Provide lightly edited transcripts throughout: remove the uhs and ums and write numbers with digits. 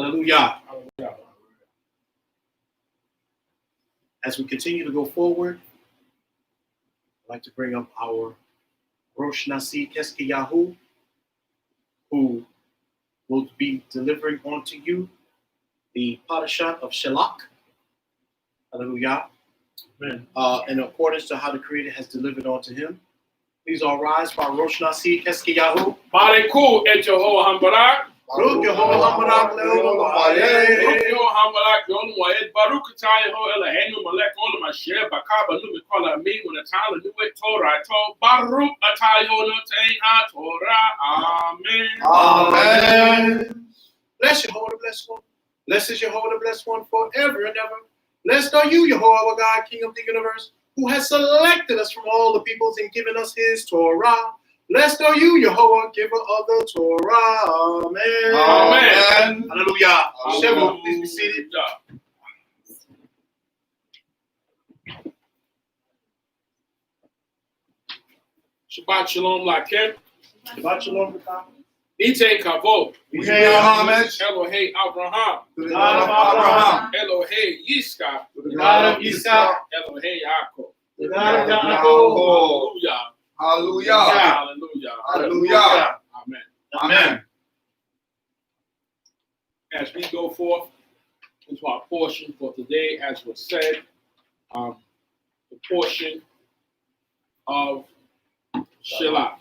Hallelujah. As we continue to go forward, I'd like to bring up our Rosh Nasi Keskiyahu, who will be delivering onto you the Parasha of Shalach. Hallelujah. Amen. In accordance to how the Creator has delivered onto him. Please all rise for Rosh Nasi Keskiyahu. Bareku et Yehovah Hambarak. Baruch Yehovah Hambarak Le'olam Ha'ayeh. Baruch Yehovah Hambarak Le'olam Ha'ayeh. Baruch Atah Yehovah Eloheinu Melech Olam Asher Bakaba Nu Mikol Amin Unatala Nuet Torah Tov. Baruch Atah Yehovah Notein HaTorah. Amen. Amen. Bless Yehovah the Blessed One. Blessed is Yehovah the Blessed One forever and ever. Blessed are you, Yehovah, our God, King of the universe, who has selected us from all the peoples and given us his Torah. Blessed are you, Yehovah, giver of the Torah. Amen. Amen. Hallelujah. Shema, please be seated. Shabbat Shalom Lakem. Shabbat Shalom. Ite Kavod. We pay homage Elohei Abraham. to the God of Abraham, Elohei Yitzchak. to the God of Isaac, Elohei Yaakov. The God of Yaakov. Hallelujah. Hallelujah. Hallelujah. Hallelujah. Amen. Amen. As we go forth into our portion for today, as was said, the portion of Shalach.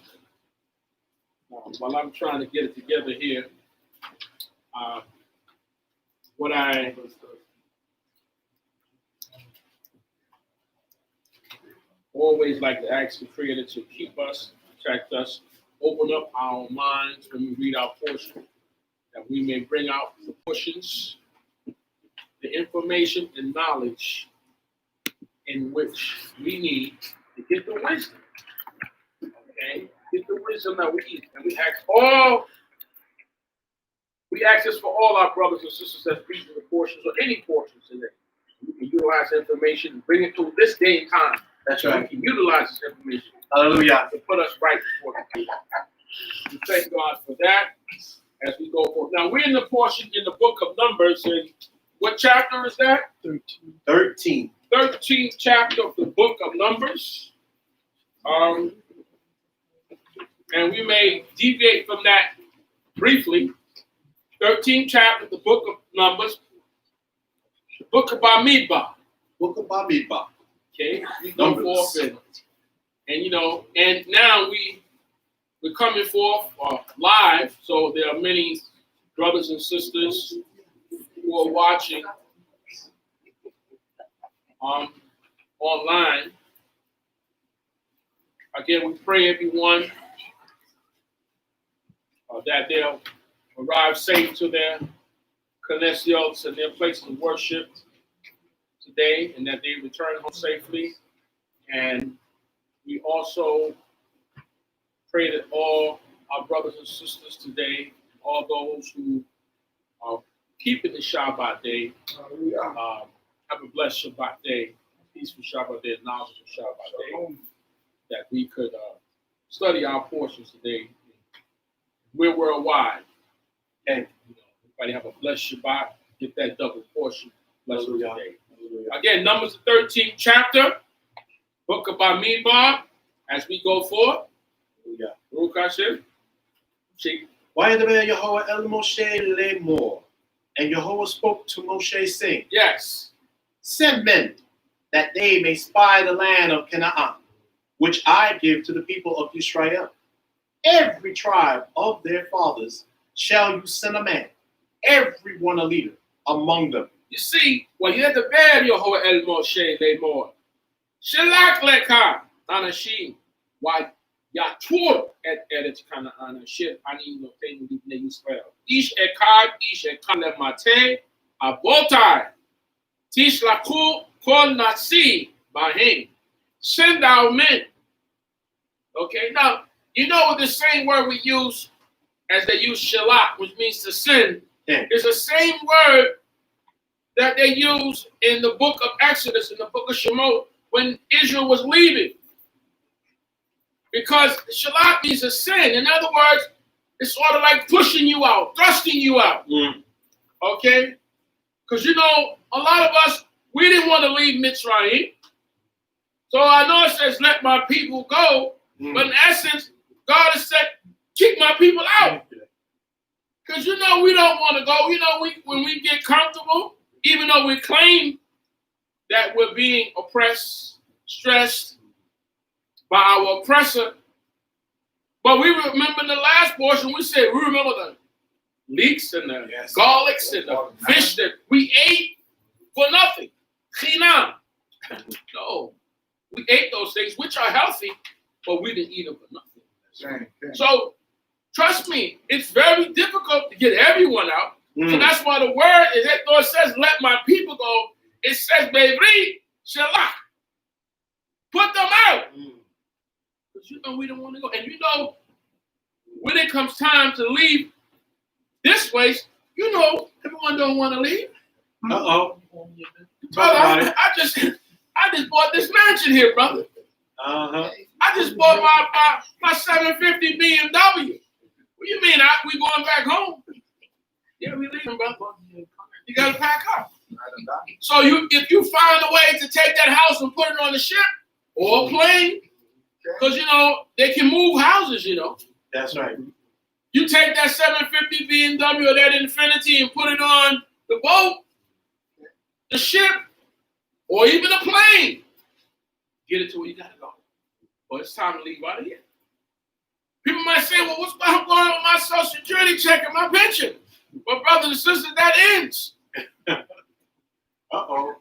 While I'm trying to get it together here, what I always like to ask the Creator to keep us, protect us, open up our minds when we read our portion, that we may bring out the portions, the information and knowledge in which we need to get the wisdom. Okay? Get the wisdom that we need. And we ask this for all our brothers and sisters that's reading the portions or any portions today. We can utilize the information and bring it to this day and time. That's We right. can utilize this information Hallelujah. to put us right before the King. We thank God for that as we go forward. Now, we're in the portion in the book of Numbers, and what chapter is that? 13. 13th chapter of the book of Numbers. And we may deviate from that briefly. 13th chapter of the book of Numbers, the book of Bamidbar. Book of Bamidbar. Okay, we go forth and now we're coming forth live, so there are many brothers and sisters who are watching online. Again, we pray everyone that they'll arrive safe to their Knesset and their places of worship today, and that they return home safely. And we also pray that all our brothers and sisters today, all those who are keeping the Shabbat day, have a blessed Shabbat day, peaceful Shabbat day, knowledgeable Shabbat day, that we could study our portions today. We're worldwide. And everybody have a blessed Shabbat. Get that double portion. Blessed day. Again, Numbers 13th chapter, book of Bamidbar, as we go forth. Baruch Hashem. Vayidber Yehovah el Moshe lemor. And Yehovah spoke to Moshe, saying, Yes. Send men, that they may spy the land of Canaan, which I give to the people of Israel. Every tribe of their fathers shall you send a man, every one a leader among them. You see, when you had the bad Yehovah el Moshe lemor, Shalach lecha anashim, why yatur et eretz Canaan asher ani notenu libnei Yisrael. Ish ekad lemate abotai tishlachu kol nasi bahem. Send our men. Okay, now you know the same word we use as they use shalach, which means to send, is the same word that they use in the book of Exodus, in the book of Shemot, when Israel was leaving. Because shalach means to send. In other words, it's sort of like pushing you out, thrusting you out. Okay? Because, you know, a lot of us, we didn't want to leave Mitzrayim. So I know it says, let my people go. But in essence, God has said, kick my people out. Because, you know, we don't want to go. You know, when we get comfortable, even though we claim that we're being oppressed, stressed by our oppressor, but we remember the last portion, we said, we remember the leeks and the garlics and the fish that we ate for nothing. Chinam. No. We ate those things, which are healthy, but we didn't eat them for nothing. So, trust me, it's very difficult to get everyone out. So that's why the word is that though it says, let my people go, it says, Bevri Shalach. Put them out. Because you know we don't want to go. And you know, when it comes time to leave this place, you know, everyone don't want to leave. Uh-oh. Brother, I just bought this mansion here, brother. Uh-huh. I just bought my 750 BMW. What do you mean? We going back home? Yeah, we leaving, brother. You got to pack up. So if you find a way to take that house and put it on the ship or a plane, because, you know, they can move houses, you know. That's right. You take that 750 BMW or that Infinity and put it on the boat, the ship, or even a plane. Get it to where you got to go. But it's time to leave out of here. People might say, well, what's going on with my Social Security check and my pension? But brothers and sisters, that ends. Uh-oh.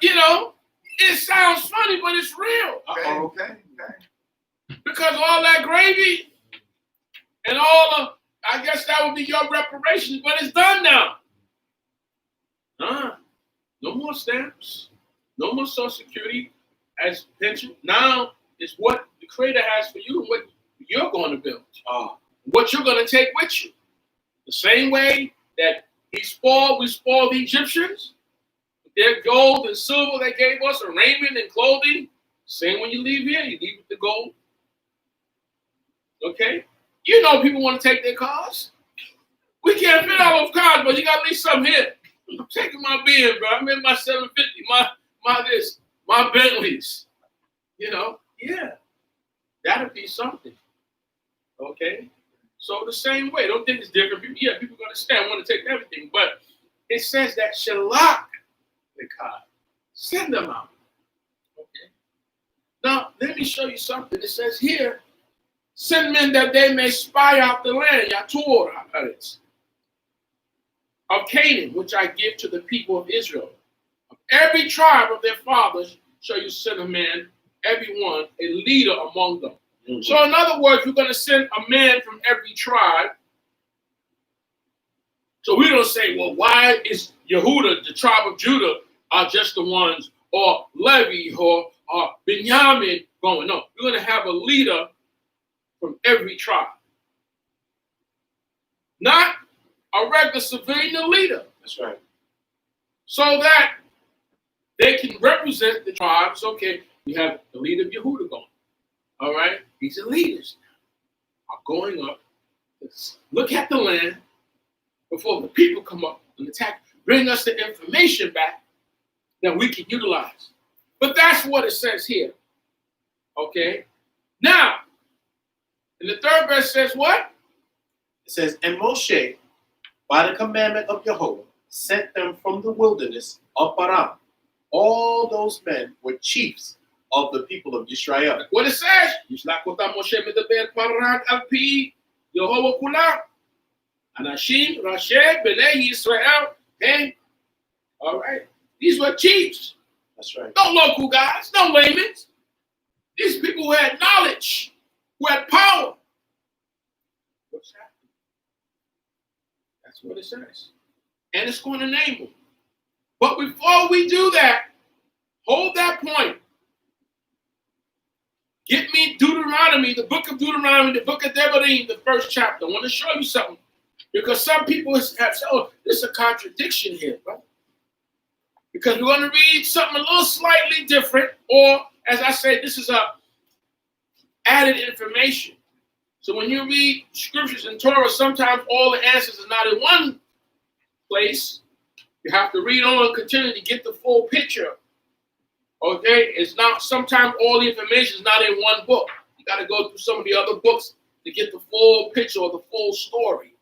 You know, it sounds funny, but it's real. Okay. Because all that gravy and all of, I guess that would be your reparations, but it's done now. No more stamps. No more Social Security as pension. Now it's what the Creator has for you and what you're going to build. What you're going to take with you. The same way that we spoiled the Egyptians. Their gold and silver they gave us, and raiment and clothing. Same when you leave here, you leave with the gold. Okay? You know people want to take their cars. We can't fit all those cars, but you got to leave some here. I'm taking my Benz, bro. I'm in my 750, my Bentleys. You know? Yeah. That'll be something. Okay? So the same way. Don't think it's different. People understand, want to take everything. But it says that Shalach, the God, send them out. Okay. Now, let me show you something. It says here, send men that they may spy out the land, Yatur, of Canaan, which I give to the people of Israel. Of every tribe of their fathers shall you send a man, every one, a leader among them. So in other words, you're going to send a man from every tribe. So we don't say, well, why is Yehuda, the tribe of Judah, are just the ones, or Levi, or Benjamin going? No, you're going to have a leader from every tribe. Not a regular civilian leader. That's right. So that they can represent the tribes. Okay, you have the leader of Yehuda going. All right? These are leaders are going up. Let's look at the land before the people come up and attack. Bring us the information back that we can utilize. But that's what it says here. Okay? Now, in the third verse says what? It says, and Moshe, by the commandment of Jehovah, sent them from the wilderness of Paran. All those men were chiefs of the people of Israel. What it says? Yishlach Moshe medaber Paran al pi Yehovah kulam. Anashim, Rashe, Bnei Yisrael. Okay? All right. These were chiefs. That's right. No local guys, no laymen. These people who had knowledge, who had power. What's happening? That's what it says. And it's going to name them. But before we do that, hold that point. Get me Deuteronomy, the book of Deuteronomy, the book of Devarim, the first chapter. I want to show you something. Because some people have said, oh, there's a contradiction here, bro. Because we're going to read something a little slightly different, or as I say, this is a added information. So when you read scriptures in Torah, sometimes all the answers are not in one place. You have to read on and continue to get the full picture. Okay? It's not, sometimes all the information is not in one book. You got to go through some of the other books to get the full picture or the full story.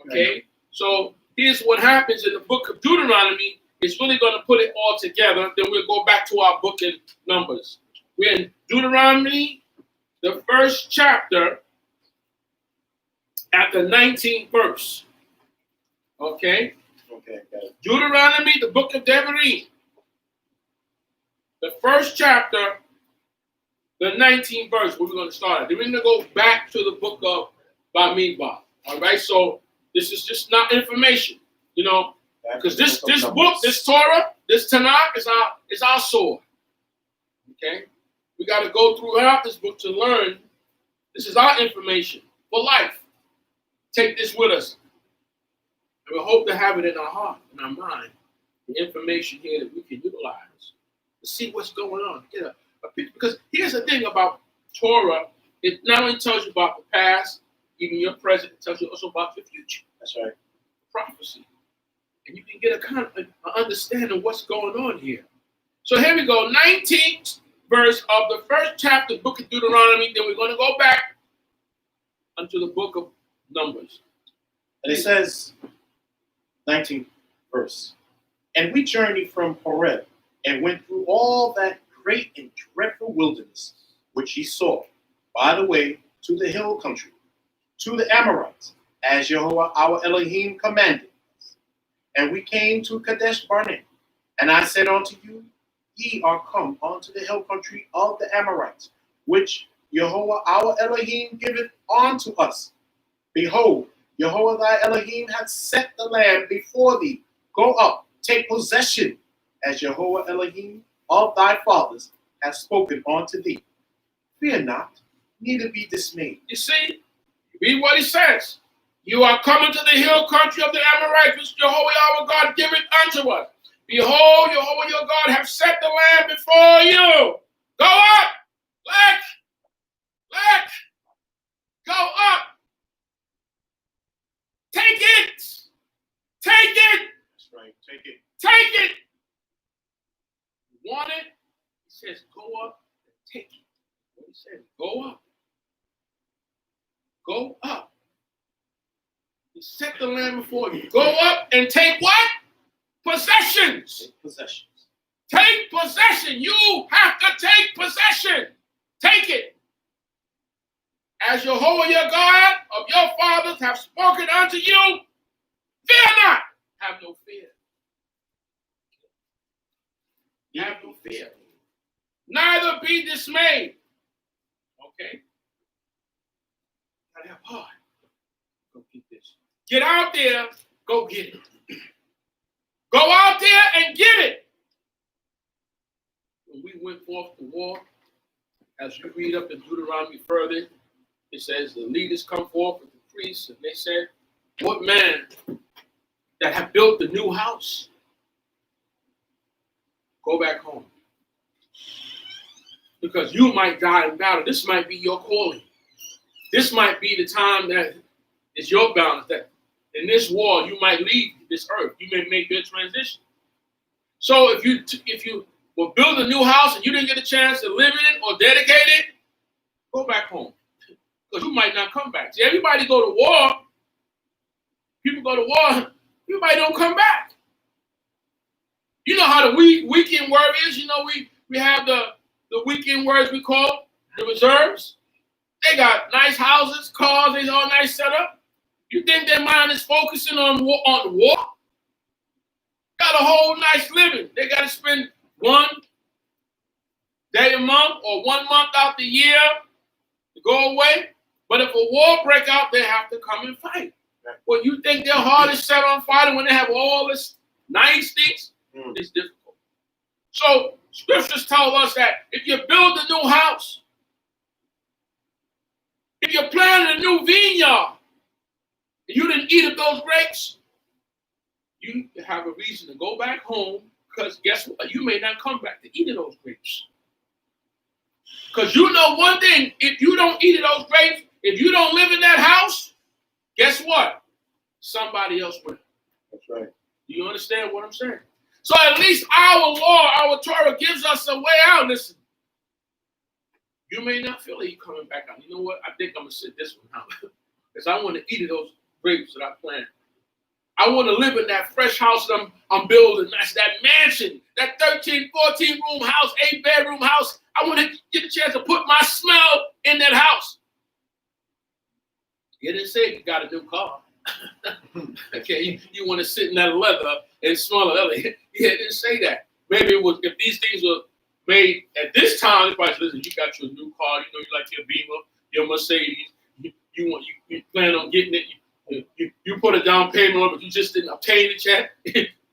Okay? So here's what happens in the book of Deuteronomy. It's really going to put it all together. Then we'll go back to our book in Numbers. We're in Deuteronomy, the first chapter, at the 19th verse. Okay? Okay, got it. Deuteronomy, the book of Devarim, the first chapter, the 19th verse, where we're going to start at. Then we're going to go back to the book of Bamidbar. All right? So this is just not information, you know, because this book, this Torah, this Tanakh is our sword. Okay? We got to go throughout this book to learn. This is our information for life. Take this with us. And we hope to have it in our heart, in our mind, the information here that we can utilize to see what's going on. Get a picture. Because here's the thing about Torah. It not only tells you about the past, even your present, it tells you also about your future. That's right. Prophecy. And you can get a kind of an understanding of what's going on here. So here we go. 19th verse of the first chapter, book of Deuteronomy. Then we're going to go back unto the book of Numbers. And it says, 19th verse, and we journeyed from Horeb and went through all that great and dreadful wilderness, which ye saw, by the way, to the hill country, to the Amorites, as Jehovah our Elohim commanded us. And we came to Kadesh Barnea, and I said unto you, ye are come unto the hill country of the Amorites, which Jehovah our Elohim giveth unto us. Behold, Jehovah thy Elohim hath set the land before thee. Go up, take possession, as Jehovah Elohim of thy fathers hath spoken unto thee. Fear not, neither be dismayed. You see, read what he says. You are coming to the hill country of the Amorites, which Jehovah our God giveth unto us. Behold, Jehovah your God hath set the land before you. Go up, let, go up. Take it. Take it. That's right. Take it. Take it. You want it? He says, go up and take it. What he says, go up. Go up. He set the land before you. Go up and take what? Possessions. Take possessions. Take possession. You have to take possession. Take it. As Jehovah your God of your fathers have spoken unto you, fear not. Have no fear. Have no fear. Neither be dismayed. Okay? Gotta have heart. Go get this. Get out there. Go get it. Go out there and get it. When we went forth to war, as you read up in Deuteronomy further, it says the leaders come forth with the priests, and they said, what man that have built the new house? Go back home. Because you might die in battle. This might be your calling. This might be the time that is your balance, that in this war you might leave this earth. You may make your transition. So if you will build a new house and you didn't get a chance to live in it or dedicate it, go back home. Because you might not come back. See, everybody go to war. People go to war. Everybody don't come back. You know how the weekend warriors, you know, we have the weekend warriors we call the reserves. They got nice houses, cars, they all nice setup. You think their mind is focusing on the war? Got a whole nice living. They got to spend one day a month or 1 month out the year to go away. But if a war break out, they have to come and fight. Well, you think their heart is set on fire when they have all this nice things? It's difficult. So scriptures tell us that if you build a new house, if you're planting a new vineyard, and you didn't eat of those grapes, you have a reason to go back home, because guess what? You may not come back to eat of those grapes. Because you know one thing, if you don't eat of those grapes, if you don't live in that house, guess what? Somebody else will. That's right. Do you understand what I'm saying? So at least our law, our Torah gives us a way out. Listen, you may not feel like you're coming back out. You know what? I think I'm going to sit this one out because I want to eat of those grapes that I planted. I want to live in that fresh house that I'm building. That's that mansion, that 13, 14-room house, 8-bedroom house. I want to get a chance to put my smell in that house. You didn't say you got a new car. Okay, you want to sit in that leather and smell leather. Yeah, it didn't say that. Maybe it was if these things were made at this time. If I said, listen, you got your new car, you like your Beamer, your Mercedes, you plan on getting it. You put a down payment on, but you just didn't obtain it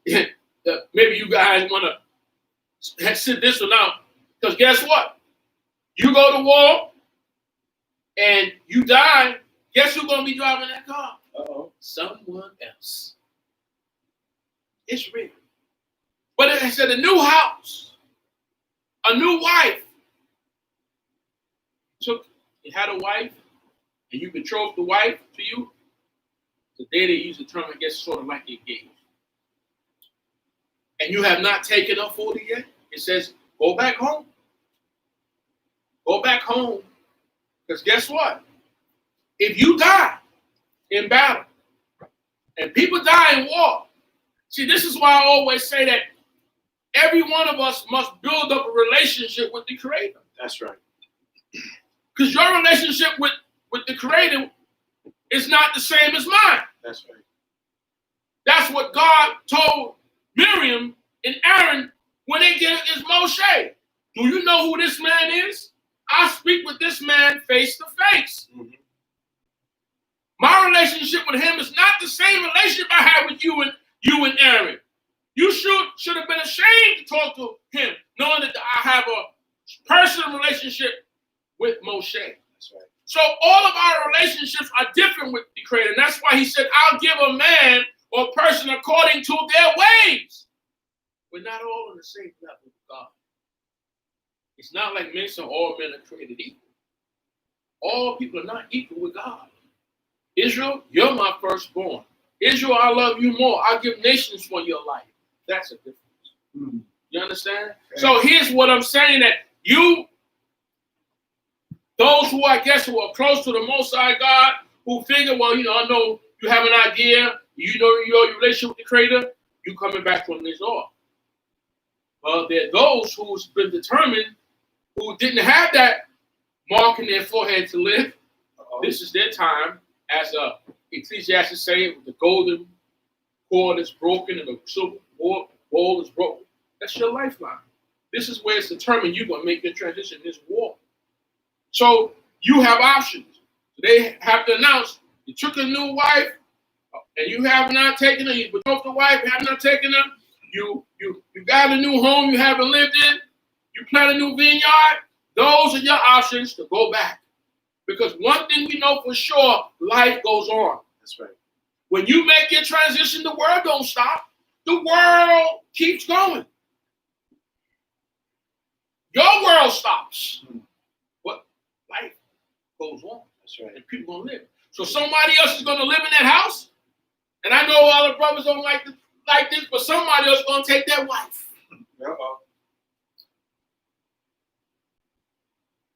yet. Maybe you guys want to sit this one out because guess what? You go to war and you die. Guess who's gonna be driving that car? Someone else. It's real. But it said a new house, a new wife. You had a wife, and you betrothed the wife to you. Today they use the term, I guess, sort of like engaged. And you have not taken her fully yet. It says, go back home. Go back home. Because guess what? If you die in battle, and people die in war, see, this is why I always say that every one of us must build up a relationship with the Creator. That's right. Because your relationship with the Creator is not the same as mine. That's right. That's what God told Miriam and Aaron when they get is Moshe. Do you know who this man is? I speak with this man face to face. Mm-hmm. My relationship with him is not the same relationship I have with you and Aaron. You should have been ashamed to talk to him, knowing that I have a personal relationship with Moshe. That's right. So all of our relationships are different with the Creator. And that's why he said, I'll give a man or a person according to their ways. We're not all on the same level with God. It's not like men, so all men are created equal. All people are not equal with God. Israel, you're my firstborn. Israel, I love you more. I'll give nations for your life. That's a difference. Mm-hmm. You understand? Okay. So here's what I'm saying, that those who I guess who are close to the Most High God, who figure, well, I know you have an idea, you know your relationship with the Creator, you coming back from this off. Well, there are those who's been determined, who didn't have that mark in their forehead to live. This is their time. As Ecclesiastes say, the golden cord is broken and the silver bowl is broken. That's your lifeline. This is where it's determined you're going to make your transition in this war. So you have options. They have to announce you took a new wife and you have not taken her. You betrothed the wife, you have not taken her. You got a new home you haven't lived in. You plant a new vineyard. Those are your options to go back. Because one thing we know for sure, life goes on. That's right. When you make your transition, the world don't stop. The world keeps going. Your world stops. But life goes on. That's right. And people gonna live. So somebody else is gonna live in that house. And I know other brothers don't like this, but somebody else is gonna take that wife.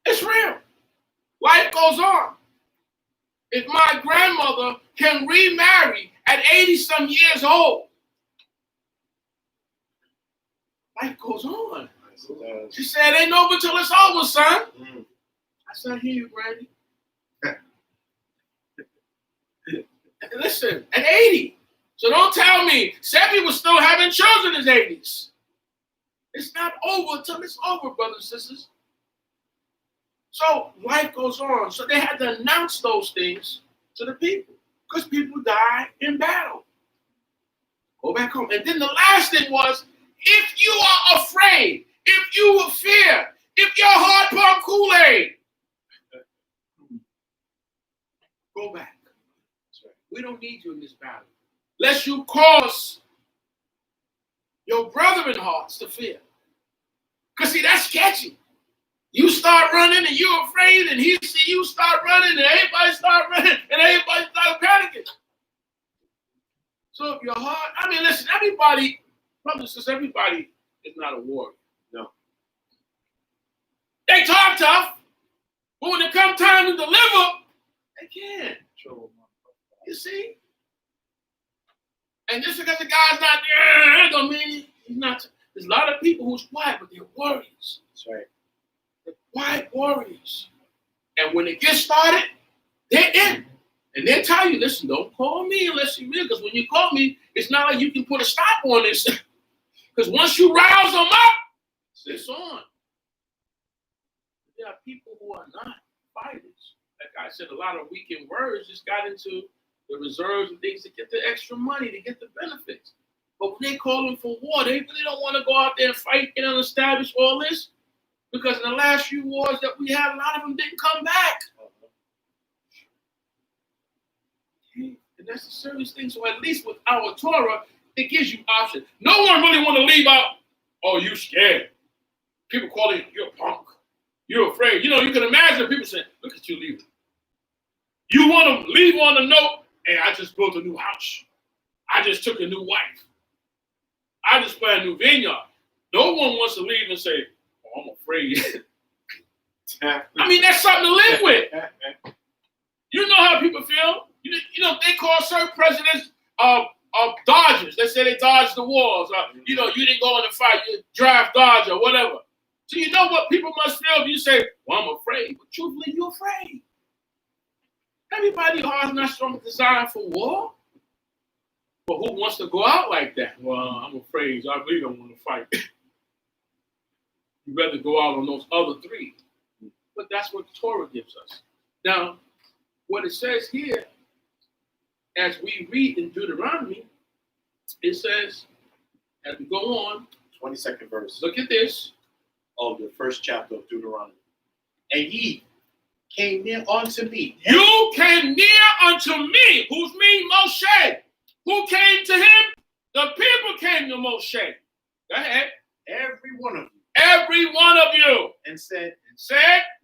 It's real. Life goes on. If my grandmother can remarry at 80-some years old, life goes on. She said, it ain't over till it's over, son. Mm. I said, I hear you, Granny. Listen, at 80. So don't tell me. Sebby was still having children in his 80s. It's not over till it's over, brothers and sisters. So life goes on. So they had to announce those things to the people because people die in battle. Go back home. And then the last thing was, if you are afraid, if you fear, if your heart pump Kool-Aid, go back. We don't need you in this battle. Lest you cause your brethren hearts to fear. Because see, that's sketchy. You start running and you're afraid, and he see you start running and everybody start running and everybody start panicking. So if your heart, I mean, listen, everybody, brothers, says everybody is not a warrior. No. They talk tough, but when it comes time to deliver, they can't. You see? And just because the guy's not there, that don't mean he's not. There's a lot of people who's quiet, but they're warriors. That's right. They're quiet warriors. And when it gets started, they're in. And they'll tell you, listen, don't call me unless you're real, because when you call me, it's not like you can put a stop on this. Because once you rouse them up, it's on. There are people who are not fighters. Like I said, a lot of weekend words just got into the reserves and things to get the extra money, to get the benefits. But when they call them for war, they really don't want to go out there and fight and establish all this. Because in the last few wars that we had, a lot of them didn't come back. And that's a serious thing. So at least with our Torah, it gives you options. No one really want to leave out, oh, you scared. People call it, you're a punk. You're afraid. You know, you can imagine people saying, look at you leaving. You want to leave on a note, hey, I just built a new house. I just took a new wife. I just planted a new vineyard. No one wants to leave and say, oh, I'm afraid. I mean, that's something to live with. You know how people feel. You know, they call certain presidents dodgers. They say they dodged the wars. You know, you didn't go in the fight. You draft dodger, whatever. So you know what people must feel if you say, well, I'm afraid. But truthfully, you're afraid. Everybody's heart's not strong designed for war. But who wants to go out like that? Well, I'm afraid, so I really don't want to fight. You'd rather go out on those other three. But that's what the Torah gives us. Now, what it says here, as we read in Deuteronomy, it says, as we go on, 22nd verse look at this. of the first chapter of Deuteronomy. And ye came near unto me. You came near unto me. Who's me? Moshe. Who came to him? The people came to Moshe. Go ahead. Every one of you. Every one of you. And said,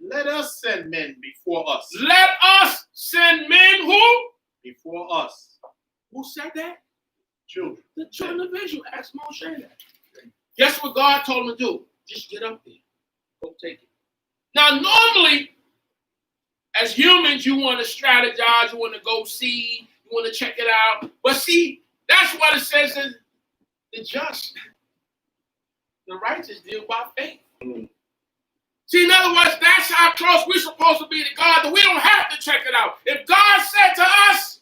Let us send men before us. Let us send men who? Before us. Who said that? Children. The children of Israel asked Moshe that. Guess what God told him to do? Just get up there. Go take it. Now, normally, as humans, you want to strategize, you want to go see, you want to check it out. But see, that's what it says in the just. The righteous deal by faith. Mm. See, in other words, that's how close we're supposed to be to God, that we don't have to check it out. If God said to us,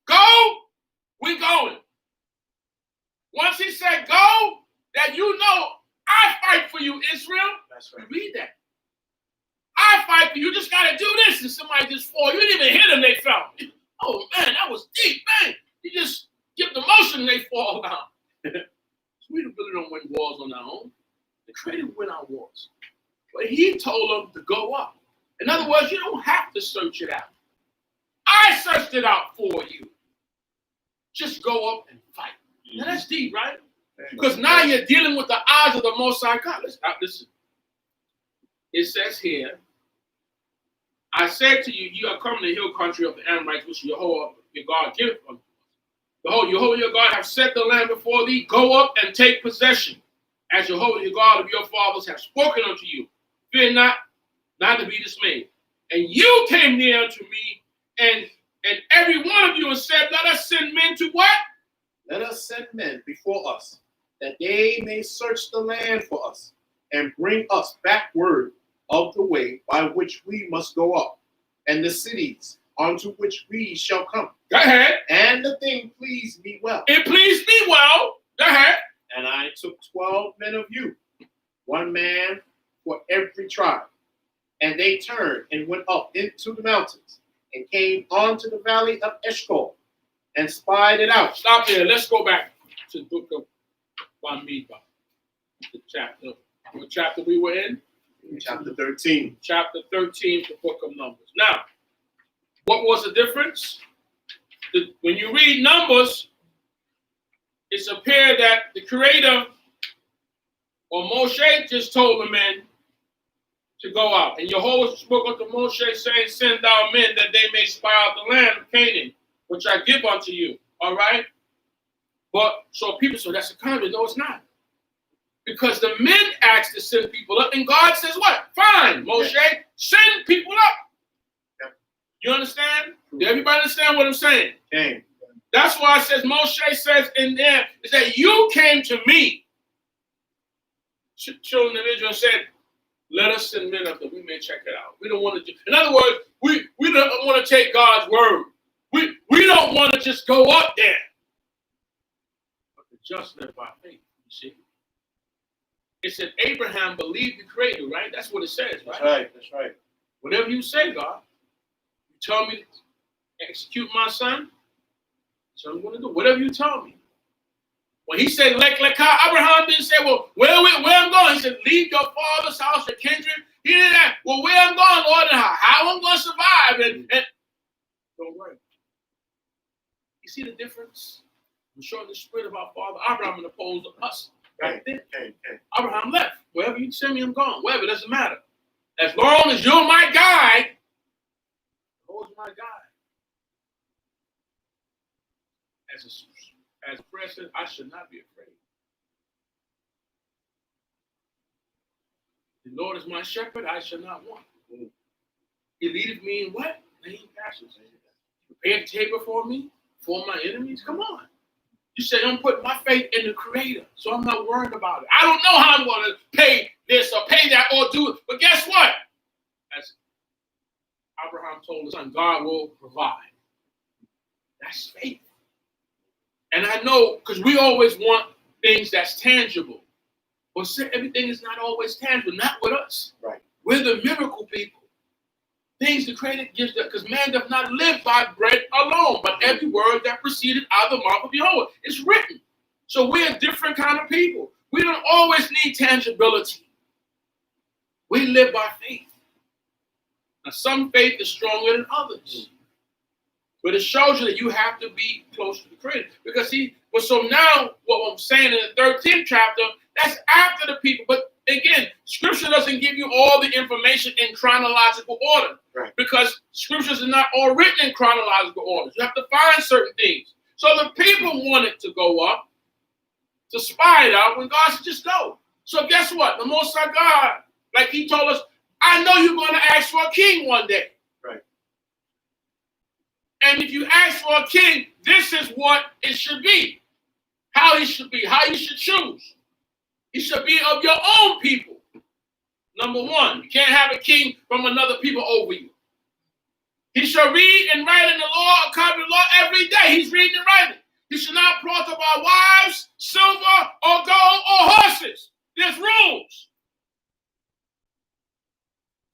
go, we're going. Once he said go, that you know, I fight for you, Israel. That's right. We read that. I fight for you. You just got to do this, and somebody just fall. You didn't even hit them, they fell. Oh, man, that was deep, man. You just give the motion, and they fall down. We really don't win wars on our own. The Creator will win our wars. But he told them to go up. In other words, you don't have to search it out. I searched it out for you. Just go up and fight. Mm-hmm. Now that's deep, right? Because now you're dealing with the eyes of the Most High God. Listen. It says here, I said to you, you are coming to the hill country of the Amorites, which Jehovah your God giveth unto us. Behold, Jehovah your God hath set the land before thee. Go up and take possession, as Jehovah your God of your fathers have spoken unto you. Fear not, not to be dismayed. And you came near unto me, and every one of you and said, let us send men to what? Let us send men before us, that they may search the land for us, and bring us back word of the way by which we must go up, and the cities unto which we shall come. Go ahead. And the thing pleased me well. It pleased me well. Go ahead. And I took 12 men of you, one man for every tribe. And they turned and went up into the mountains, and came onto the valley of Eshcol, and spied it out. Stop there. Let's go back to the book of Bamidbar. The chapter. What chapter we were in? Chapter 13. Chapter 13, the book of Numbers. Now, what was the difference? When you read Numbers, it's appeared that the Creator or Moshe just told the men to go out. And Jehovah spoke unto Moshe, saying, send thou men that they may spy out the land of Canaan, which I give unto you. All right? But so people say that's a commandment. No, it's not. Because the men asked to send people up, and God says, what? Fine, Moshe, send people up. You understand? Did everybody understand what I'm saying? Okay. That's why it says, Moshe says in there, is that you came to me. Children of Israel said, let us send men up that we may check it out. We don't want to do, in other words, we don't want to take God's word. We don't want to just go up there. But the just live by faith, you see. It said Abraham believed the Creator, right? That's what it says, right? That's right. That's right. Whatever you say, God, you tell me to execute my son, so I'm going to do whatever you tell me. When he said, Abraham didn't say, well, where I'm going. He said, leave your father's house, your kindred. He didn't ask, well, where I'm going, Lord, and how I'm going to survive. And don't worry. You see the difference? I'm showing the spirit of our father Abraham opposed to us. Right there. Okay. Abraham left. Wherever you send me, I'm going. Wherever, it doesn't matter. As long as you're my guide, who's my guide? As prayer says, I should not be afraid. The Lord is my shepherd, I shall not want. He leadeth me in what? Green pastures. Prepare the table for me, for my enemies. Come on. You say, I'm putting my faith in the Creator, so I'm not worried about it. I don't know how I'm going to pay this or pay that or do it. But guess what? As Abraham told his son, God will provide. That's faith. And I know, because we always want things that's tangible. But everything is not always tangible, not with us. Right. We're the miracle people. Things the Creator gives us, because man does not live by bread alone, but every word that proceeded out of the mouth of Jehovah. It's written. So we're a different kind of people. We don't always need tangibility. We live by faith. Now, some faith is stronger than others. But it shows you that you have to be close to the Creator. Because so now what I'm saying in the 13th chapter, that's after the people. But again, Scripture doesn't give you all the information in chronological order. Right. Because Scriptures are not all written in chronological order. You have to find certain things. So the people wanted to go up to spy it out when God said, just go. So guess what? The Most High God, like he told us, I know you're going to ask for a king one day. And if you ask for a king, this is what it should be. How he should be, how you should choose. He should be of your own people. Number one, you can't have a king from another people over you. He shall read and write in the law, a copy of the law every day. He's reading and writing. He should not profit by wives, silver, or gold, or horses. There's rules.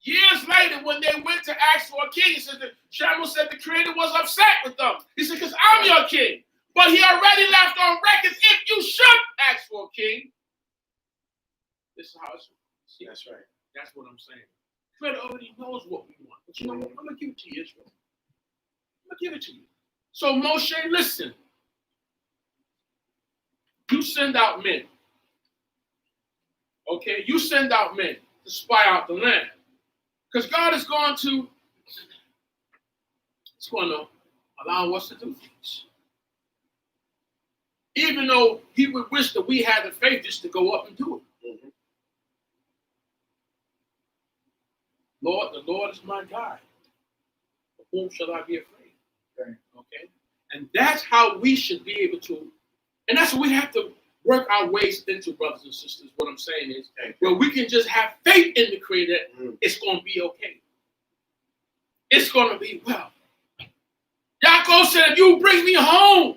Years later, when they went to ask for a king, he said that Shamuel said the Creator was upset with them. He said, because I'm your king. But he already left on record, if you should ask for a king, this is how it's. See, that's right. That's what I'm saying. Creator already knows what we want. But you know what? I'm going to give it to you, Israel. I'm going to give it to you. So Moshe, listen. You send out men. Okay? You send out men to spy out the land. Because God is going to allow us to do things. Even though he would wish that we had the faith just to go up and do it. Mm-hmm. Lord, the Lord is my God. Of whom shall I be afraid? Okay? And that's how we should be able to, and that's what we have to work our ways into, brothers and sisters. What I'm saying is, where we can just have faith in the Creator, it's going to be okay. It's going to be well. Yaakov said, if you bring me home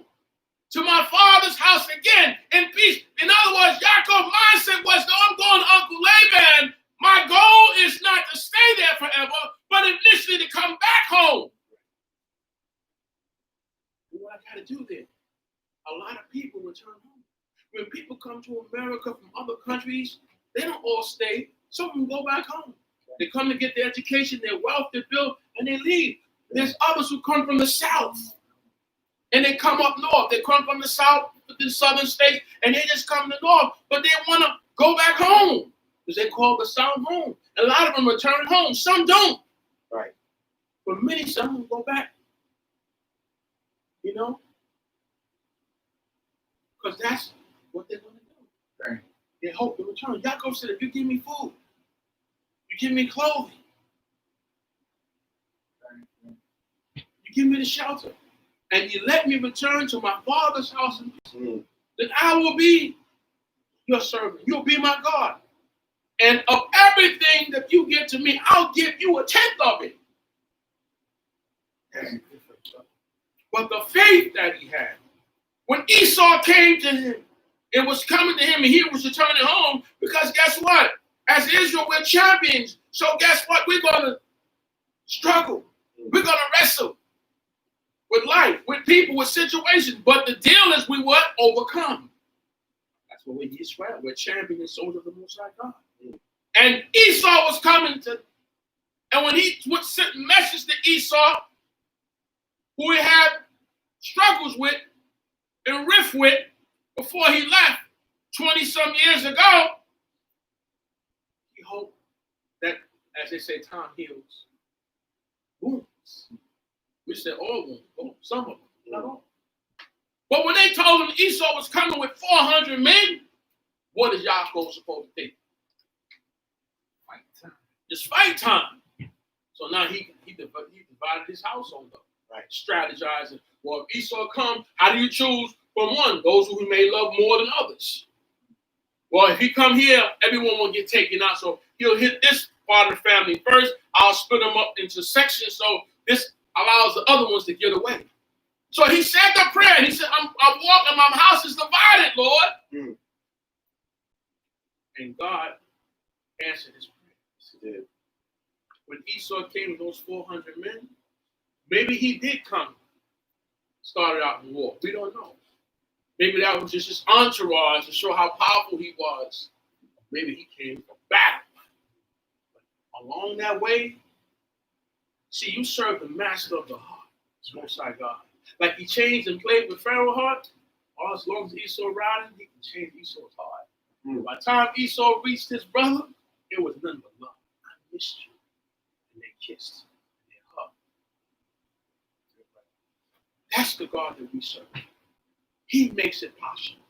to my father's house again in peace. In other words, Yaakov's mindset was, though I'm going to Uncle Laban, my goal is not to stay there forever, but initially to come back home. What I got to do there? A lot of people return home. When people come to America from other countries, they don't all stay. Some of them go back home. They come to get their education, their wealth, they build, and they leave. There's others who come from the South, and they come up north. They come from the South, the southern states, and they just come to the north, but they want to go back home because they call the South home. A lot of them return home. Some don't. Right. But many, some will go back. You know? Because that's what they're going to do. Right. They hope to return. Yaakov said, if you give me food, you give me clothing, you give me the shelter, and you let me return to my father's house, then I will be your servant. You'll be my God. And of everything that you give to me, I'll give you a tenth of it. But the faith that he had, when Esau came to him, it was coming to him and he was returning home, because guess what? As Israel, we're champions. So guess what? We're going to struggle. We're going to wrestle with life, with people, with situations. But the deal is we what? Overcome. That's what we Israel. We're champions and soldiers of the Most High God. And Esau was coming to, and when he would send a message to Esau, who he had struggles with and rift with before he left 20-some years ago, he hoped that, as they say, time heals wounds. We said all wounds, some of them, not all. But when they told him Esau was coming with 400 men, what is Yaakov supposed to think? Fight time. It's fight time. So now he divided his household up, right? Strategizing. Well, if Esau comes, how do you choose from one? Those who he may love more than others. Well, if he come here, everyone will get taken out. So he'll hit this part of the family first. I'll split them up into sections so this allows the other ones to get away. So he said the prayer. He said, I'm walking, my house is divided, Lord. And God answered his prayer. He did. When Esau came with those 400 men, maybe he did come, started out in war. We don't know. Maybe that was just his entourage to show how powerful he was. Maybe he came for battle. But along that way, see, you serve the master of the heart, Most High God. Like he changed and played with Pharaoh's heart, or as long as Esau riding, he can change Esau's heart. By the time Esau reached his brother, it was nothing but love. I missed you. And they kissed. And they hugged. That's the God that we serve. He makes it possible.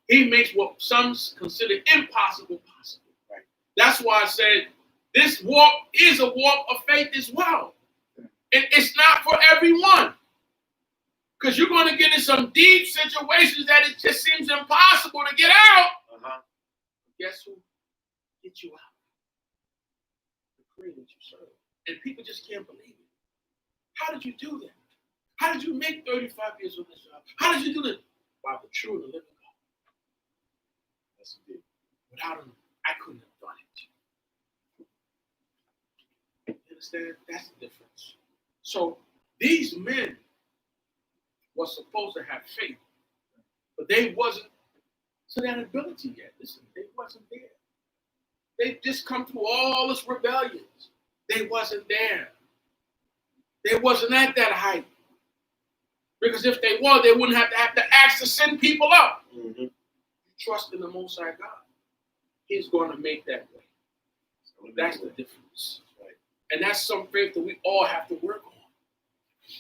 He makes what some consider impossible possible. Right. That's why I said this walk is a walk of faith as well. And it's not for everyone. Because you're going to get in some deep situations that it just seems impossible to get out. Guess who gets you out? The Creator that you serve. And people just can't believe it. How did you do that? How did you make 35 years on this job? How did you do that? By the true and the living God. That's what he did. Without him, I couldn't have done it. You understand? That's the difference. So these men were supposed to have faith, but they wasn't to that ability yet. Listen, they wasn't there. They just come through all this rebellions. They wasn't there. They wasn't at that height. Because if they were, they wouldn't have to ask to send people up. You trust in the Most High God. He's going to make that way. So that's the difference. Right? And that's some faith that we all have to work on.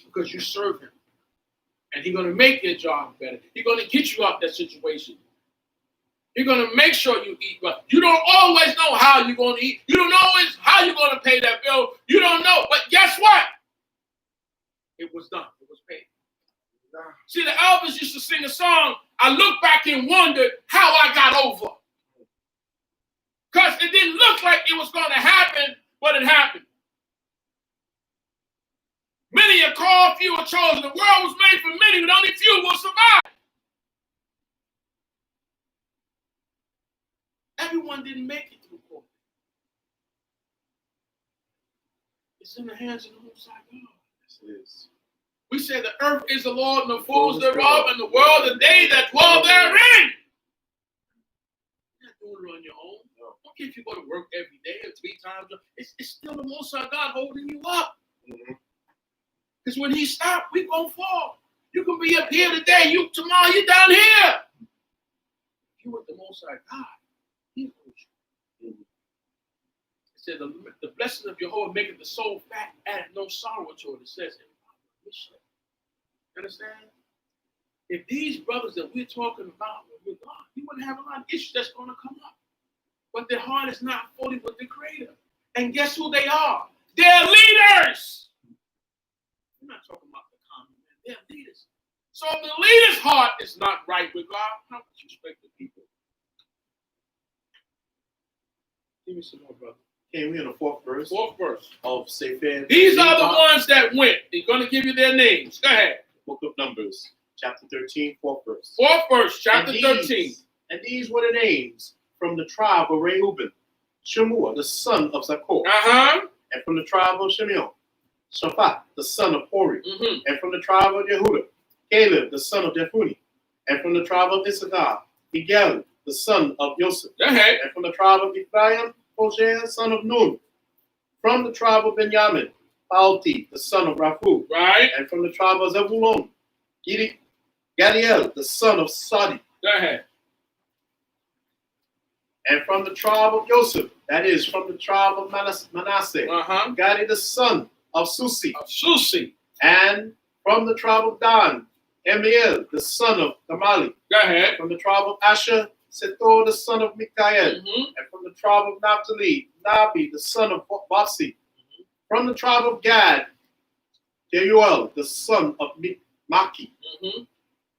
Because you serve him. And he's going to make your job better. He's going to get you out that situation. He's going to make sure you eat well. You don't always know how you're going to eat. You don't know always how you're going to pay that bill. You don't know. But guess what? It was done. It was paid. See, the Elvis used to sing a song, I look back and wondered how I got over. Because it didn't look like it was going to happen, but it happened. Many are called, few are chosen. The world was made for many, but only few will survive. Everyone didn't make it through COVID. It's in the hands of the Most High God. Yes, it is. We say the earth is the Lord and the fullness thereof, and the world and they that dwell therein. You're not doing it on your own. No. Don't care if you go to work every day or 3 times. It's still the Most High God holding you up. Because when he stops, we gonna fall. You can be up here today. Tomorrow you're down here. If you with the Most High God, he holds you. It said the blessing of Jehovah maketh the soul fat, add no sorrow to it. It says it. Understand? if these brothers that we're talking about were with God, we wouldn't have a lot of issues that's going to come up. But their heart is not fully with the Creator. And guess who they are? They're leaders. We're not talking about the common man. They're leaders. So if the leader's heart is not right with God, how could you expect the people? Give me some more, brother. Okay, we're in the fourth verse of Sefer. These are the ones that went. He's going to give you their names. Go ahead. Book of Numbers, chapter 13, fourth verse. Fourth verse, chapter 13. And these were the names from the tribe of Reuben, Shemua, the son of Zakur. And from the tribe of Shimeon, Shaphat, the son of Hori. And from the tribe of Yehuda, Caleb, the son of Jephunneh. And from the tribe of Issachar, Igal, the son of Yosef. Go ahead. And from the tribe of Ephraim, Hosea, son of Nun. From the tribe of Benjamin, Palti, the son of Raphu. Right. And from the tribe of Zebulun, Gadiel, the son of Sadi. Go ahead. And from the tribe of Joseph, that is, from the tribe of Manasseh, Gadi, the son of Susi. And from the tribe of Dan, Emiel, the son of Gamali. Go ahead. From the tribe of Asher, Sethor, the son of Mikael. And from the tribe of Naphtali, Nabi, the son of Basi. From the tribe of Gad, Deuel, the son of Maki.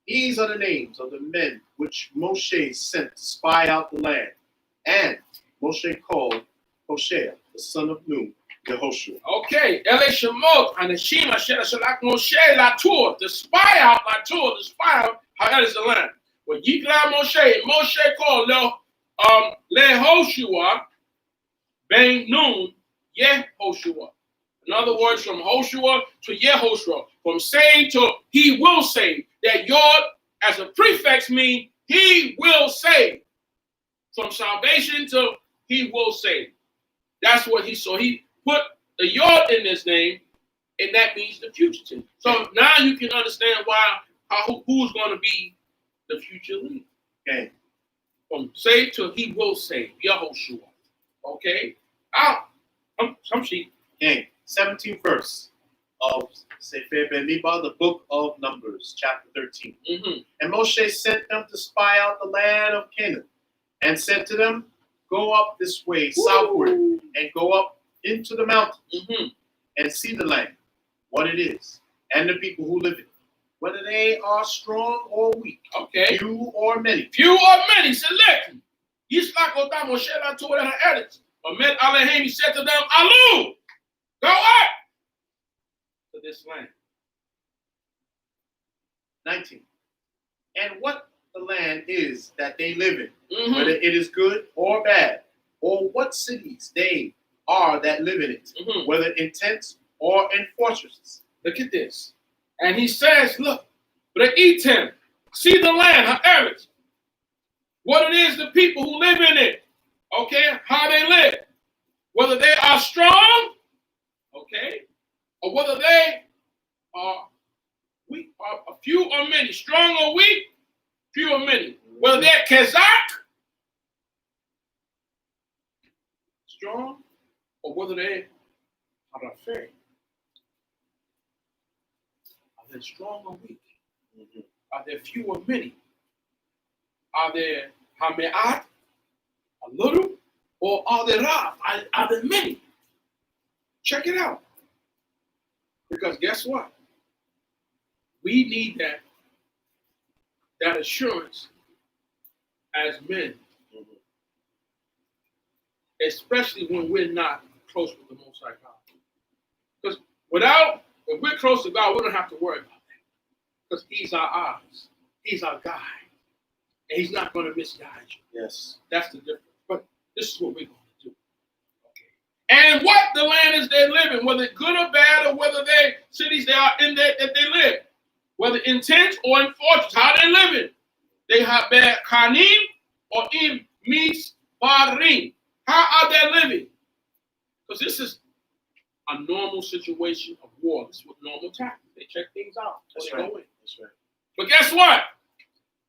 These are the names of the men which Moshe sent to spy out the land. And Moshe called Hoshea, the son of Nun, Yehoshua. Okay. Ele Shemot, Anashim, Asher, Shalak, Moshe, Latur, to spy out, Latur, to spy out how is the land. When Yikla Moshe called Lehoshua, Ben Nun, Yehoshua. In other words, from Hoshua to Yehoshua, from saying to he will save. That Yod as a prefix means he will save. From salvation to he will save. That's what he put the Yod in his name, and that means the future tense. So now you can understand who's going to be the future leader. Okay. From save to he will save, Yehoshua. Okay? Some sheep. Okay. 17th verse of Sefer Ben-Miba, the book of Numbers, chapter 13. And Moshe sent them to spy out the land of Canaan, and said to them, go up this way southward, and go up into the mountains, and see the land, what it is, and the people who live in it, whether they are strong or weak, few or many. Select. Yitzchak Otam Moshe told her edits. Ahmed Alehem, he said to them, Alu, go up to this land. 19. And what the land is that they live in, whether it is good or bad, or what cities they are that live in it, whether in tents or in fortresses. Look at this. And he says, look, but eat him. See the land, how average. What it is, the people who live in it. Okay, how they live. Whether they are strong, okay, or whether they are weak, or a few or many, strong or weak, few or many. Whether they're Kazakh, strong, or whether they are afraid. Are they strong or weak? Are there few or many? Are there Hame'at, a little, or are there Rav? Are there many? Check it out. Because guess what? We need that assurance as men, especially when we're not close with the Most High God. Because if we're close to God, we don't have to worry about that. Because He's our eyes, He's our guide, and He's not going to misguide you. Yes, that's the difference. But this is what we're going to do. Okay. And what the land is they live in, whether good or bad, or whether they cities they are in that they live. Whether in tents or in fortresses, how they living? They have bad kanim or in misparim. How are they living? Because this is a normal situation of war. This is what normal tactics. They check things out. That's right. That's right. But guess what?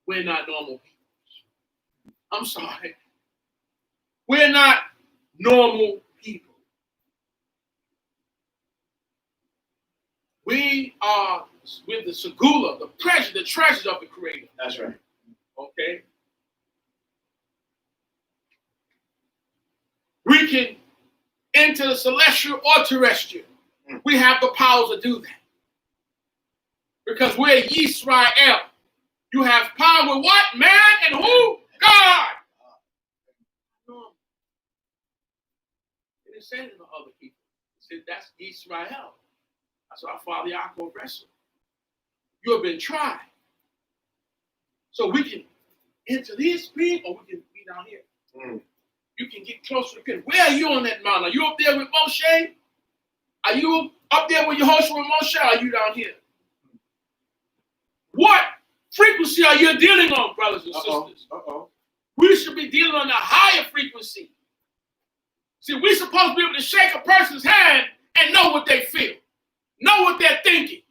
We're not normal people. I'm sorry. We're not normal people. We are with the segula, the pleasure, the treasures of the Creator. That's right. Okay? We can enter the celestial or terrestrial. We have the powers to do that. Because we're Yisrael. You have power with what? Man and who? God. It didn't say it to other people. It said that's Yisrael. That's our father Yaakov wrestled. You have been tried. So we can enter this being or we can be down here. You can get closer to God. Where are you on that mountain? Are you up there with Moshe? Are you up there with Yehoshua and Moshe? Or are you down here? What frequency are you dealing on, brothers and sisters? We should be dealing on a higher frequency. See, we're supposed to be able to shake a person's hand and know what they feel, know what they're thinking.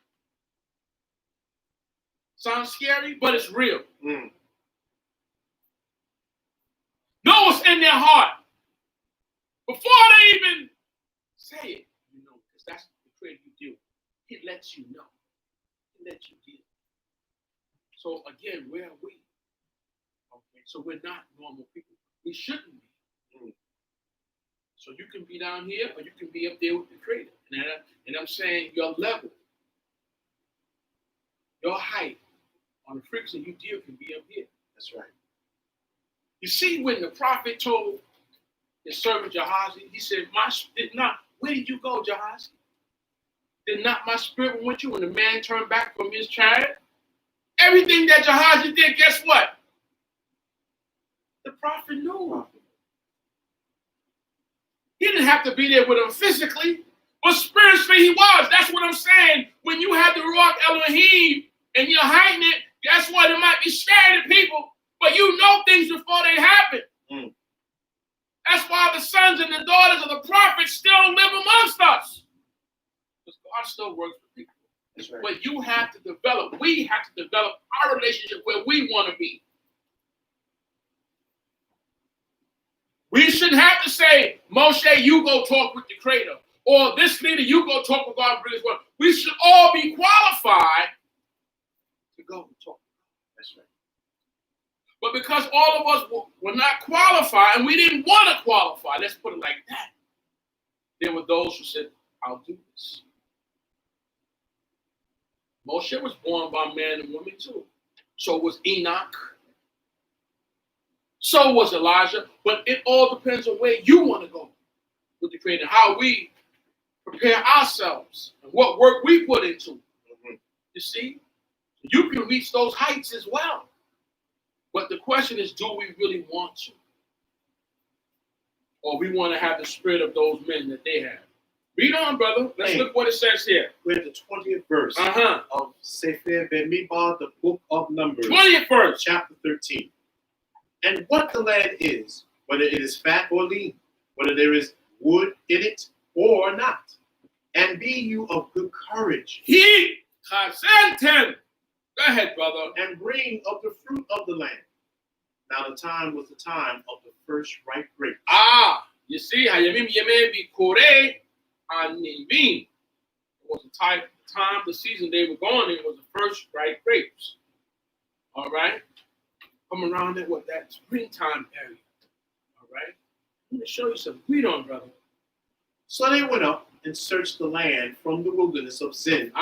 Sounds scary, but it's real. Know what's in their heart before they even say it. You know, because that's the Creator you do. It lets you know. It lets you deal. So again, where are we? Okay, so we're not normal people. We shouldn't be. So you can be down here, or you can be up there with the Creator. And I'm saying your level, your height on the frequency you deal can be up here. That's right. You see, when the prophet told his servant Gehazi, he said, where did you go, Gehazi? Did not my spirit went you when the man turned back from his chariot? Everything that Gehazi did, guess what? The prophet knew. He didn't have to be there with him physically, but spiritually he was. That's what I'm saying. When you have the Ruach Elohim and you're hiding it, guess what? It might be scary to people, but you know things before they happen. That's why the sons and the daughters of the prophets still live amongst us. Because God still works with people. That's right. But you have to develop, we have to develop our relationship where we want to be. We shouldn't have to say, Moshe, you go talk with the Creator. Or this leader, you go talk with God. We should all be qualified to go and talk. That's right. But because all of us were not qualified, and we didn't want to qualify, let's put it like that, there were those who said, I'll do this. Moshe was born by man and woman too. So was Enoch. So was Elijah. But it all depends on where you want to go with the Creator, how we prepare ourselves and what work we put into. You see? You can reach those heights as well. But the question is, do we really want to? Or we want to have the spirit of those men that they have? Read on, brother. Let's look what it says here. We're at the 20th verse of Sefer Bemidbar, the book of Numbers. 20th verse. Chapter 13. And what the land is, whether it is fat or lean, whether there is wood in it or not. And be you of good courage. He chazentem. Go ahead, brother. And bring of the fruit of the land. Now the time was the time of the first ripe grapes. You see, hayamim yemei bikore anivim. It was the time, the season they were going in was the first ripe grapes. All right? Come around at that springtime area. All right? Let me show you something. Read on, brother. So they went up and searched the land from the wilderness of Zin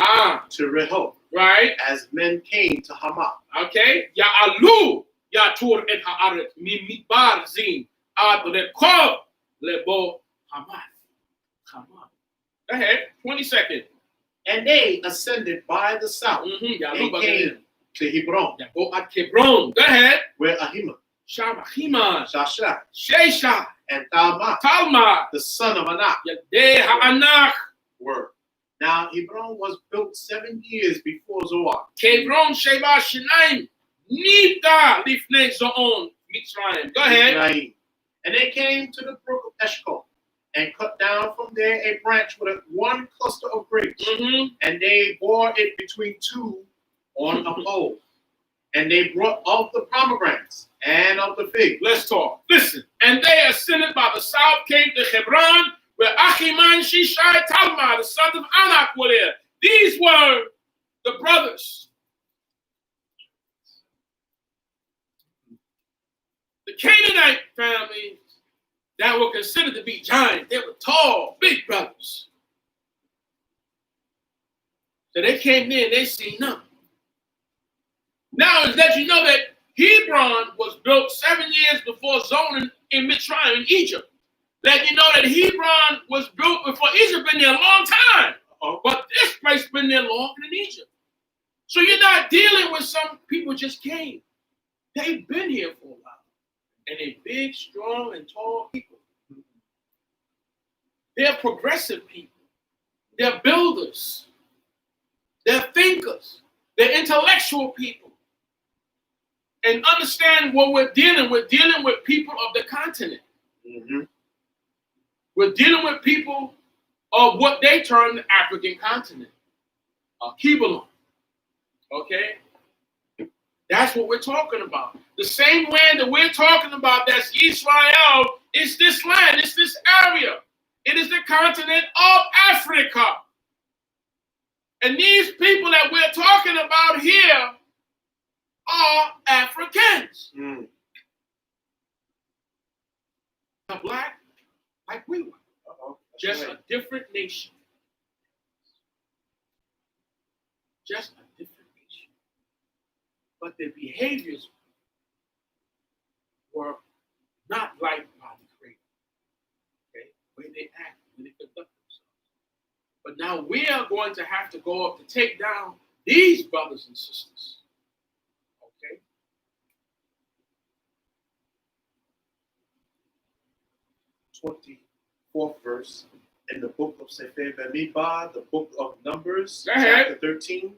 to Rehoboth. Right. As men came to Hamath. Okay. Ya'alu yatur et ha'aret mimidbar zin ad rekov lebo Hamath. Come on. Go ahead. 20 seconds. And they ascended by the south and came to Hebron. Go ahead. Where Ahiman, Ahiman, Shashak, Shesha, and Talmah, the son of Anak, were. Now Hebron was built 7 years before Zoar. Hebron Sheba Shinaim Nida Lifnei Zoon Mitzrayim. Go ahead. And they came to the brook of Eshcol and cut down from there a branch with one cluster of grapes. And they bore it between two on a pole. And they brought of the pomegranates and of the figs. Let's talk. Listen. And they ascended by the south, came to Hebron, where Achiman, Shishai, Talmah, the sons of Anak were there. These were the brothers. The Canaanite family that were considered to be giants, they were tall, big brothers. So they came there and they seen them. Now it's let you know that Hebron was built 7 years before Zonan in Mitzrayim in Egypt. Let you know that Hebron was built before Egypt, been there a long time. But this place been there longer than Egypt. So you're not dealing with some people just came. They've been here for a while. And they're big, strong, and tall people. They're progressive people. They're builders. They're thinkers. They're intellectual people. And understand what we're dealing with. Dealing with people of the continent. Mm-hmm. We're dealing with people of what they term the African continent. Kibalon. Okay? That's what we're talking about. The same land that we're talking about, that's Israel, is this land, it's this area. It is the continent of Africa. And these people that we're talking about here are Africans. Mm. They're black like we were. Just a different nation. Just a different nation. But their behaviors were not like by the Creator. Okay? The way they act, the way they conduct themselves. But now we are going to have to go up to take down these brothers and sisters. Okay? 24th verse in the book of Sefer Bamidbar, the book of Numbers, Go ahead. chapter 13.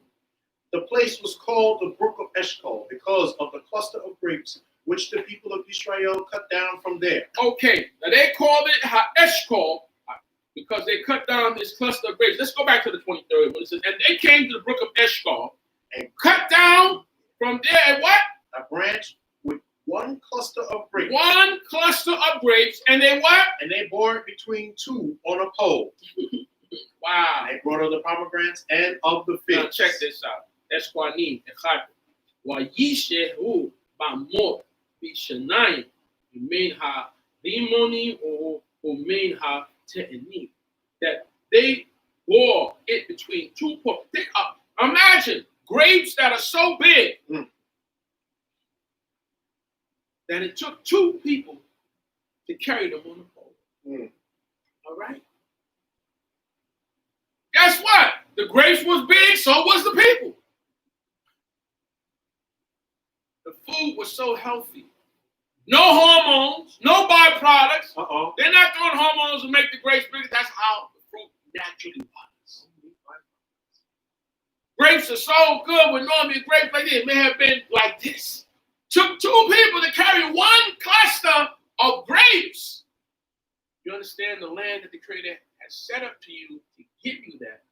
The place was called the brook of Eshcol because of the cluster of grapes which the people of Israel cut down from there. Okay, now they called it Ha'eshkol because they cut down this cluster of grapes. Let's go back to the 23rd one. It says, and they came to the brook of Eshkol and cut down from there what? A branch with one cluster of grapes. One cluster of grapes, and they what? And they bore it between two on a pole. Wow. And they brought of the pomegranates and of the figs. Now check this out. Eshkwanim, Echad. Wayishehu bamot bishanayim. Umein ha limoni or umein ha te'enim. That they bore it between two poles. Think up. Imagine grapes that are so big that it took two people to carry them on the pole. All right? Guess what? The grapes was big, so was the people. The food was so healthy. No hormones, no byproducts. They're not throwing hormones to make the grapes bigger. That's how the fruit naturally was. Grapes are so good when normally grapes like this may have been like this. Took two people to carry one cluster of grapes. You understand the land that the Creator has set up to you to give you that.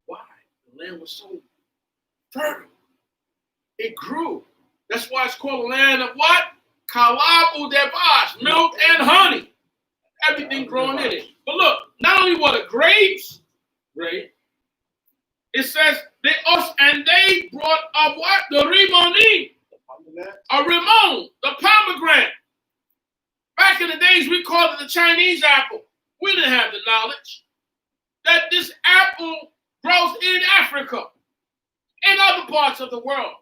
Why? The land was so fertile. It grew. That's why it's called a land of what? Kalabu Devash, milk and honey. Everything growing in it. But look, not only were the grapes great, it says they brought up what? The Rimoni. A Rimon, the pomegranate. Back in the days, we called it the Chinese apple. We didn't have the knowledge that this apple grows in Africa and other parts of the world.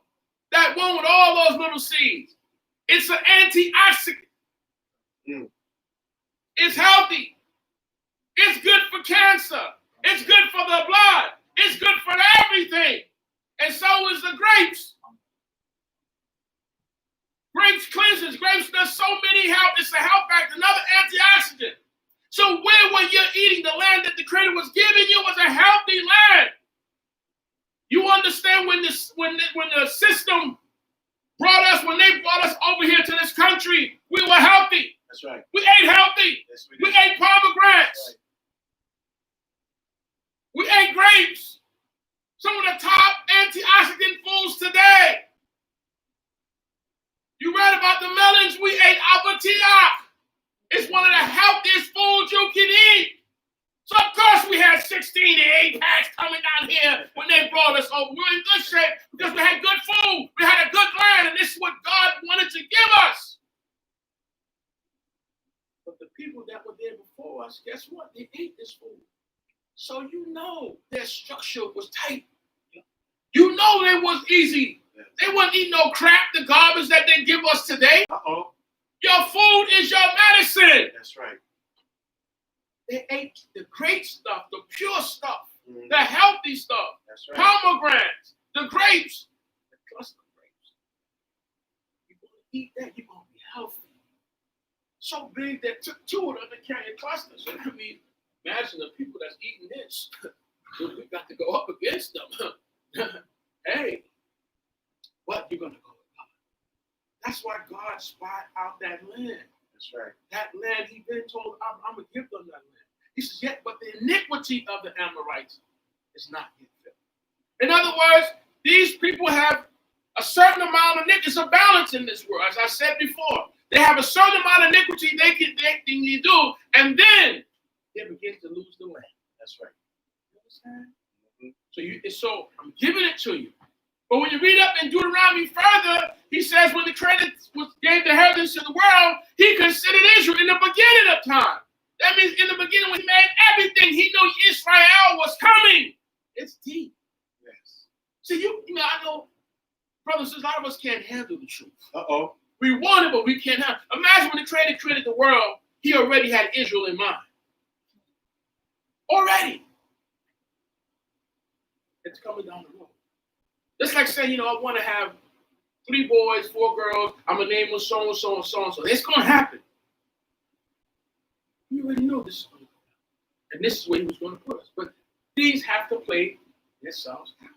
That one with all those little seeds. It's an antioxidant. It's healthy. It's good for cancer. It's good for the blood. It's good for everything. And so is the grapes. Grapes cleanses. Grapes does so many health. It's a health factor, another antioxidant. So where you're eating, the land that the Creator was giving you was a healthy land. You understand when the system when they brought us over here to this country, we were healthy. That's right. We ate healthy. Yes, we ate pomegranates. Right. We ate grapes. Some of the top antioxidant foods today. You read about the melons, we ate abatia. It's one of the healthiest foods you can eat. So of course we had 6 16 and 8 packs coming down here when they brought us over. We were in good shape because we had good food. We had a good land, and this is what God wanted to give us. But the people that were there before us, guess what? They ate this food. So you know their structure was tight. You know it was easy. They wouldn't eat no crap, the garbage that they give us today. Uh-oh. Your food is your medicine. That's right. They ate the great stuff, the pure stuff, Mm-hmm. the healthy stuff, That's right. pomegranates, the grapes, the cluster grapes. You're going to eat that, you're going to be healthy. So big that took 2 of them to carry a cluster. So I mean, imagine the people that's eating this. We got to go up against them. Hey, what you're going to go with God. That's why God spied out that land. That's right. That land, he been told, I'm going to give them that land. He says, yet, but the iniquity of the Amorites is not yet filled. In other words, these people have a certain amount of iniquity. It's a balance in this world, as I said before. They have a certain amount of iniquity they can do, and then they begin to lose the land. That's right. You understand? Mm-hmm. So I'm giving it to you. But when you read up in Deuteronomy further, he says when the Creator gave the inheritance to the world, he considered Israel in the beginning of time. That means in the beginning when he made everything, he knew Israel was coming. It's deep. Yes. See, I know, brothers, a lot of us can't handle the truth. Uh-oh. We want it, but we can't handle it. Imagine when the Creator created the world, he already had Israel in mind. Already. It's coming down the road. Just like saying, I want to have 3 boys, 4 girls. I'm going to name them so and so and so and so. It's going to happen. You already know this is going to happen. And this is where he was going to put us. But these have to play themselves out.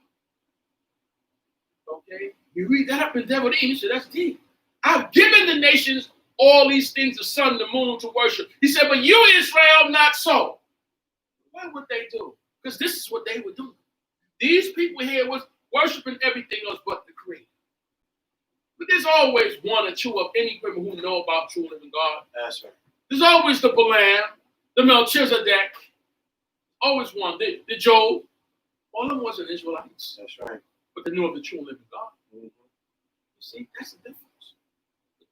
Okay? You read that up in Devarim, he said, that's deep. I've given the nations all these things, the sun, the moon, to worship. He said, but you, Israel, not so. What would they do? Because this is what they would do. These people here was worshiping everything else but the Creator. But there's always 1 or 2 of any people who know about true living God. That's right. There's always the Balaam, the Melchizedek, always one. The Job, all of them wasn't Israelites. That's right. But they knew of the true living God. Mm-hmm. You see, that's the difference.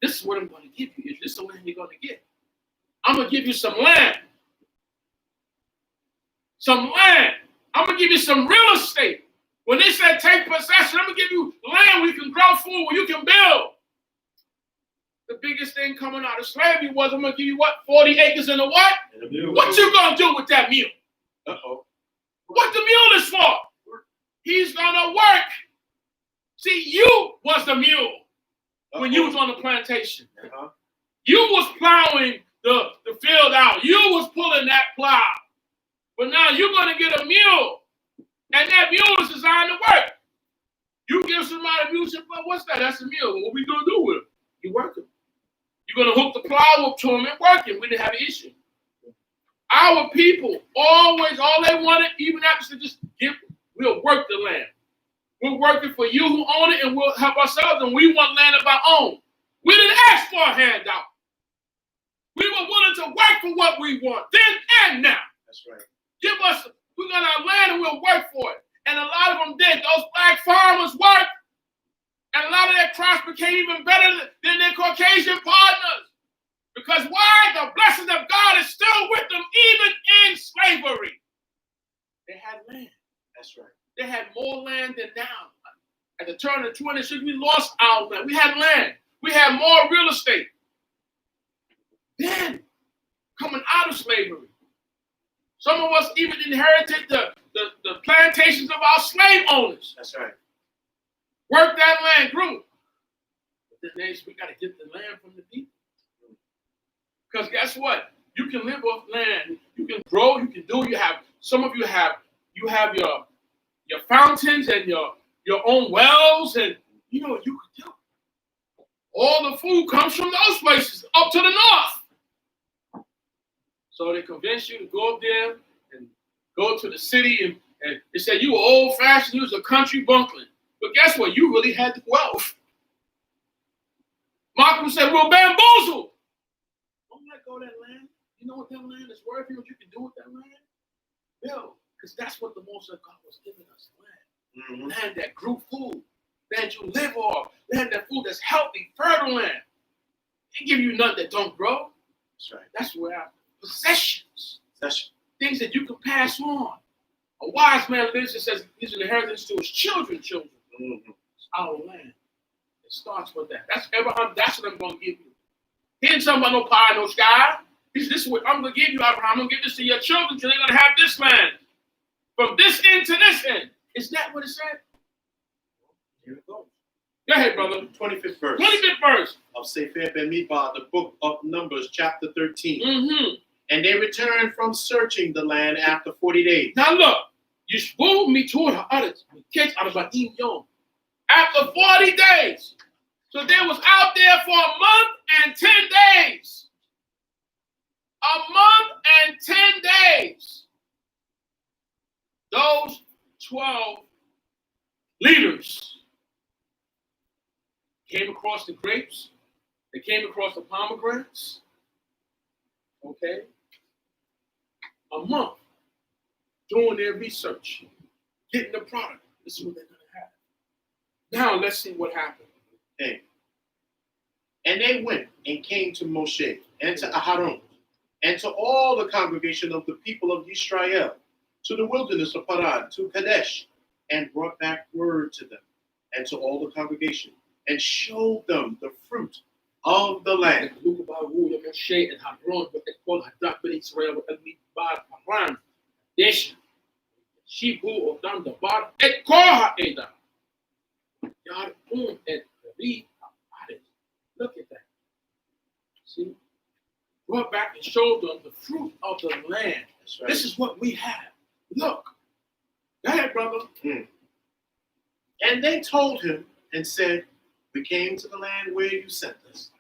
This is what I'm going to give you. This is the land you're going to get. I'm going to give you some land. Some land. I'm going to give you some real estate. When they said take possession, I'm going to give you land where you can grow food, where you can build. The biggest thing coming out of slavery was, I'm going to give you what? 40 acres and a what? And a mule. What you going to do with that mule? Uh-oh. What the mule is for? He's going to work. See, you was the mule when you was on the plantation. Uh-huh. You was plowing the field out. You was pulling that plow. But now you're going to get a mule. And that mule is designed to work. You give somebody a mule, well, what's that? That's a mule. What we going to do with him? You work him. You're going to hook the plow up to him and work him. We didn't have an issue. Our people, always, all they wanted, even after to just we'll work the land. We're working for you who own it, and we'll help ourselves, and we want land of our own. We didn't ask for a handout. We were willing to work for what we want, then and now. That's right. We got our land and we'll work for it. And a lot of them did. Those black farmers worked. And a lot of their crops became even better than their Caucasian partners. Because why? The blessing of God is still with them, even in slavery. They had land. That's right. They had more land than now. At the turn of the 20th century, we lost our land. We had land. We had more real estate. Then, coming out of slavery, some of us even inherited the plantations of our slave owners. That's right. Worked that land, grew. But then we got to get the land from the people. Because guess what? You can live off land. You can grow. You can do. Some of you have your fountains and your own wells, and you know what you can do. All the food comes from those places up to the north. So they convince you to go up there and go to the city, and they say you were old-fashioned, you was a country bumpkin. But guess what? You really had the wealth. Malcolm said, we're bamboozled. Don't let go of that land. You know what that land is worth? You know what you can do with that land? Build. Because that's what the Most High God was giving us, land. Mm-hmm. Land that grew food, land you live off, land that food that's healthy, fertile land. They give you nothing that don't grow. That's right. That's where our possessions, That's things that you can pass on. A wise man lives and says he's an inheritance to his children. mm-hmm. It's our land. It starts with that. That's Abraham. That's what I'm going to give you. He didn't talk about no pie, no sky. He said, this is what I'm going to give you, Abraham. I'm going to give this to your children so they're going to have this land. From this end to this end. Is that what it said? Here it goes. Go ahead, brother. 25th verse 25th verse. of Sefer Bemidbar, the book of Numbers, chapter 13. Mm-hmm. And they returned from searching the land after 40 days. Now look. Yishbu mitur ha'aretz miketz arba'im yom. After 40 days. So they was out there for a month and 10 days. A month and 10 days. Those 12 leaders came across the grapes. They came across the pomegranates. Okay? A month doing their research, getting the product. This is what they're going to have. Now let's see what happened. Okay. And they went and came to Moshe and to Aharon and to all the congregation of the people of Israel, to the wilderness of Paran, to Kadesh, and brought back word to them and to all the congregation, and showed them the fruit of the land. Look at that. See? Brought back and showed them the fruit of the land. That's right. This is what we have. Look. Go ahead, brother. And they told him and said, we came to the land where you sent us.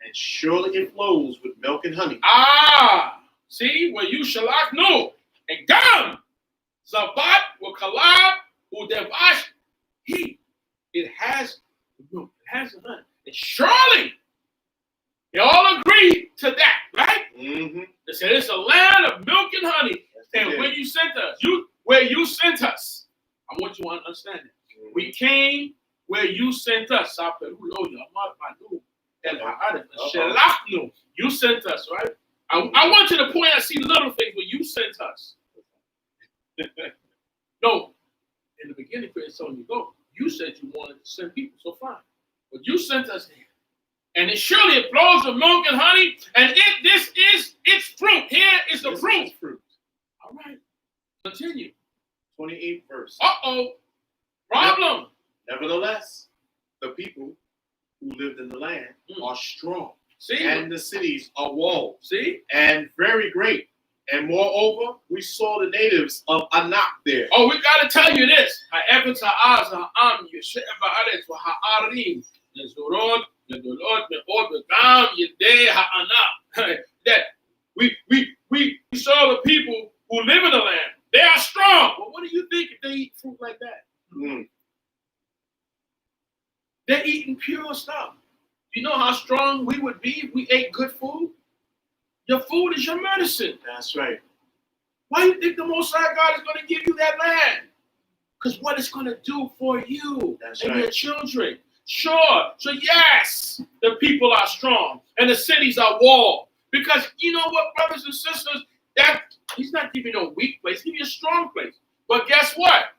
And surely it flows with milk and honey. Ah, see, where you shalach no, and gam, zabat, wakalab, udevash, it has milk, it has the honey. And surely, they all agree to that, right? Mm-hmm. They said it's a land of milk and honey. And when you sent us, where you sent us, I want you to understand it. Mm-hmm. We came where you sent us. You sent us, right? I want you to point out, see little things where you sent us. No, in the beginning, it's telling you go. You said you wanted to send people, so fine. But you sent us here. And it surely it flows with milk and honey, and this is its fruit. Here is the fruit. All right. Continue. 28th verse. Problem. Nevertheless, the people who lived in the land are strong. See? And the cities are walled. See? And very great. And moreover, we saw the natives of Anak there. Oh, we got to tell you this. That we saw the people who live in the land. They are strong. Well, what do you think if they eat fruit like that? They're eating pure stuff. You know how strong we would be if we ate good food? Your food is your medicine. That's right. Why do you think the Most High God is going to give you that land? Because what it's going to do for you and your children. Sure. So yes, the people are strong and the cities are walled. Because you know what, brothers and sisters, that he's not giving you a weak place, he's giving you a strong place. But guess what?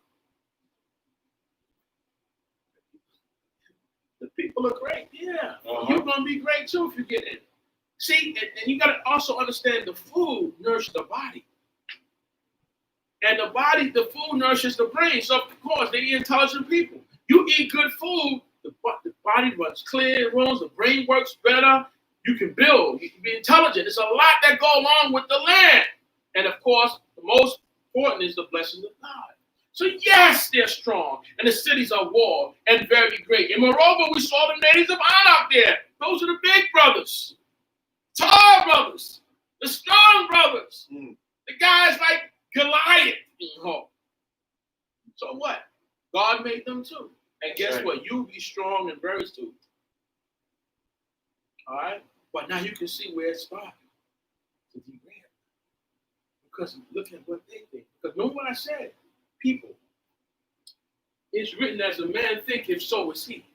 The people are great. Yeah. You're going to be great too if you get in. See, and you got to also understand the food nourishes the body. And the food nourishes the brain. So, of course, they're intelligent people. You eat good food, the body runs clear, it runs, the brain works better. You can build, you can be intelligent. There's a lot that go along with the land. And, of course, the most important is the blessings of God. So, yes, they're strong. And the cities are walled and very great. And moreover, we saw the natives of Anak there. Those are the big brothers. Tall brothers. The strong brothers. The guys like Goliath. So what? God made them too. And guess what? You be strong and very too. All right? But now you can see where it started. To derail. Because look at what they think. Because remember what I said, people. It's written as a man thinketh, so is he.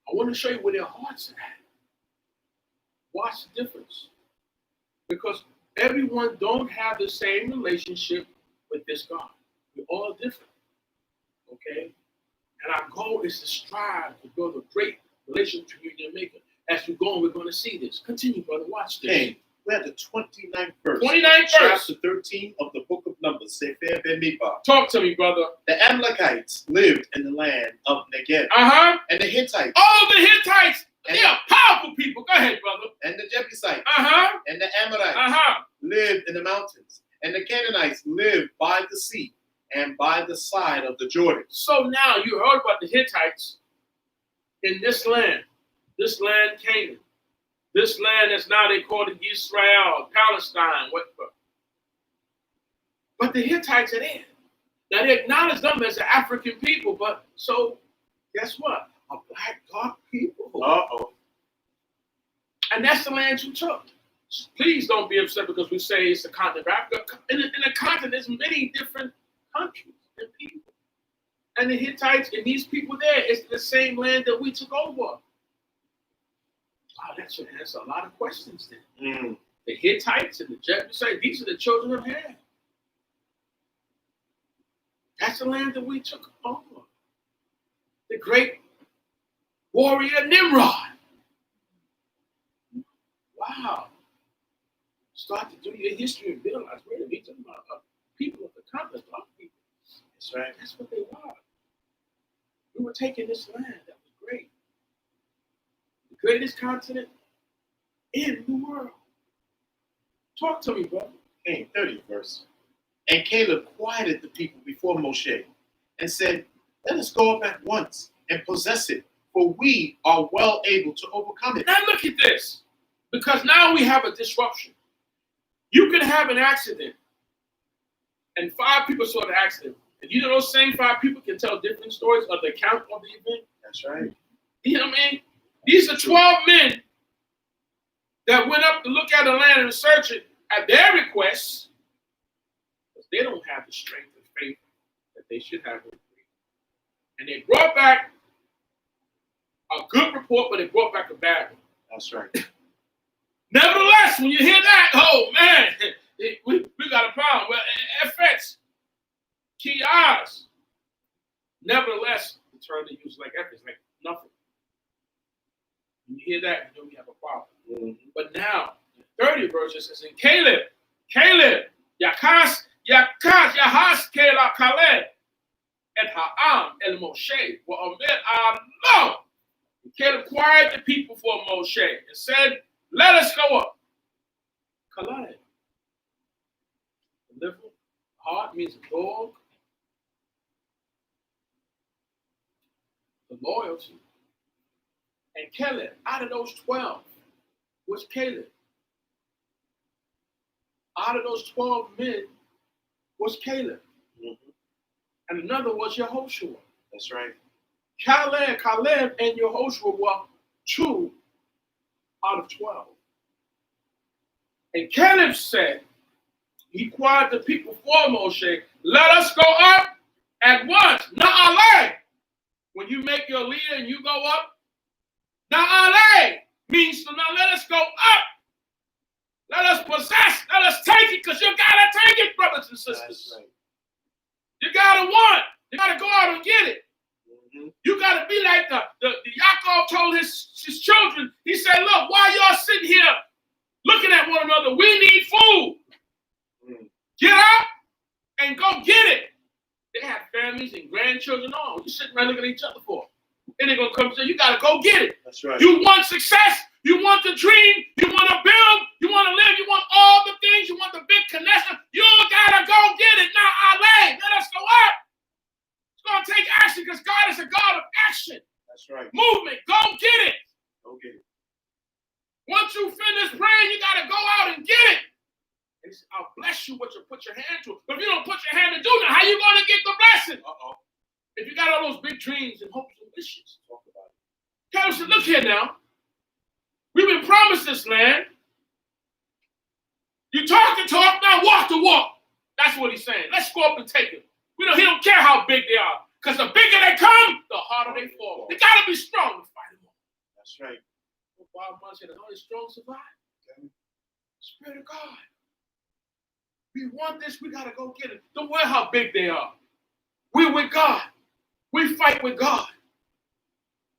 I want to show you where their hearts are at. Watch the difference. Because everyone don't have the same relationship with this God. We're all different. Okay? And our goal is to strive to build a great relationship between you and your maker. As we go on, we're going to see this. Continue, brother. Watch this. Okay, we're at the 29th verse. 29th verse. Chapter 13 of the book of Numbers. Sefer Bemidbar. Talk to me, brother. The Amalekites lived in the land of Negev. Uh-huh. And the Hittites. Oh, the Hittites. They are powerful people. Go ahead, brother. And the Jebusites. Uh-huh. And the Amorites. Uh-huh. Lived in the mountains. And the Canaanites lived by the sea and by the side of the Jordan. So now you heard about the Hittites in this land Canaan. This land that's now they call it Israel, Palestine, whatever. But the Hittites are there. Now they acknowledge them as an African people, but so guess what? A black dark people. Uh-oh. And that's the land you took. Please don't be upset because we say it's the continent of Africa. In the continent, there's many different countries and people. And the Hittites and these people there, it's the same land that we took over. Wow, that should answer a lot of questions then. The Hittites and the Jebusites, these are the children of Ham. That's the land that we took over. The great warrior Nimrod. Wow. Start to do your history and realize, wait a minute, talking about people of the continent, black people. That's right. That's what they are. We were taking this land. That was great. The greatest continent in the world. Talk to me, brother. Okay, 30th verse. And Caleb quieted the people before Moshe and said, let us go up at once and possess it, for we are well able to overcome it. Now look at this. Because now we have a disruption. You can have an accident, and 5 people saw the accident. And you know those same 5 people can tell different stories of the account of the event? That's right. You know what I mean? These are 12 men that went up to look at the land and search it at their request, because they don't have the strength and faith that they should have. And they brought back a good report, but they brought back a bad one. That's right. Nevertheless, when you hear that, oh man, we got a problem. Well, FX, key eyes. Nevertheless, the term they use like FX, like nothing. When you hear that, you know we have a problem. Mm-hmm. But now, the 30 verse says in Caleb, Yahas, Caleb, et Ha'am, el Moshe, wa Omer Allah. Caleb quieted the people for Moshe and said, let us go up. Kalai. The liver, heart means a dog. The loyalty. And Caleb, out of those 12, was Caleb. Out of those 12 men was Caleb. Mm-hmm. And another was Yehoshua. That's right. Caleb and Yehoshua were 2 out of 12. And Caleb said, he quieted the people for Moshe, let us go up at once. Na'aleh. When you make your leader and you go up, Na'aleh means to now let us go up. Let us possess. Let us take it, because you gotta take it, brothers and sisters. That's right. You gotta want. You gotta go out and get it. Mm-hmm. You gotta be like the Yaakov told his children. He said, look, why y'all sitting here looking at one another? We need food. Get up and go get it. They have families and grandchildren. Oh, you sitting around looking at each other for. And they're gonna come and say, you gotta go get it. That's right. You want success, you want the dream, you want to build, you want to live, you want all the things, you want the big connection. You gotta go get it. Now, Allah, let us go up. It's gonna take action, because God is a God of action. That's right. Movement. Go get it. Go get it. Once you finish praying, you gotta go out and get it. And I'll bless you what you put your hand to. But if you don't put your hand to do that, how you gonna get the blessing? If you got all those big dreams and hopes and wishes. Talk about it. Caleb said, look here now. We've been promised this land. You talk the talk, now walk the walk. That's what he's saying. Let's go up and take it. He don't care how big they are. Because the bigger they come, the harder they fall. They got to be strong to fight them all. That's right. Bob Marley said, the only strong survive. Spirit of God. We want this, we got to go get it. Don't worry how big they are. We're with God. We fight with God.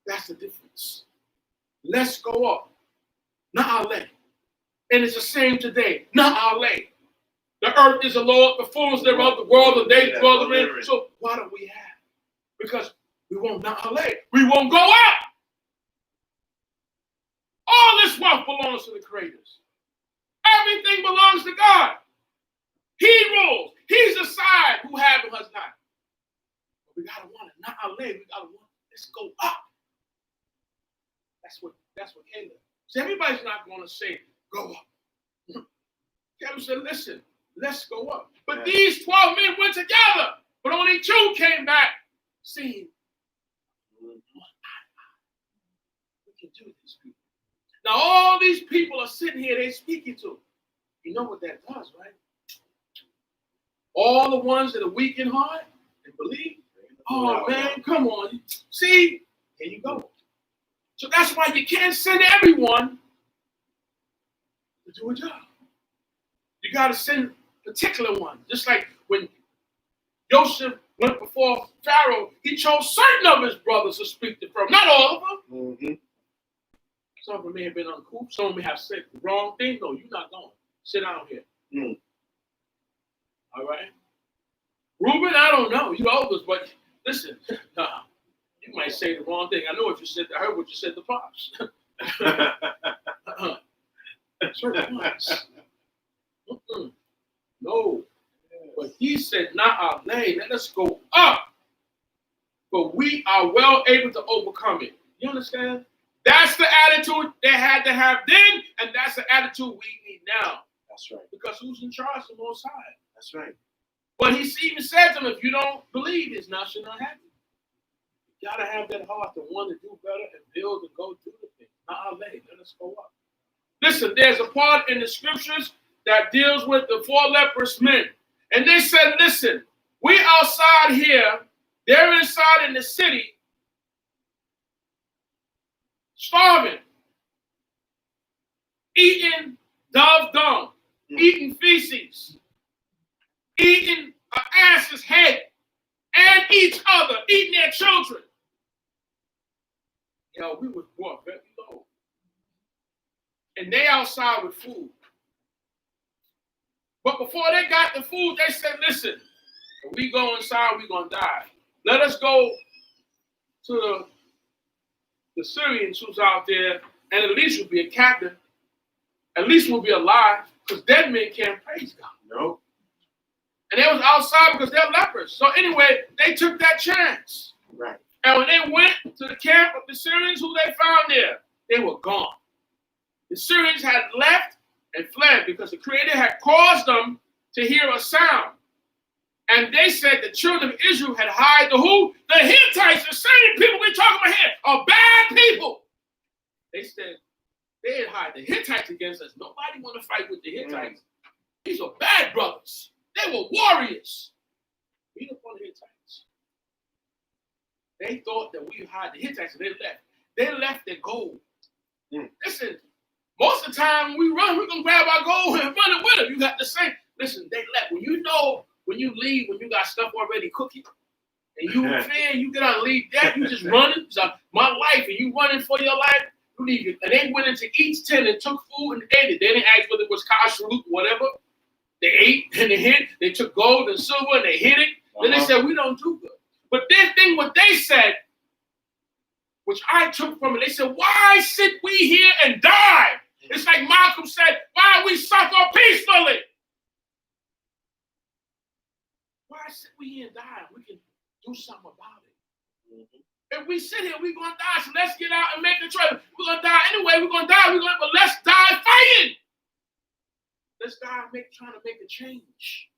That's the difference. Let's go up. Na'ale. And it's the same today. Na'ale. The earth is the Lord, the fullness thereof, the world, the day dwell therein. So why don't we have? Because we won't na'ale. We won't go up. All this wealth belongs to the creators. Everything belongs to God. He rules. He's the side who have and has not. But we gotta want it. Na'ale. We gotta want it. Let's go up. That's what Caleb. So everybody's not going to say, go up. Caleb said, listen, let's go up. But these 12 men went together, but only 2 came back saying, we can do this, people. Now all these people are sitting here, they're speaking to. You know what that does, right? All the ones that are weak in heart and believe, oh man, come on. See, here you go. So that's why you can't send everyone to do a job. You got to send particular ones. Just like when Joseph went before Pharaoh, he chose certain of his brothers to speak to Pharaoh. Not all of them. Mm-hmm. Some of them may have been uncouth. Some of them may have said the wrong thing. No, you're not going. Sit down here. Mm. All right? Reuben, I don't know. You oldest, but listen. Nah. You might say the wrong thing. I know what you said. I heard what you said to Pops. No. But he said, Na'ale, let us go up. But we are well able to overcome it. You understand? That's the attitude they had to have then, and that's the attitude we need now. That's right. Because who's in charge? The Most High. That's right. But he even said to them, if you don't believe, it's not should not happen. You gotta have that heart to want to do better and build and go do the thing. Na'ale, let us go up. Listen, there's a part in the scriptures that deals with the 4 leprous men. And they said, listen, we outside here, they're inside in the city, starving, eating dove dung, eating feces, eating an ass's head, and each other, eating their children. Yo, we was brought very low. And they outside with food. But before they got the food, they said, listen, if we go inside, we're going to die. Let us go to the Syrians who's out there, and at least we'll be a captive. At least we'll be alive, because dead men can't praise God. No. And they was outside because they're lepers. So anyway, they took that chance. Right. And when they went to the camp of the Syrians, who they found there, they were gone. The Syrians had left and fled because the Creator had caused them to hear a sound. And they said the children of Israel had hired the who? The Hittites, the same people we're talking about here, are bad people. They said they had hired the Hittites against us. Nobody want to fight with the Hittites. These are bad brothers. They were warriors. Beat up on the Hittites. They thought that we hired the Hittites, and they left. They left their gold. Listen, most of the time we run, we're going to grab our gold and run it with them. You got the same. Listen, they left. When you know, when you leave, when you got stuff already cooking, and you fear, you get out and leave that, you just running. So my life, and you running for your life, you leave it. And they went into each tent and took food and ate it. They didn't ask whether it was kashrut or whatever. They ate and they hid. They took gold and silver and they hid it. Then they said, we don't do good. But this thing, what they said, which I took from it, they said, why sit we here and die? It's like Malcolm said, why we suffer peacefully? Why sit we here and die? We can do something about it. If we sit here, we're going to die. So let's get out and make the choice. We're going to die anyway. We're going to die. But let's die fighting. Let's die trying to make a change.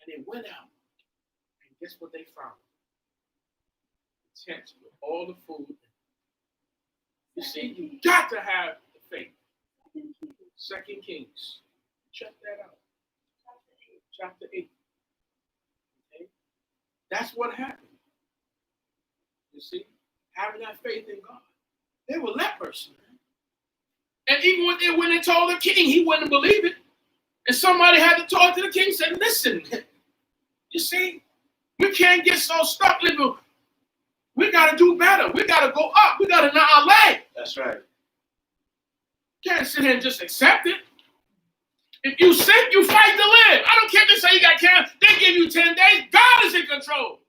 And they went out. And guess what they found? The tents with all the food. You see, you got to have the faith. 2 Kings Check that out. Chapter 8. Okay? That's what happened. You see? Having that faith in God. They were lepers, man. And even when they told the king, he wouldn't believe it. And somebody had to talk to the king and said, listen, you see, we can't get so stuck living. We got to do better. We got to go up. We got to know our leg. That's right. Can't sit here and just accept it. If you sick, you fight to live. I don't care if they say you got cancer. They give you 10 days. God is in control.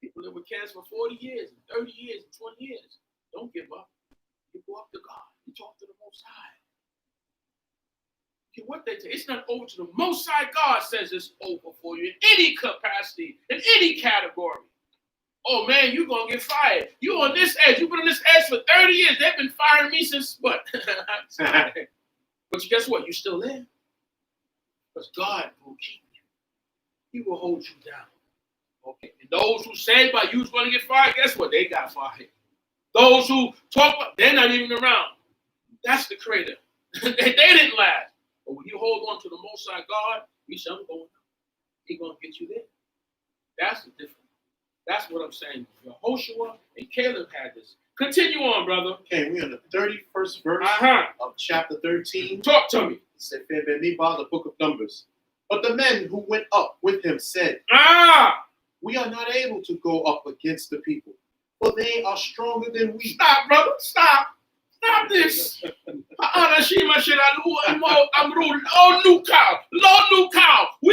People live with cancer for 40 years, 30 years, 20 years. Don't give up. You go up to God. You talk to the Most High. Okay, what they say, it's not over to the Most High. God says it's over for you in any capacity, in any category. Oh man, you're gonna get fired. You on this edge. You've been on this edge for 30 years. They've been firing me since what? But guess what? You're still there. Because God will keep you. He will hold you down. Okay. And those who say about you was going to get fired, guess what? They got fired. Those who talk about, they're not even around. That's the creator. they didn't last. But when you hold on to the Most High God, you say, I'm going. He's going to get you there. That's the difference. That's what I'm saying. Yehoshua and Caleb had this. Continue on, brother. Okay, we're on the 31st verse of chapter 13. Talk to me. It said, the book of Numbers. But the men who went up with him said, we are not able to go up against the people, for they are stronger than we. Stop, brother. Stop. Stop this. We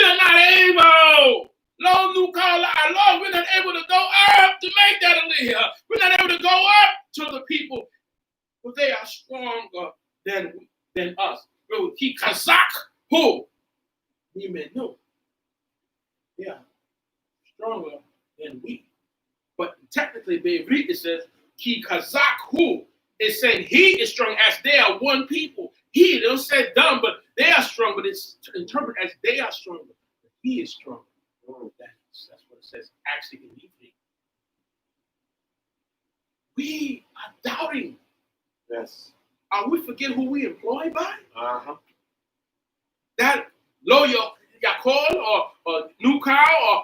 are not able. Lord, we're not able to go up to make that aliyah. We're not able to go up to the people, but they are stronger than us. Ki kazak who? We may know. They are stronger than we. But technically, Be'ivrit, it says, Ki kazak who? It's saying he is strong as they are one people. He, they don't say dumb, but they are strong, but it's interpreted as they are stronger. But he is stronger. That's what it says actually in Hebrew. We are doubting. Yes. Are we forget who we employed by? Uh-huh. That Lo Yakol or Nukal or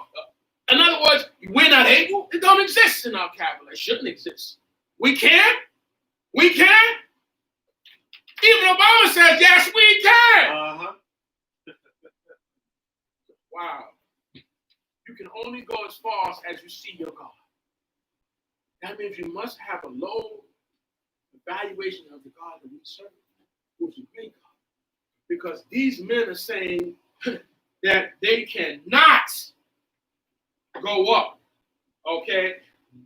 in other words, we're not able. It don't exist in our vocabulary. It shouldn't exist. We can. We can. Even Obama says, yes, we can. Uh-huh. Wow. You can only go as far as you see your God. That means you must have a low evaluation of the God that we serve, who's a great God. Because these men are saying that they cannot go up. Okay?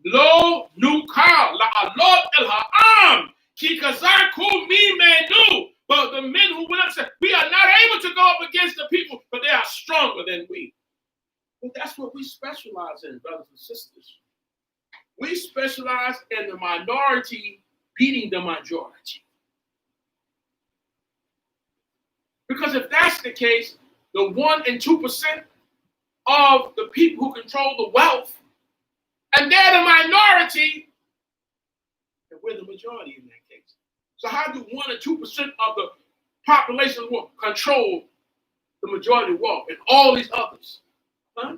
Lo nukal la alot el ha'am ki kazaku mi menu. But the men who went up said, we are not able to go up against the people, but they are stronger than we. But that's what we specialize in, brothers and sisters. We specialize in the minority beating the majority. Because if that's the case, the 1% and 2% of the people who control the wealth, and they're the minority, and we're the majority in that case. So how do 1% or 2% of the population of the world control the majority of the world and all these others? Huh?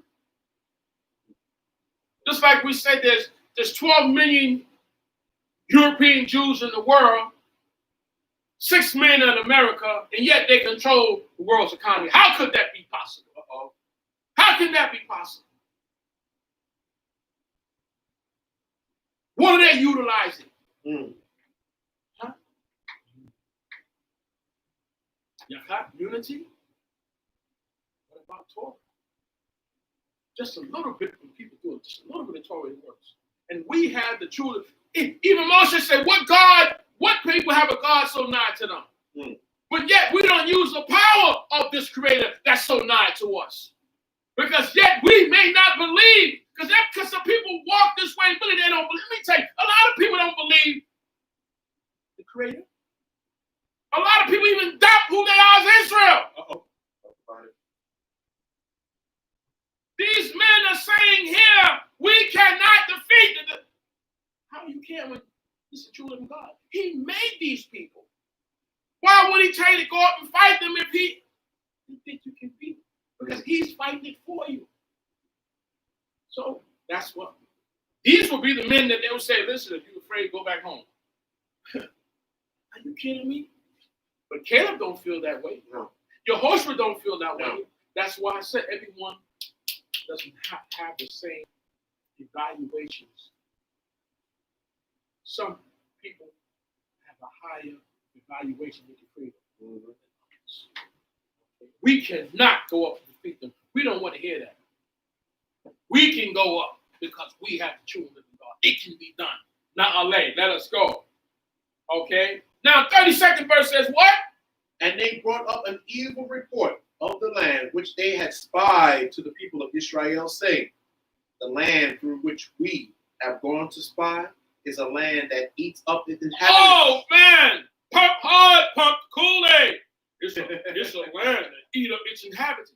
Just like we said, there's 12 million European Jews in the world, 6 million in America, and yet they control the world's economy. How could that be possible? Uh-oh. How can that be possible? What are they utilizing? Huh? Yakat, unity? What about Torah? Just a little bit when people do it, just a little bit of Torah works. And we have the truth. Even Moshe said, what people have a God so nigh to them? But yet we don't use the power of this creator that's so nigh to us. Because yet we may not believe. Because some people walk this way and believe they don't believe. Let me tell you, a lot of people don't believe the creator. A lot of people even doubt who they are as Israel. Uh-oh. These men are saying here, we cannot defeat the. How you can when this is true living God? He made these people. Why would he tell you to go up and fight them if he think you can beat them? Because he's fighting it for you. So that's what. These will be the men that they will say, listen, if you're afraid, go back home. Are you kidding me? But Caleb don't feel that way. No. Yehoshua don't feel that way. No. That's why I said everyone doesn't have the same evaluations. Some people have a higher evaluation with the freedom. Mm-hmm. We cannot go up and defeat them. We don't want to hear that. We can go up because we have the true living God. It can be done. Now, Allah, let us go. Okay? Now, 32nd verse says what? And they brought up an evil report of the land which they had spied to the people of Israel, saying, the land through which we have gone to spy is a land that eats up its inhabitants. Oh, man! Pump hard, pump Kool-Aid. It's a land that eats up its inhabitants.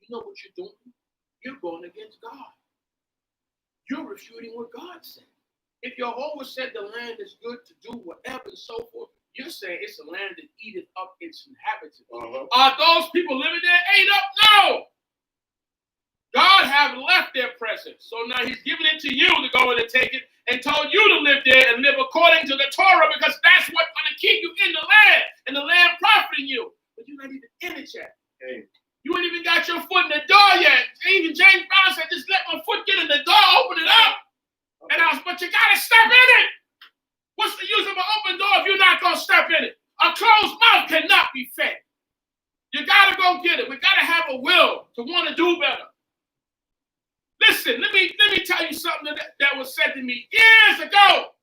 You know what you're doing? You're going against God. You're refuting what God said. If Jehovah said the land is good to do whatever and so forth, you're saying it's a land that eateth up its inhabitants. Uh-huh. Are those people living there ate up? No! God have left their presence. So now he's giving it to you to go in and take it and told you to live there and live according to the Torah because that's what's going to keep you in the land and the land profiting you. But you're not even in it yet. Hey. You ain't even got your foot in the door yet. Even James Brown said, just let my foot get in the door, open it up. Okay. But you got to step in it. What's the use of an open door if you're not going to step in it? A closed mouth cannot be fed. You got to go get it. We got to have a will to want to do better. Listen, let me tell you something that was said to me years ago.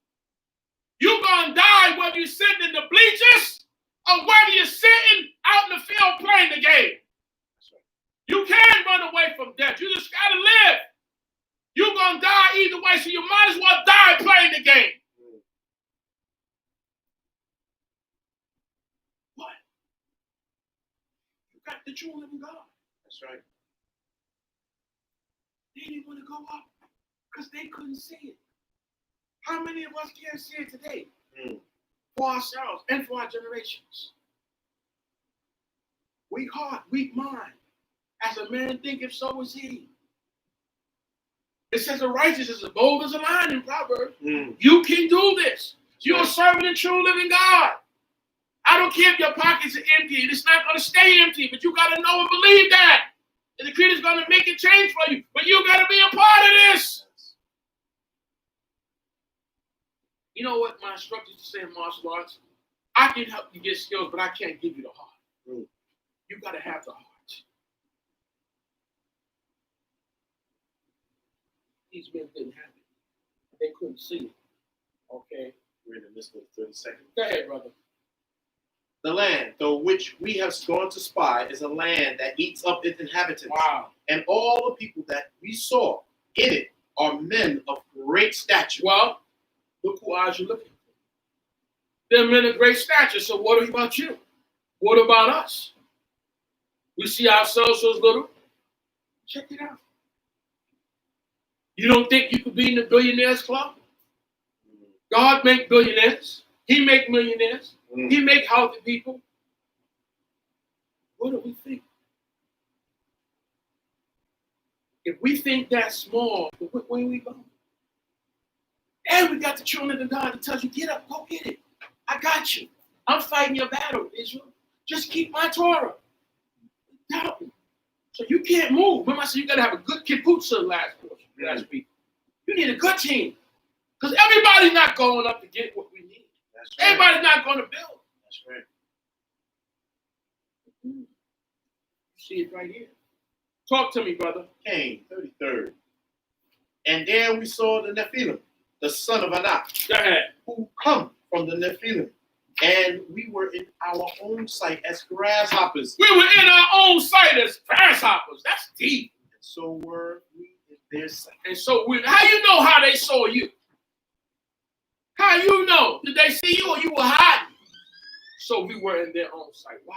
You're going to die whether you're sitting in the bleachers or whether you're sitting out in the field playing the game. You can't run away from death. You just got to live. You're going to die either way, so you might as well die playing the game. What? You got the true living God. That's right. They didn't want to go up because they couldn't see it. How many of us can't see it today? For ourselves and for our generations. Weak heart, weak mind. As a man thinketh, so is he. It says the righteous is as bold as a lion in Proverbs. You can do this. You're serving the true living God. I don't care if your pockets are empty. It's not going to stay empty, but you got to know and believe that. And the Creator's going to make a change for you. But you got to be a part of this. You know what my instructors say in martial arts? I can help you get skills, but I can't give you the heart. You got to have the heart. These men didn't have it. They couldn't see it. Okay? We're in the midst of 30 seconds. Go ahead, brother. The land through which we have gone to spy is a land that eats up its inhabitants. Wow. And all the people that we saw in it are men of great stature. Well, look who eyes you're looking for. They're men of great stature, so what about you? What about us? We see ourselves as little. Check it out. You don't think you could be in the billionaires club? God make billionaires. He make millionaires. He make healthy people. What do we think? If we think that small, where are we going? And we got the children of God that tells you, get up, go get it. I got you. I'm fighting your battle, Israel. Just keep my Torah. Doubt me. So you can't move. Remember I said you got to have a good kibbutzer last week. You need a good team. Because everybody's not going up to get what we need. That's right. Everybody's not going to build. That's right. You see it right here. Talk to me, brother. Cain, 33rd. And there we saw the Nephilim, the son of Anak, Go ahead. who come from the Nephilim. And we were in our own sight as grasshoppers. We were in our own sight as grasshoppers. That's deep. And so were we in their sight. And so how you know how they saw you? How you know? Did they see you or you were hiding? So we were in their own sight. Wow.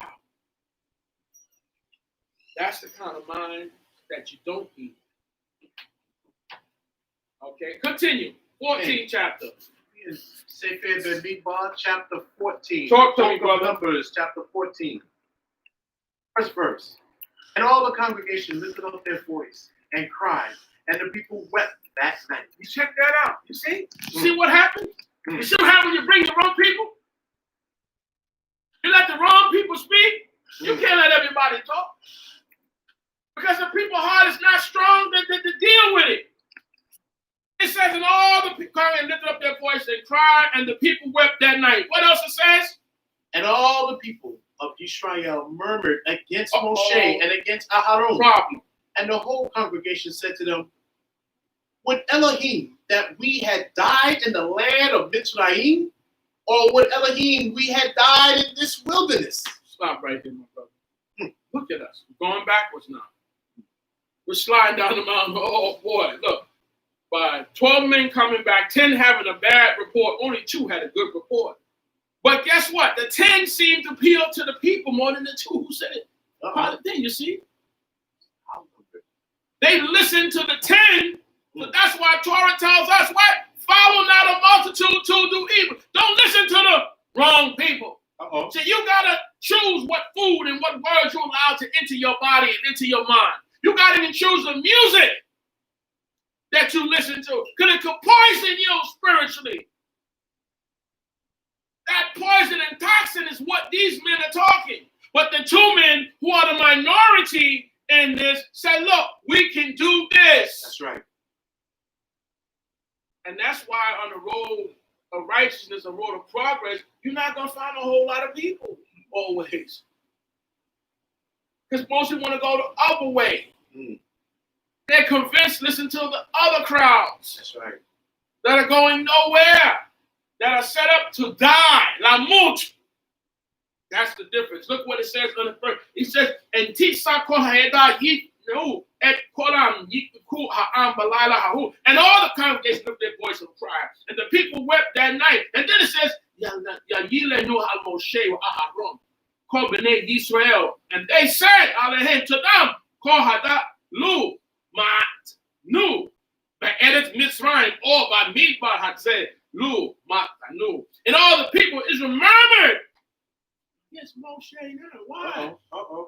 That's the kind of mind that you don't need. Okay, continue. 14th chapter. We in Sefer Bemidbar, chapter 14. Talk to me, Book of brother. Numbers, chapter 14. First verse. And all the congregation lifted up their voice and cried, and the people wept that night. You check that out. You see? You see what happens? You see what happens when you bring the wrong people? You let the wrong people speak? You can't let everybody talk. Because the people's heart is not strong to deal with it. It says, and all the people lifted up their voice and cried, and the people wept that night. What else it says? And all the people of Israel murmured against Moshe and against Aharon. Problem. And the whole congregation said to them, would Elohim that we had died in the land of Mitzrayim, or would Elohim we had died in this wilderness? Stop right there, my brother. Look at us. We're going backwards now. We're sliding down the mountain. Oh, boy, look. By 12 men coming back, 10 having a bad report, only 2 had a good report. But guess what? The 10 seemed to appeal to the people more than the 2 who said it. Part of the thing, you see? They listened to the 10. So that's why Torah tells us what? Follow not a multitude to do evil. Don't listen to the wrong people. So you got to choose what food and what words you allow to enter your body and into your mind. You got to even choose the music that you listen to, because it could poison you spiritually. That poison and toxin is what these men are talking. But the 2 men who are the minority in this say, look, we can do this. That's right. And that's why on the road of righteousness, a road of progress, you're not going to find a whole lot of people always. Because most people want to go the other way. They're convinced, listen to the other crowds. That's right. That are going nowhere. That are set up to die. La mut. That's the difference. Look what it says on the first. It says, and tisa kohayeda yit no et kolam yit ku ha'am balala hahu. And all the congregation lifted their voice and cried. And the people wept that night. And then it says, Yayile nu al Moshe wa Aharon. Call b'nei Yisrael. And they said, Alehem to them, Kol hada lu mat nu. By Eretz Mitzrayim or by Midbar had said, Lu mat nu. And all the people Israel murmured. Yes, Moshe, now why?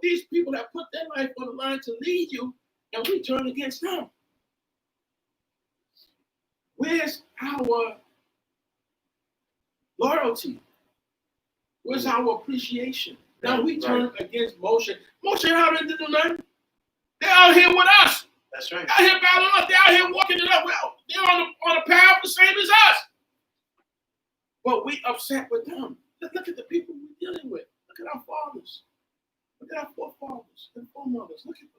These people that put their life on the line to lead you, and we turn against them. Where's our loyalty? Where's our appreciation? Now we turn against Moshe. Moshe and Aaron didn't do nothing. They're out here with us. That's right. They're out here battling us. They're out here walking it up. They're on the path the same as us. But we upset with them. Look at the people we're dealing with. Look at our fathers. Look at our forefathers and foremothers. Look at them.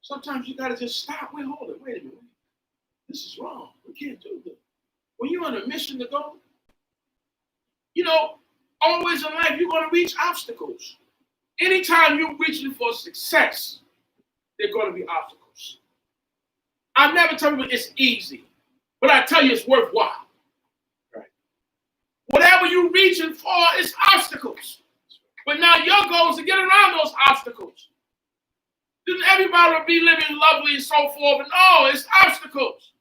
Sometimes you got to just stop. Wait a minute. This is wrong. We can't do this. When you're on a mission to go, always in life, you're going to reach obstacles. Anytime you're reaching for success, there are going to be obstacles. I never tell you it's easy, but I tell you it's worthwhile. Whatever you're reaching for is obstacles. But now your goal is to get around those obstacles. Then everybody will be living lovely and so forth. And it's obstacles.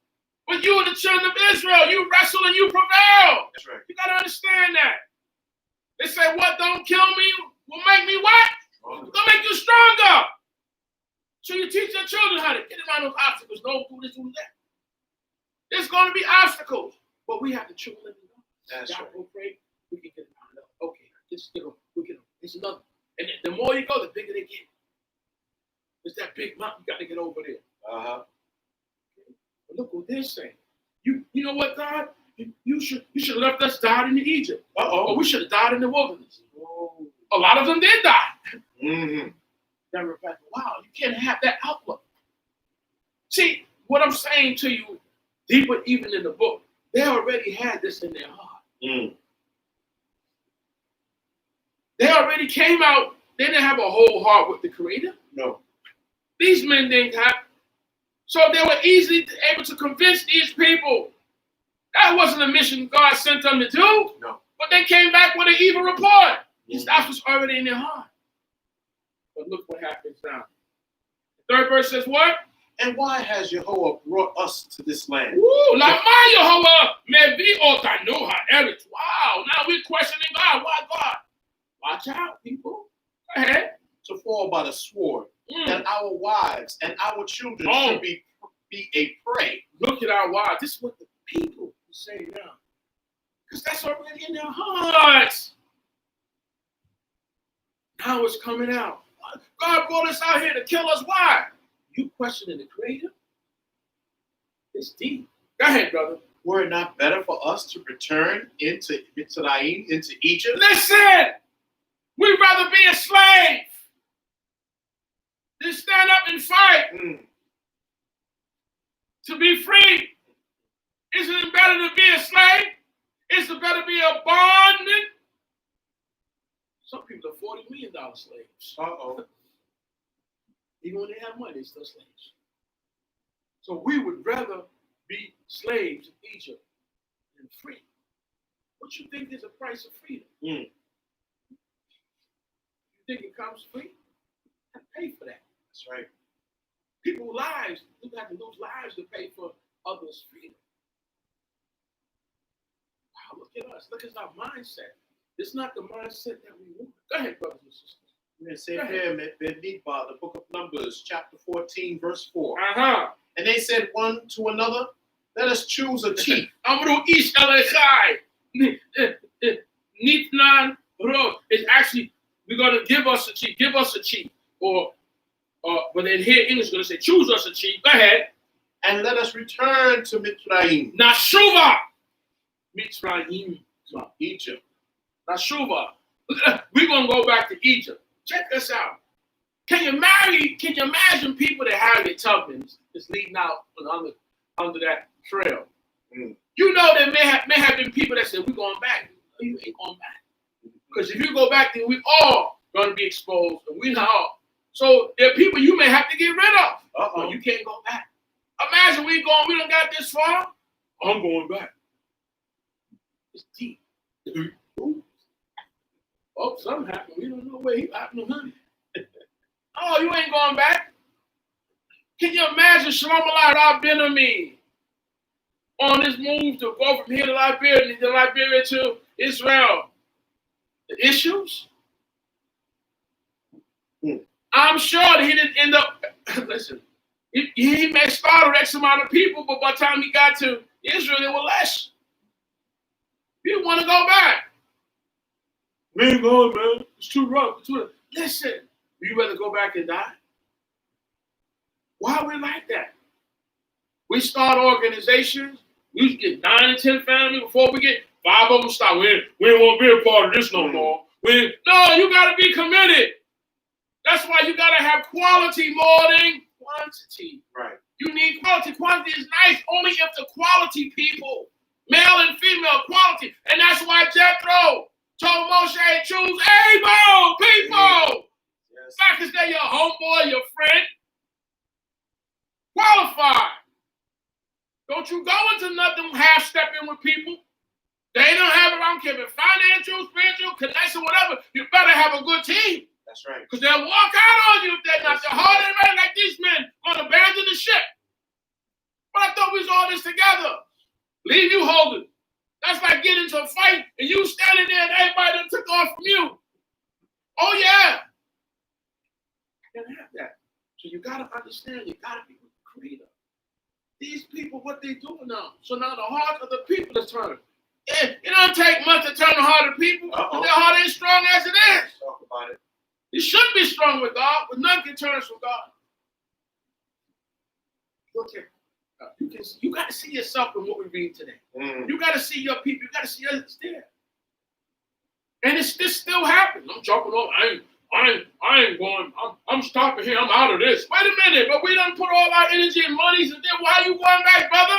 But you and the children of Israel, you wrestle and you prevail. That's right. You got to understand that. They say, what don't kill me will make me what? It's going to make you stronger. So you teach your children how to get around those obstacles. Don't do this, do that. There's going to be obstacles. But we have to choose them. That's right. We'll pray, we can get around it. Okay, just we get them. It's another. And the more you go, the bigger they get. It's that big mountain you got to get over there. Okay. But look what they're saying. You know what, God? You should have left us died in Egypt. Or we should have died in the wilderness. A lot of them did die. Mm-hmm. Then Rebecca, wow, you can't have that outlook. See, what I'm saying to you, deeper even in the book, they already had this in their heart. They already came out. They didn't have a whole heart with the Creator. No. These men didn't have. So they were easily able to convince these people. That wasn't a mission God sent them to do. No. But they came back with an evil report. That was already in their heart. But look what happens now. The third verse says what? And why has Jehovah brought us to this land? Lama Yehovah mevi otanu ha'eretz. Wow, now we're questioning God. Why God? Watch out, people. Go ahead. To fall by the sword, that our wives and our children should be a prey. Look at our wives. This is what the people say now. Because that's already in their hearts. Now it's coming out. God brought us out here to kill us. Why? You questioning the Creator? It's deep. Go ahead, brother. Were it not better for us to return into Egypt? Listen! We'd rather be a slave than stand up and fight to be free. Isn't it better to be a slave? Isn't it better to be a bondman? Some people are $40 million slaves. Even when they have money, they're still slaves. So we would rather be slaves in Egypt than free. What you think is the price of freedom? You think it comes free? You have to pay for that. That's right. People's lives, you have to lose lives to pay for others' freedom. Wow, look at us. Look at our mindset. It's not the mindset that we want. Go ahead, brothers and sisters. We're going to say here, the book of Numbers, chapter 14, verse 4. And they said one to another, let us choose a chief. It's actually, we're going to give us a chief. Give us a chief. Or when they hear English, going to say, choose us a chief. Go ahead. And let us return to Mitzrayim. Nashuva. Mitzrayim. Egypt. Nashuva. We're going to go back to Egypt. Check this out. Can you imagine people that have their Tubmans just leading out under that trail? You know there may have been people that said, we're going back. No, you ain't going back. Because if you go back, then we all going to be exposed. And we not. So there are people you may have to get rid of. No, you can't go back. Imagine we don't got this far. I'm going back. It's deep. Oh, something happened. We don't know where he happened, honey. Oh, you ain't going back. Can you imagine Shalom our enemy on this move to go from here to Liberia to Israel? The issues? I'm sure that he didn't end up, listen, he may start with X amount of people, but by the time he got to Israel, there were less. He didn't want to go back. We ain't going, man. It's too rough. Listen, would you rather go back and die? Why are we like that? We start organizations. We get 9 or 10 families before we get 5 of them stop. We won't be a part of this no more. No, you got to be committed. That's why you got to have quality more than quantity. Right. You need quality. Quantity is nice only if the quality people, male and female quality. And that's why Jethro told Moshe, choose able people. Yes. Not because they're your homeboy, your friend. Qualified. Don't you go into nothing half-stepping with people. They don't have it. I don't care if financial, spiritual, connection, whatever. You better have a good team. That's right. Because they'll walk out on you if they're not. They're hard and right like these men going to abandon the ship. But I thought we was all this together. Leave you holding. That's like getting into a fight and you standing there and everybody that took off from you. Oh, yeah. You can't have that. So you got to understand, you got to be with the Creator. These people, what they doing now. So now the heart of the people is turning. It don't take much to turn the heart of people. But their heart ain't strong as it is. Talk about it. You should be strong with God, but none can turn us from God. Look at you got to see yourself in what we read today. You got to see your people. You got to see others there. And this still happens. I'm jumping over. I ain't going. I'm stopping here. I'm out of this. Wait a minute, but we done put all our energy and monies and then why you going back, brother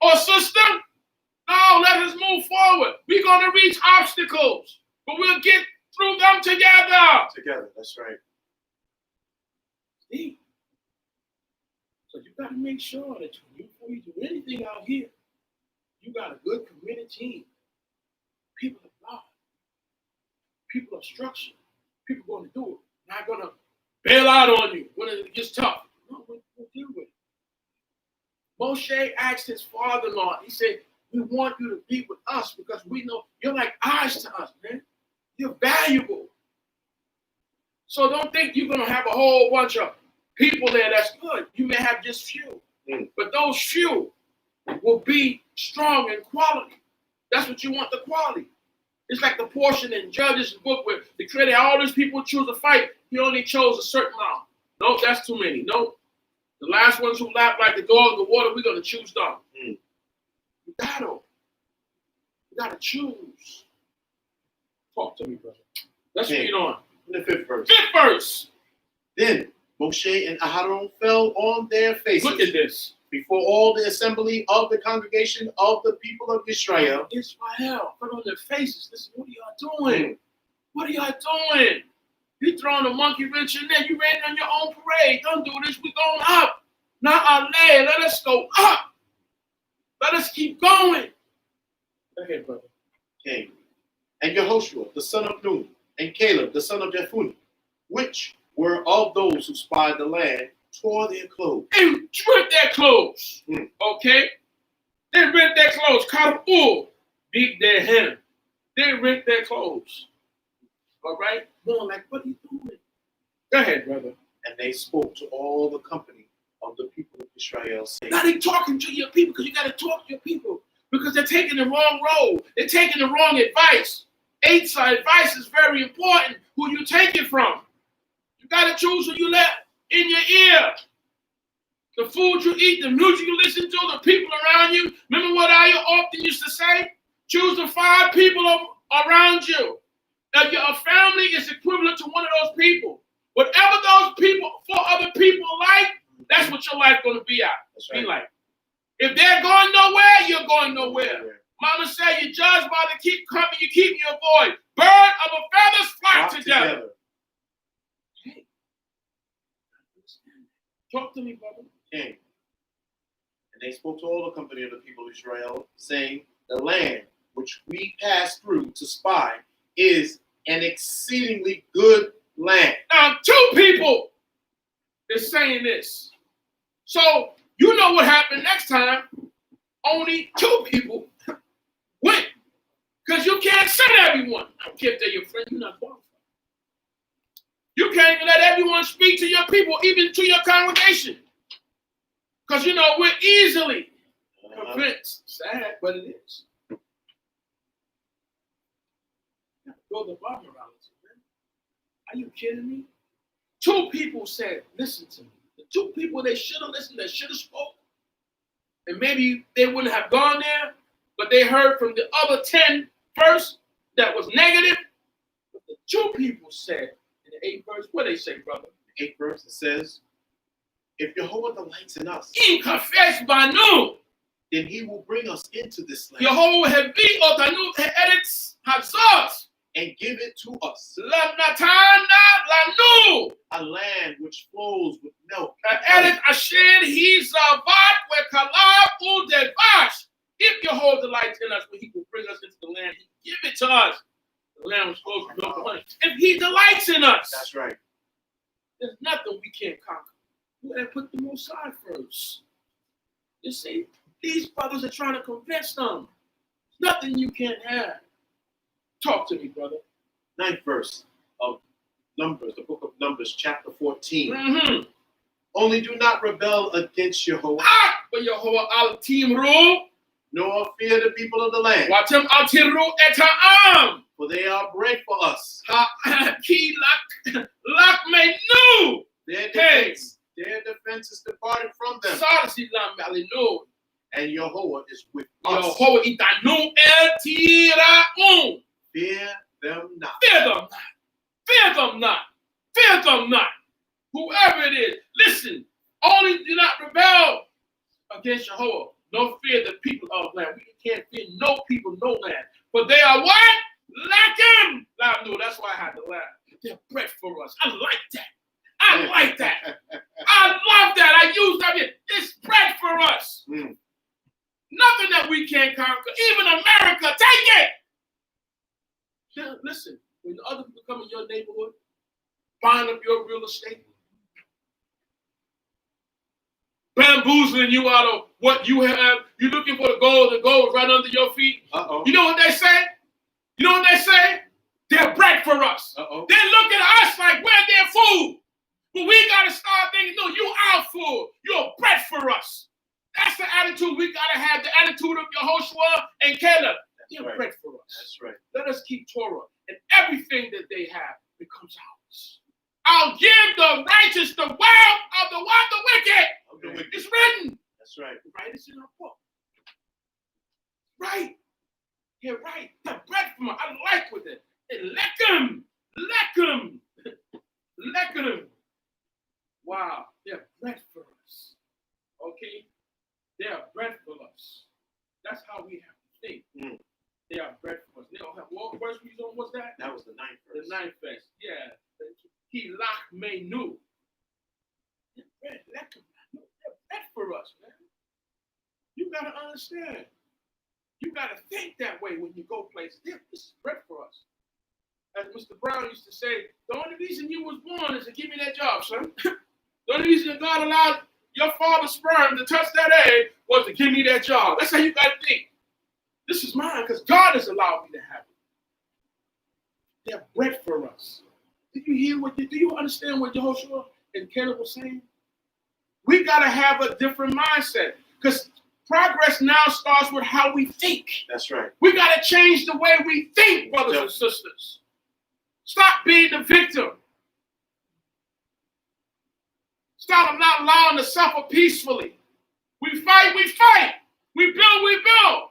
or sister? No, let us move forward. We're going to reach obstacles, but we'll get through them together. Together, that's right. See? So you got to make sure that before you do anything out here, you got a good committed team. People of God. People of structure. People going to do it. Not going to bail out on you when it gets tough. No, we'll deal with it. Moshe asked his father-in-law, he said, we want you to be with us because we know you're like eyes to us, man. You're valuable. So don't think you're going to have a whole bunch of people there that's good. You may have just few. But those few will be strong in quality. That's what you want, the quality. It's like the portion in Judges' book where the creator, all these people choose a fight. He only chose a certain amount. No, that's too many. No. The last ones who lap like the dog in the water, we're going to choose them. You got to choose. Talk to me, brother. Let's read on. In the 5th verse. 5th verse. Then Moshe and Aharon fell on their faces. Look at this. Before all the assembly of the congregation of the people of Israel. Israel, put on their faces. Listen, what are y'all doing? What are y'all doing? You throwing a monkey wrench in there. You ran on your own parade. Don't do this. We're going up. Not our leg. Let us go up. Let us keep going. Go ahead, brother. Okay. And Yehoshua, the son of Nun, and Caleb, the son of Jephunneh, which were of those who spied the land, tore their clothes. They ripped their clothes. Okay? They ripped their clothes. Kar'u beat their hem. They ripped their clothes. All right? Going like, what are you doing? Go ahead, brother. And they spoke to all the company of the people of Israel, saying, now they're talking to your people because you got to talk to your people because they're taking the wrong road. They're taking the wrong advice. Advice is very important. Who you take it from. You got to choose who you let in your ear. The food you eat, the music you listen to, the people around you. Remember what I often used to say? Choose the 5 people around you. Now, your family is equivalent to one of those people. Whatever those people, 4 other people like, that's what your life going to be at. That's right. Be like. If they're going nowhere, you're going nowhere. Mama said you judge by the keep company you keep, you avoid. Bird of a feathers flock together. Hey. Talk to me, brother. Okay. And they spoke to all the company of the people of Israel, saying, the land which we passed through to spy is an exceedingly good land. Now, 2 people is saying this. So, you know what happened next time. Only 2 people went. Because you can't send everyone. I don't care if they're your friend, you're not qualified. You can't even let everyone speak to your people, even to your congregation. Because, you know, we're easily convinced. Sad, but it is. Go the bottom morality, man. Are you kidding me? 2 people said, listen to me. The 2 people they should have listened, they should have spoke. And maybe they wouldn't have gone there, but they heard from the other 10 first that was negative. But the 2 people said in the 8th verse, what they say, brother? The 8th verse, it says, if Yehovah delights in us, then he will bring us into this land and give it to us. A land which flows with milk. If Yehovah delights in us, when he will bring us into the land, he give it to us. The land was flows with milk and honey. If he delights in us, That's right. there's nothing we can't conquer. We gotta put the Most High first. You see, these brothers are trying to convince them. There's nothing you can't have. Talk to me, brother. 9th verse of Numbers, the book of Numbers, chapter 14. Only do not rebel against Yehovah, But Yehovah al-Timru, nor fear the people of the land, Watem al-Tiru eta'am, for they are bread for us. Ki lak menu. Their defense is departed from them, Sarsi lam alinu. and Yehovah is with us. Yehovah itanu el-Tiraun. Fear them not. Fear them not. Fear them not. Fear them not. Whoever it is, listen, only do not rebel against Jehovah. No fear the people of land. We can't fear no people, no land. But they are what? Lacking. That's why I had to laugh. They're bread for us. I like that. I like that. I love that. I use that. It's bread for us. Nothing that we can't conquer. Even America, take it. Now, listen, when other people come in your neighborhood, buying up your real estate, bamboozling you out of what you have. You're looking for the gold is right under your feet. Uh-oh. You know what they say? You know what they say? They're bread for us. Uh-oh. They look at us like we're their food. But we got to start thinking, no, you our food. You're bread for us. That's the attitude we got to have, the attitude of Yehoshua and Caleb. They're bread for us. That's right. Let us keep Torah, and everything that they have becomes ours. I'll give the righteous the wealth of the what? The wicked. It's written. That's right. Right? It's in our book. Right. Yeah, right. The bread from us. I like with it. Lechem. Wow. They're bread for us. Okay? They are bread for us. That's how we have to think. They are bread for us. They don't have what verse we on? What's that? That was the 9th verse. The 9th verse. Yeah. He lach menu. They're bread. They're bread for us, man. You gotta understand. You gotta think that way when you go places. This is bread for us. As Mr. Brown used to say, the only reason you was born is to give me that job, son. The only reason that God allowed your father's sperm to touch that egg was to give me that job. That's how you got to think. This is mine because God has allowed me to have it. They're bread for us. Do you understand what Yehoshua and Caleb were saying? We got to have a different mindset because progress now starts with how we think. That's right. We got to change the way we think, brothers and sisters. Stop being the victim. Stop not allowing to suffer peacefully. We fight. We build.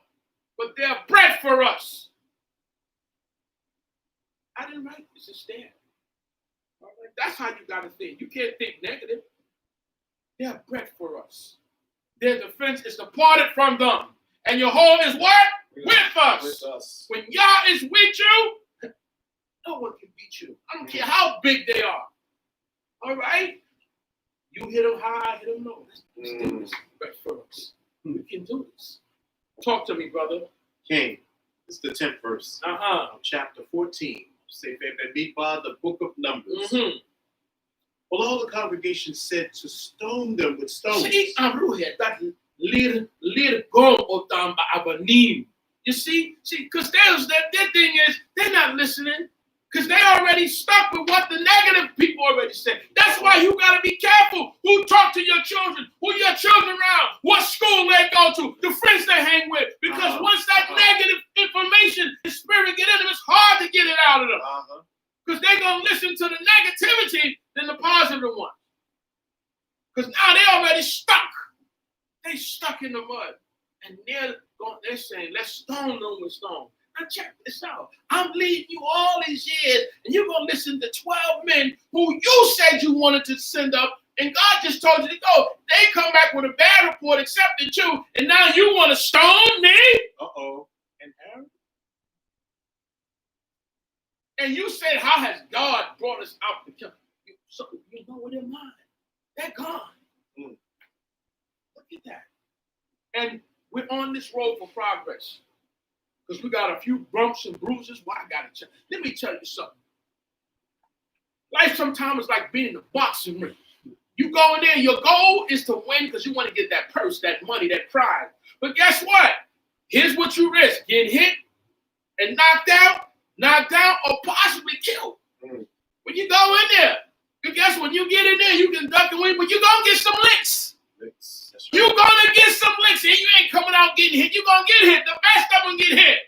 But they're bread for us. I didn't write this, it's there. All right? That's how you got to think. You can't think negative. They're bread for us. Their defense is departed from them. And your home is what? With us. When Yah is with you, no one can beat you. I don't care how big they are. All right? You hit them high, hit them low. Let's do this. Bread for us. We can do this. Talk to me, brother. King, this is the 10th verse of chapter 14. Say, the book of Numbers. Well, all the congregation said to stone them with stones. You see, because their thing is, they're not listening. Because they already stuck with what the negative people already said. That's why you got to be careful who talk to your children, who your children around, what school they go to, the friends they hang with. Because once that negative information, the spirit get in them, it's hard to get it out of them. Because they're going to listen to the negativity than the positive one. Because now they already stuck. They stuck in the mud. And they're saying, let's stone them with stone. Now check this out. I'm leading you all these years, and you're going to listen to 12 men who you said you wanted to send up, and God just told you to go. They come back with a bad report, accepted you, and now you want to stone me? And Aaron? And you said, how has God brought us out to kill? So you know what they're mine. They're gone. Look at that. And we're on this road for progress. Because we got a few bumps and bruises. Well, I got to tell. Let me tell you something. Life sometimes is like being in a boxing ring. You go in there, your goal is to win because you want to get that purse, that money, that prize. But guess what? Here's what you risk. Getting hit and knocked out, or possibly killed. When you go in there, because guess when you get in there, you can duck and win, but you're going to get some licks. That's right. You're going to get some licks, and you ain't coming out getting hit. You're going to get hit. The best of them get hit.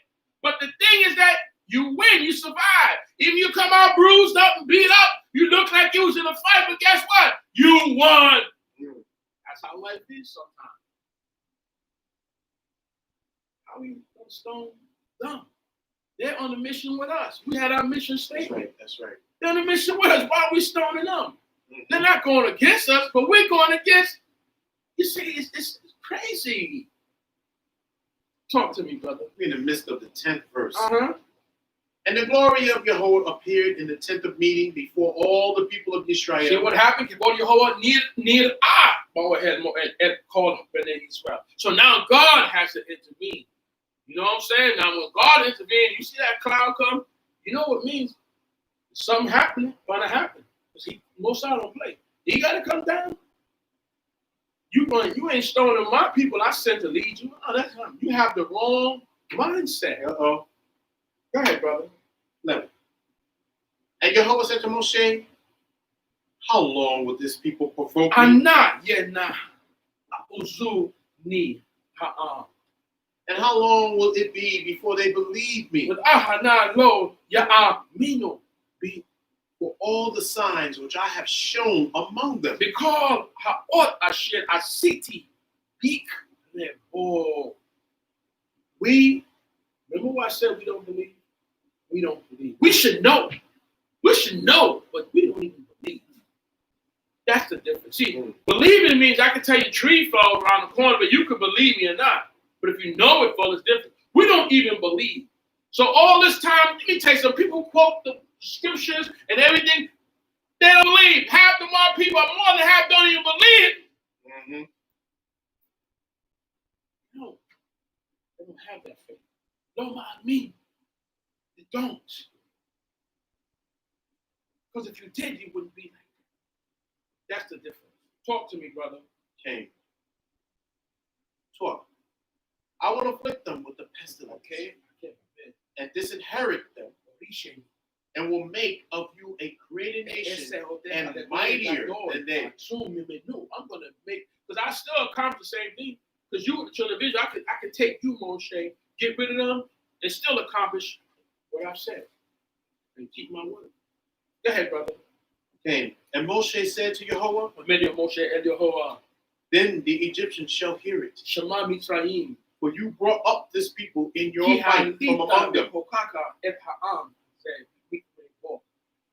But the thing is that you win. You survive. Even you come out bruised up and beat up, you look like you was in a fight, but guess what? You won. That's how life is sometimes. How we going to stone them? They're on a mission with us. We had our mission statement. That's right. They're on a mission with us. Why are we stoning them? They're not going against us, but we're going against. You see, it's crazy. Talk to me, brother. We're in the midst of the 10th verse. And the glory of Yahweh appeared in the tent of meeting before all the people of Israel. See what happened? You go to Yahweh near and called Israel. So now God has to intervene. You know what I'm saying? Now when God intervenes, you see that cloud come, you know what it means? Something happening, gonna happen. Because Most I don't play. He gotta come down. You ain't stoning my people I sent to lead you. Oh, that's not, you have the wrong mindset. Uh-oh. Go ahead, brother. No. And Jehovah said to Moshe, how long will this people provoke me? Ana yena uzu ni ha'am. And how long will it be before they believe me? With ahana lo ya'amino. For all the signs which I have shown among them. Because ha'ot asher asiti bik lebo. We, remember what I said we don't believe? We don't believe. We should know. We should know, but we don't even believe. That's the difference. See, believing means I can tell you tree fell around the corner, but you could believe me or not. But if you know it fell, it's different. We don't even believe. So all this time, let me tell you, some people quote the scriptures and everything. They don't believe. Half of our people, more than half, don't even believe. Mm-hmm. No, they don't have that faith. Don't mind me. They don't. Because if you did, you wouldn't be like that. That's the difference. Talk to me, brother. Okay. 12. I will afflict them with the pestilence, and disinherit them, and will make of you a greater nation and mightier than they. I'm gonna make, because I still accomplish the same thing. Because you, the children of Israel, I could take you, Moshe, get rid of them, and still accomplish what I've said, and keep my word. Go ahead, brother. Okay. And Moshe said to Jehovah, then the Egyptians shall hear it. Shema Mitzrayim. For you brought up this people in your might from among them.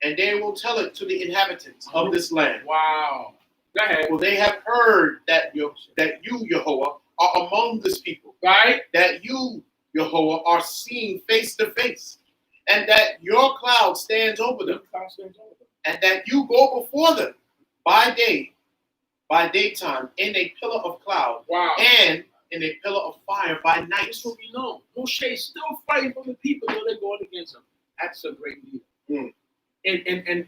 And they will tell it to the inhabitants of this land. Wow. Go ahead. For they have heard that you, Jehovah, are among this people. Right? That you, Jehovah, are seen face to face. And that your cloud stands over them. And that you go before them by daytime, in a pillar of cloud. Wow. And in a pillar of fire by night. That's what we know. Moshe is still fighting for the people though they're going against him. That's a great leader. Mm. And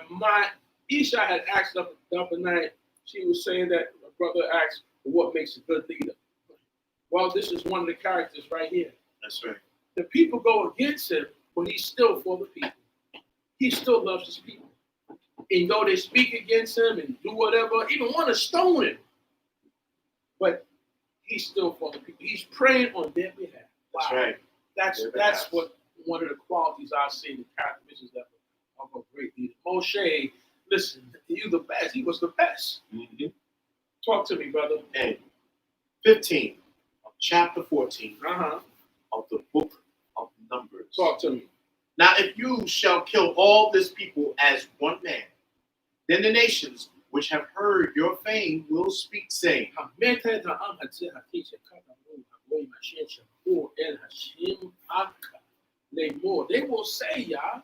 my Isha had asked up the other night, she was saying that my brother asked, what makes a good leader? Well, this is one of the characters right here. That's right. The people go against him, but he's still for the people. He still loves his people. And though they speak against him and do whatever, even want to stone him, but he's still for the people. He's praying on their behalf. Wow. That's right. That's what one of the qualities I see in the characteristics of a great leader. Moshe, listen, you the best. He was the best. Mm-hmm. Talk to me, brother. And 15 of chapter 14 of the book of Numbers. Talk to me. Now, if you shall kill all this people as one man, then the nations which have heard your fame will speak, saying, they will say, Yah,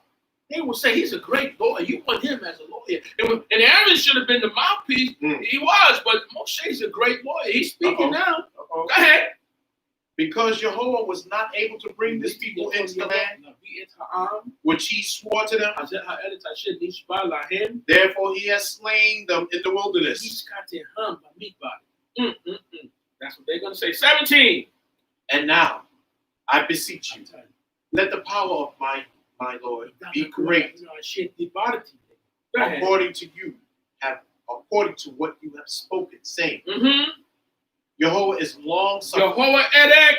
they will say he's a great lawyer. You want him as a lawyer. And Aaron should have been the mouthpiece. He was, but Moshe's a great lawyer. He's speaking now. Go ahead. Because Jehovah was not able to bring this people into the land which he swore to them, therefore he has slain them in the wilderness. That's what they're going to say. 17. And now, I beseech you, let the power of my Lord be great, according to what you have spoken, saying, Jehovah is long suffering, Jehovah Edek,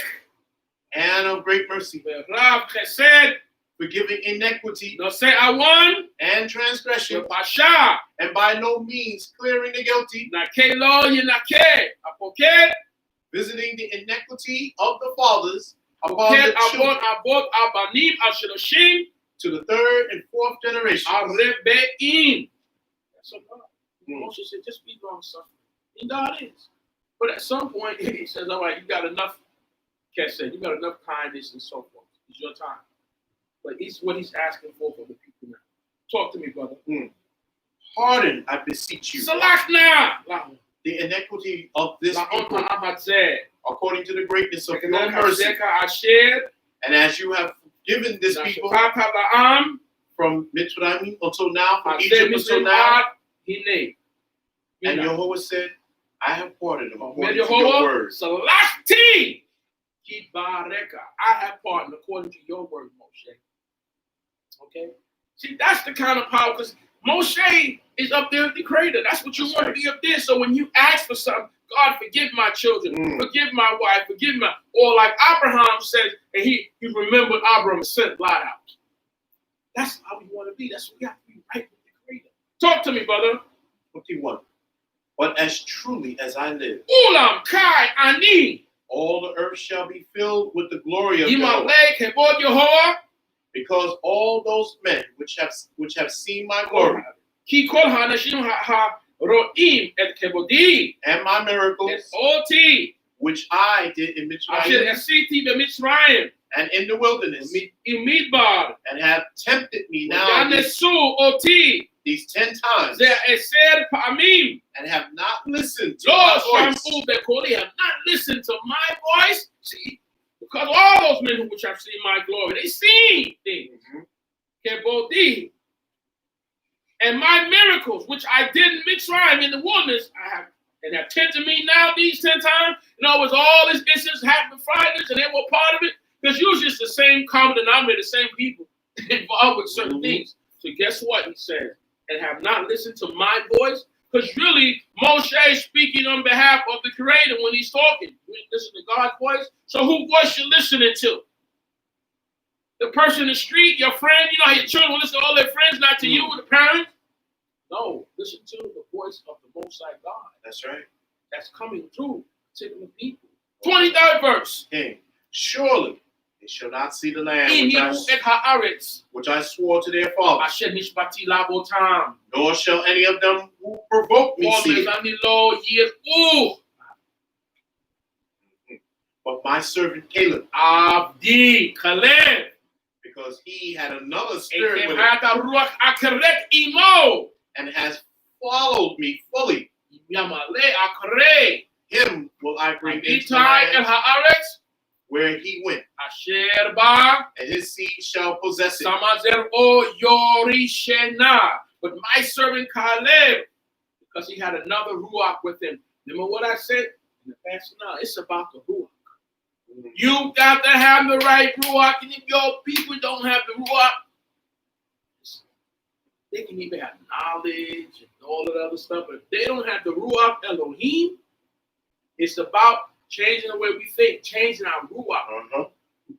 and of great mercy, Rav Chesed, forgiving iniquity no say I won, and transgression, Parasha, and by no means clearing the guilty, Nake lo Yenake, Apoket, visiting the iniquity of the fathers upon the children Abot Abanim Asheloshim, to the third and fourth generation. Arebein. That's a God. Moshe said, just be long suffering. And God is. But at some point, he says, all right, you got enough, Kesed, you got enough kindness and so forth. It's your time. But it's what he's asking for the people now. Talk to me, brother. Pardon, I beseech you, Salachna, the iniquity of this people, Ahmadzeh, according to the greatness of your mercy, and as you have given this people from Mitzrayim until now, from Egypt until now. And Jehovah said, I have parted them May according to your Jehovah word. Salati Kibareka. I have pardoned according to your word, Moshe. Okay? See, that's the kind of power, because Moshe is up there with the creator. That's what you want to be up there. So when you ask for something, God, forgive my children, forgive my wife, forgive my, or like Abraham said, and he remembered Abraham sent Lot out. That's how we want to be. That's what we have to be right with the creator. Talk to me, brother. 21. But as truly as I live, Ulam Kai Ani. all the earth shall be filled with the glory of God. Imalek Hebod Yehovah. Because all those men which have seen my glory Ki kol hanashim ha ro'im et kebodi. and my miracles Et oti. which I did in Asher Mitzrayim esiti beMitzrayim. and in the wilderness, Imidbar. and have tempted me now Yanesu oti. these 10 times, Ze eser pa'amim. and have not listened to Lo my voice. sham'u bekoli. Have not listened to my voice. See, because all those men which have seen my glory, they seen things. Kebodi. And my miracles, which I did in Mitzrayim in the wilderness, I have and have tempted me now these 10 times. You know, it was all these instances happened Fridays, and they were part of it. Because usually it's the same common denominator, the same people involved with certain things. So guess what he says? And have not listened to my voice. Because really, Moshe is speaking on behalf of the Creator when he's talking. We listen to God's voice. So whose voice you listening to? The person in the street, your friend, you know how your children listen to all their friends, not to you, the parents? No, listen to the voice of the Most High God. That's right. That's coming through particular people. 23rd verse. King, surely they shall not see the land which I swore to their fathers, nor shall any of them who provoke me see it. But my servant Caleb, Abdi Caleb, because he had another spirit with him, and has followed me fully, him will I bring into the land where he went, and his seed shall possess it. But my servant Caleb, because he had another ruach with him. Remember what I said in the past? Now it's about the ruach. You got to have the right ruach, and if your people don't have the ruach, they can even have knowledge and all of the other stuff, but if they don't have the ruach Elohim, it's about changing the way we think, changing our ruach.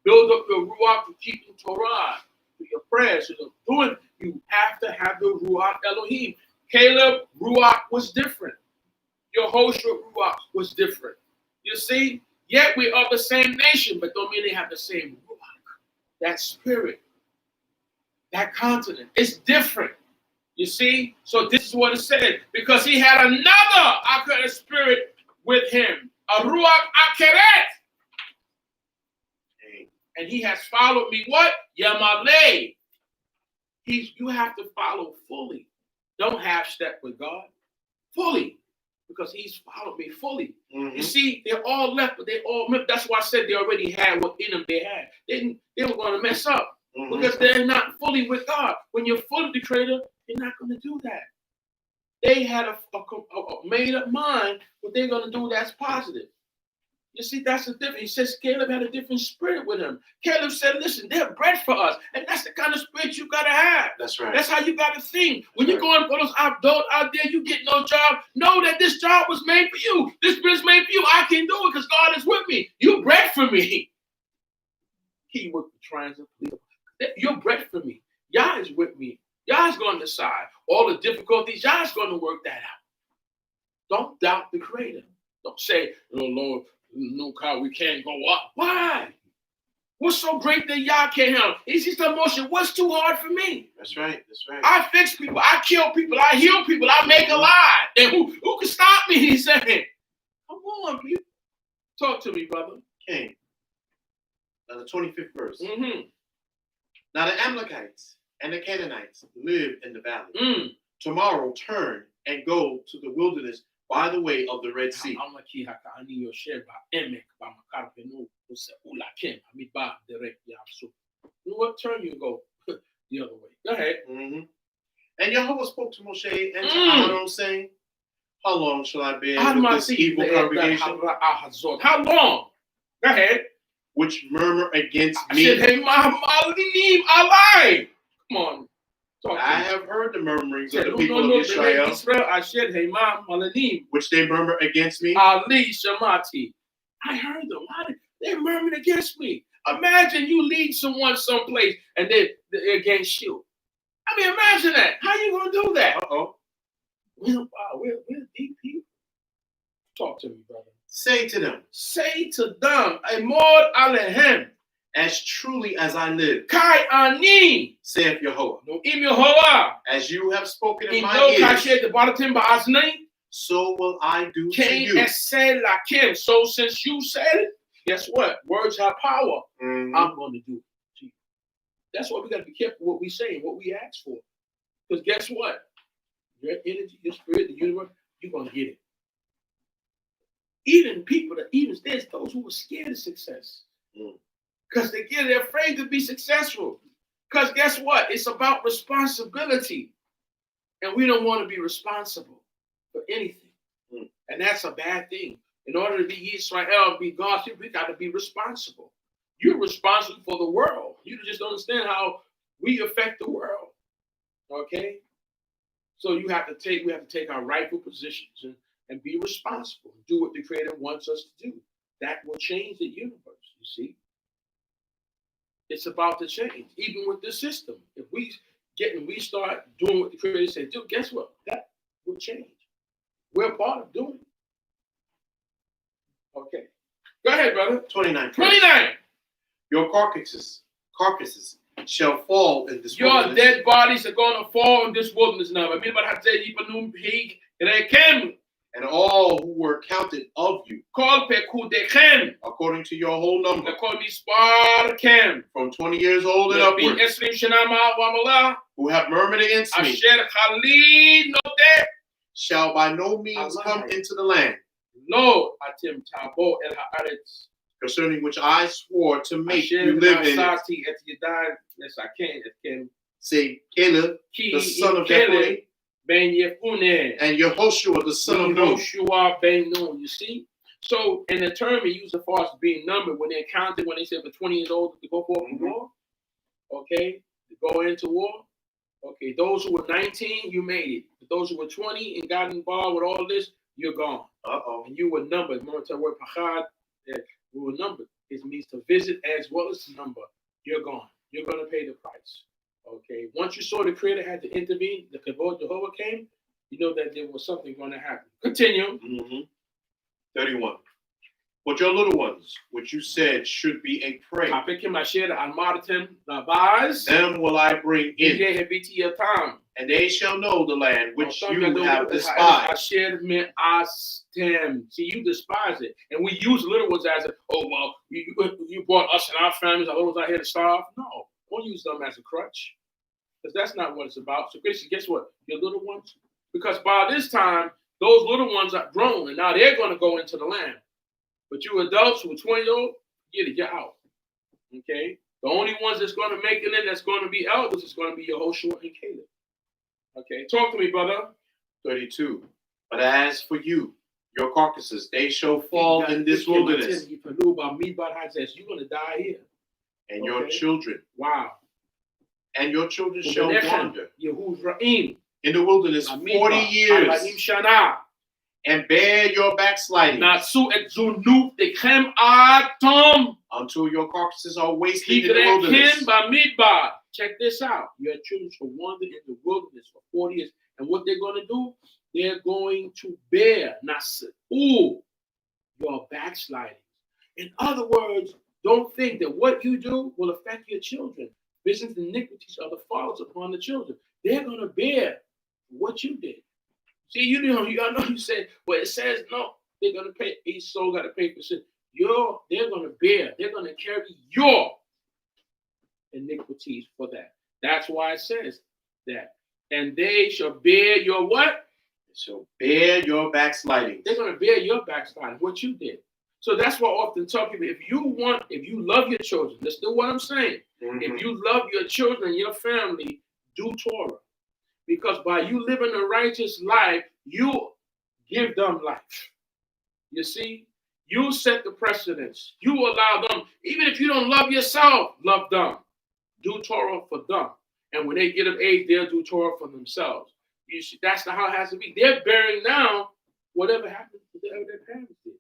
Build up your ruach to keep the Torah, to your prayers, to doing. You have to have the ruach Elohim. Caleb ruach was different. Yehoshua ruach was different. You see, yet we are the same nation, but don't mean they have the same ruach. That spirit, that continent, it's different. You see, so this is what it said, because he had another spirit with him, a ruach akeret. And he has followed me. What? Yamaleh. You have to follow fully. Don't half step with God. Fully. Because he's followed me fully. You see, they're all left, but they all missed. That's why I said they already had what in them they had. They were going to mess up. Because they're not fully with God. When you're fully with the Creator, you're not going to do that. They had a made up mind what they're going to do that's positive. You see, that's the difference. He says Caleb had a different spirit with him. Caleb said, listen, they're bread for us. And that's the kind of spirit you got to have. That's right. That's how you got to think. When you're going for those out there, you get no job. Know that this job was made for you. This spirit's made for you. I can do it because God is with me. You bread for me. Keyword for transit. You're bread for me. Yah is with me. Yah is going to decide all the difficulties. Yah is going to work that out. Don't doubt the Creator. Don't say, oh, Lord, no, God, we can't go up. Why? What's so great that Yah can't help? It's just emotion. What's too hard for me? That's right. That's right. I fix people. I kill people. I heal people. I make a lie. And who can stop me? He said, come on, people. Talk to me, brother. King. Now the 25th verse. Mm-hmm. Now the Amalekites and the Canaanites live in the valley. Tomorrow turn and go to the wilderness by the way of the Red Sea. You know what? Turn you and go the other way. Go ahead. And Yahweh spoke to Moshe and to Aaron, saying, How long shall I bear with this evil congregation? How long? Go ahead. Which murmur against I me? said, hey, alive. Come on. Talk to I me. have heard the murmurings Said, of the people of Israel, I said, hey, malalim. which they murmur against me. Ali Shamati. I heard them. They murmured against me. Imagine you lead someone someplace and they're against you. I mean, imagine that. How you gonna do that? Uh-oh. We're deep people. Talk to me, brother. Say to them, Amod alehem, as truly as I live, kai ani, saith Yehovah, no im Yehovah, as you have spoken in im my no ears, kashet the baratim ba'aznei, so will I do to kain you. esel lakim. So since you said it, guess what? Words have power. Mhm. I'm going to do it to you. That's why we got to be careful what we say and what we ask for. Because guess what? Your energy, your spirit, the universe, you're going to get it. Even there's those who are scared of success. Because they're afraid to be successful. Because guess what? It's about responsibility. And we don't want to be responsible for anything. And that's a bad thing. In order to be Israel, be God's people, we got to be responsible. You're responsible for the world. You just don't understand how we affect the world. Okay? So we have to take our rightful positions and be responsible. Do what the Creator wants us to do. That will change the universe, you see. It's about to change, even with this system. If we start doing what the Creator said do, guess what? That will change. We're part of doing it. Okay. Go ahead, brother. 29. 29. Your carcasses shall fall in this Your wilderness. dead bodies are going to fall in this wilderness now. And all who were counted of you, according to your whole number, from 20 years old and upward, who have murmured against me, shall by no means come into the land, concerning which I swore to make you live in it. Say Caleb, the son of Jephunneh, and Yehoshua, the son of Nun. You see? So, in the term he used as far as being numbered, when they counted, when they said for 20 years old to go forth for war, okay, to go into war, okay, those who were 19, you made it. But those who were 20 and got involved with all this, you're gone. And you were numbered. Remember the word pachad, we were numbered. It means to visit as well as to number. You're gone. You're going to pay the price. Okay. Once you saw the Creator had to intervene, the Kavod Jehovah came, you know that there was something going to happen. Continue. 31. But your little ones, which you said should be a prey, them will I bring in, and they shall know the land which you have despised. See, you despise it. And we use little ones as you brought us and our families, our little ones out here to starve. No, don't use them as a crutch. Because that's not what it's about. So basically, guess what? Your little ones. Because by this time, those little ones are grown, and now they're going to go into the land. But you adults who are 20-year-old, get it, you're out. Okay? The only ones that's going to make it in, that's going to be elders, is going to be Yehoshua and Caleb. Okay? Talk to me, brother. 32. But as for you, your carcasses, they shall fall in this wilderness. You're going to die here. And your children. Wow. And your children shall wander in the wilderness 40 years. And bear your backsliding until your carcasses are wasted in the wilderness. Check this out. Your children shall wander in the wilderness for 40 years. And what they're going to do, they're going to bear your backsliding. In other words, don't think that what you do will affect your children. Business iniquities are the fathers upon the children. They're going to bear what you did. See, you know you said, well, it says no, they're going to pay, each soul got to pay for sin. They're going to bear, they're going to carry your iniquities for that. That's why it says that. And they shall bear your what? They shall bear your backsliding. They're going to bear your backsliding, what you did. So that's why I often tell people, if you love your children, listen to what I'm saying. If you love your children and your family, do Torah. Because by you living a righteous life, you give them life. You see, you set the precedence. You allow them, even if you don't love yourself, love them. Do Torah for them. And when they get of age, they'll do Torah for themselves. You see, that's how it has to be. They're bearing down whatever happened to their parents did.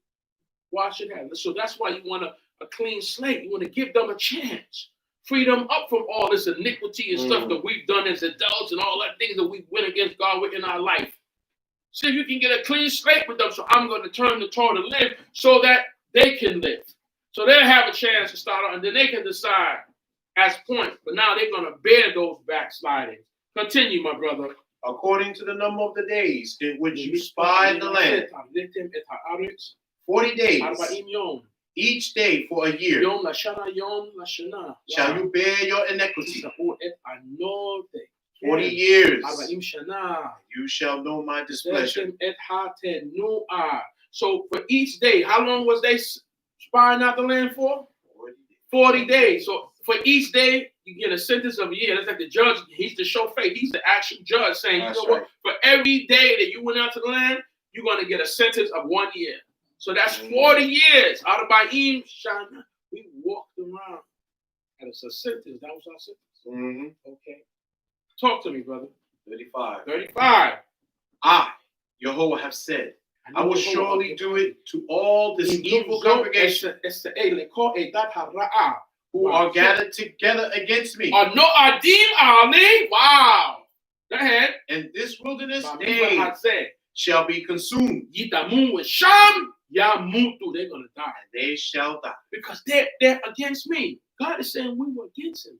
Why should that? So that's why you want a clean slate. You want to give them a chance. Free them up from all this iniquity and stuff that we've done as adults and all that things that we went against God with in our life. See if you can get a clean slate with them. So I'm going to turn the Torah to live so that they can live. So they'll have a chance to start on, and then they can decide as points. But now they're going to bear those backslidings. Continue, my brother. According to the number of the days in which you spied the land, 40 days, each day for a year, shall you bear your iniquity. 40 years, you shall know my displeasure. So for each day, how long was they spying out the land for? 40 days. So for each day, you get a sentence of a year. That's like the judge. He's the show faith. He's the actual judge saying, That's you know right. what? For every day that you went out to the land, you're going to get a sentence of 1 year. So that's 40 years. Out of Ba'im Shana, we walked around. And it's a sentence. That was our sentence. Okay. Talk to me, brother. 35. 35. I, Yehovah, have said, I will surely do it to all this evil congregation who are gathered together against me. No adim ali. Wow. Go ahead. And this wilderness they shall be consumed. Yitamu with Sham Yamutu. They're gonna die. They shall die. Because they're against me. God is saying we were against him.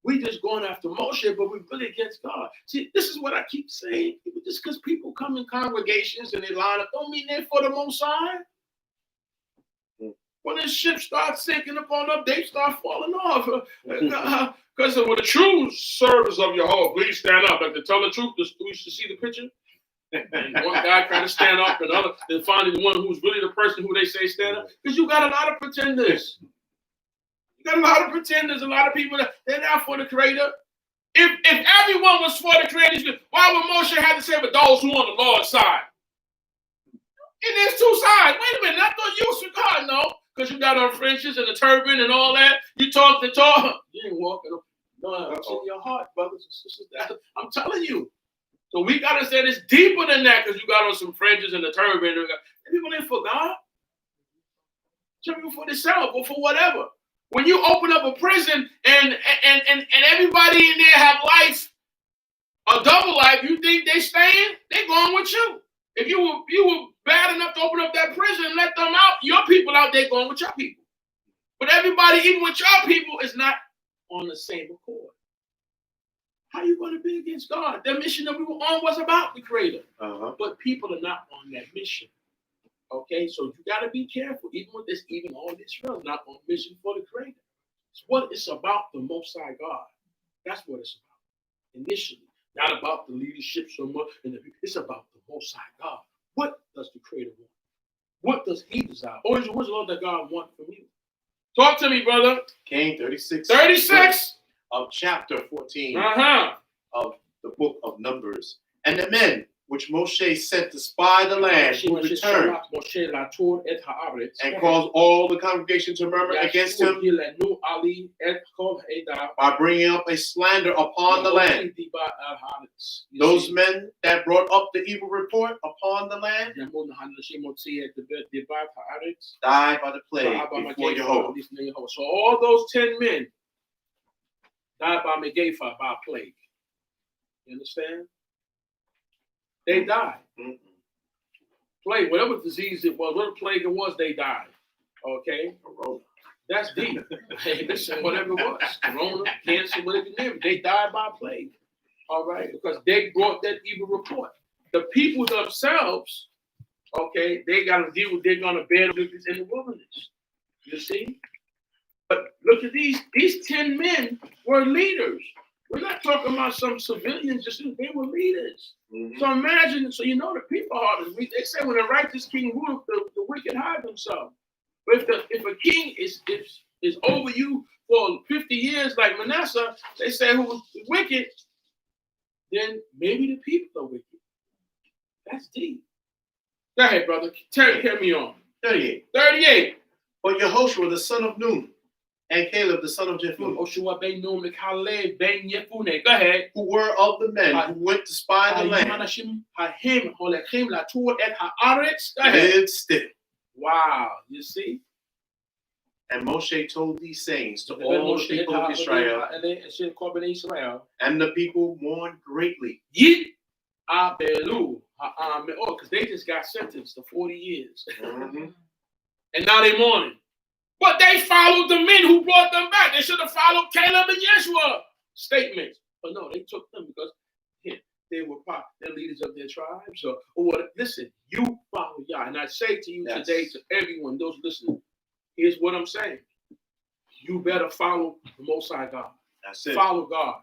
We just going after Moshe, but we're really against God. See, this is what I keep saying. Just because people come in congregations and they line up, don't mean they're for the Most High. When the ship starts sinking upon up, they start falling off. Because when the true service of Yehovah, please stand up. Like to tell the truth, we used to see the picture. And one guy trying to stand up, and other, then finally the one who's really the person who they say stand up. Because you got a lot of pretenders. You got a lot of pretenders, a lot of people that they're not for the Creator. If everyone was for the Creator, why would Moshe have to say, but those who on the Lord's side? And there's two sides. Wait a minute, I thought you was for God, no. Because you got on fringes and a turban and all that. You talk the talk. You ain't walking. No, it's in your heart, brothers and sisters. I'm telling you. So we got to say this deeper than that because you got on some fringes and a turban. People ain't for God. Some people for themselves or for whatever. When you open up a prison and everybody in there have life, a double life, you think they staying? They going with you. If you were bad enough to open up that prison and let them out, your people out there going with your people. But everybody, even with your people, is not on the same accord. How are you going to be against God? The mission that we were on was about the Creator. But people are not on that mission. Okay, so you got to be careful. Even with this, even all this realm, not on mission for the Creator. It's what it's about, the Most High God. That's what it's about. Initially. Not about the leadership so much. It's about the Most High God. What does the Creator want? What does He desire? Or is what's the Lord that God want from you? Talk to me, brother. Cain 36. 36. Of chapter 14 of the book of Numbers. And the men which Moshe sent to spy the land returned and caused all the congregation to murmur against him by bringing up a slander upon the land. Those men that brought up the evil report upon the land died by the plague before Jehovah. So all those 10 men died by Megaphah, by plague. You understand? They died. Plague, whatever disease it was, whatever plague it was, they died. Okay? That's deep. Hey, listen, whatever it was, corona, cancer, whatever you name it, they died by plague. All right? Because they brought that evil report. The people themselves, okay, they got to deal with, they're going to bear the witness in the wilderness. You see? But look at these 10 men were leaders. We're not talking about some civilians, just they were leaders. So imagine, so you know the people are, they say when a righteous king ruleth, the wicked hide themselves. But if a king is over you for 50 years like Manasseh, they say who was wicked, then maybe the people are wicked. That's deep. Go ahead, brother. Carry me on. 38. 38. But Yehoshua, the son of Nun, and Caleb, the son of Jephunneh, Oshua ben Nun, Caleb ben Jephunneh. Go ahead. who were of the men who went to spy the land, Go ahead. lived still. Wow. You see? And Moshe told these sayings to all the people of Israel, and the people mourned greatly. Because they just got sentenced to 40 years. Mm-hmm. And now they're mourning. But they followed the men who brought them back. They should have followed Caleb and Yeshua statements. But no, they took them because they were they're leaders of their tribes. Or what? Listen, you follow Yah. And I say to you today, to everyone, those listening, here's what I'm saying. You better follow the Most High God. That's it. Follow God.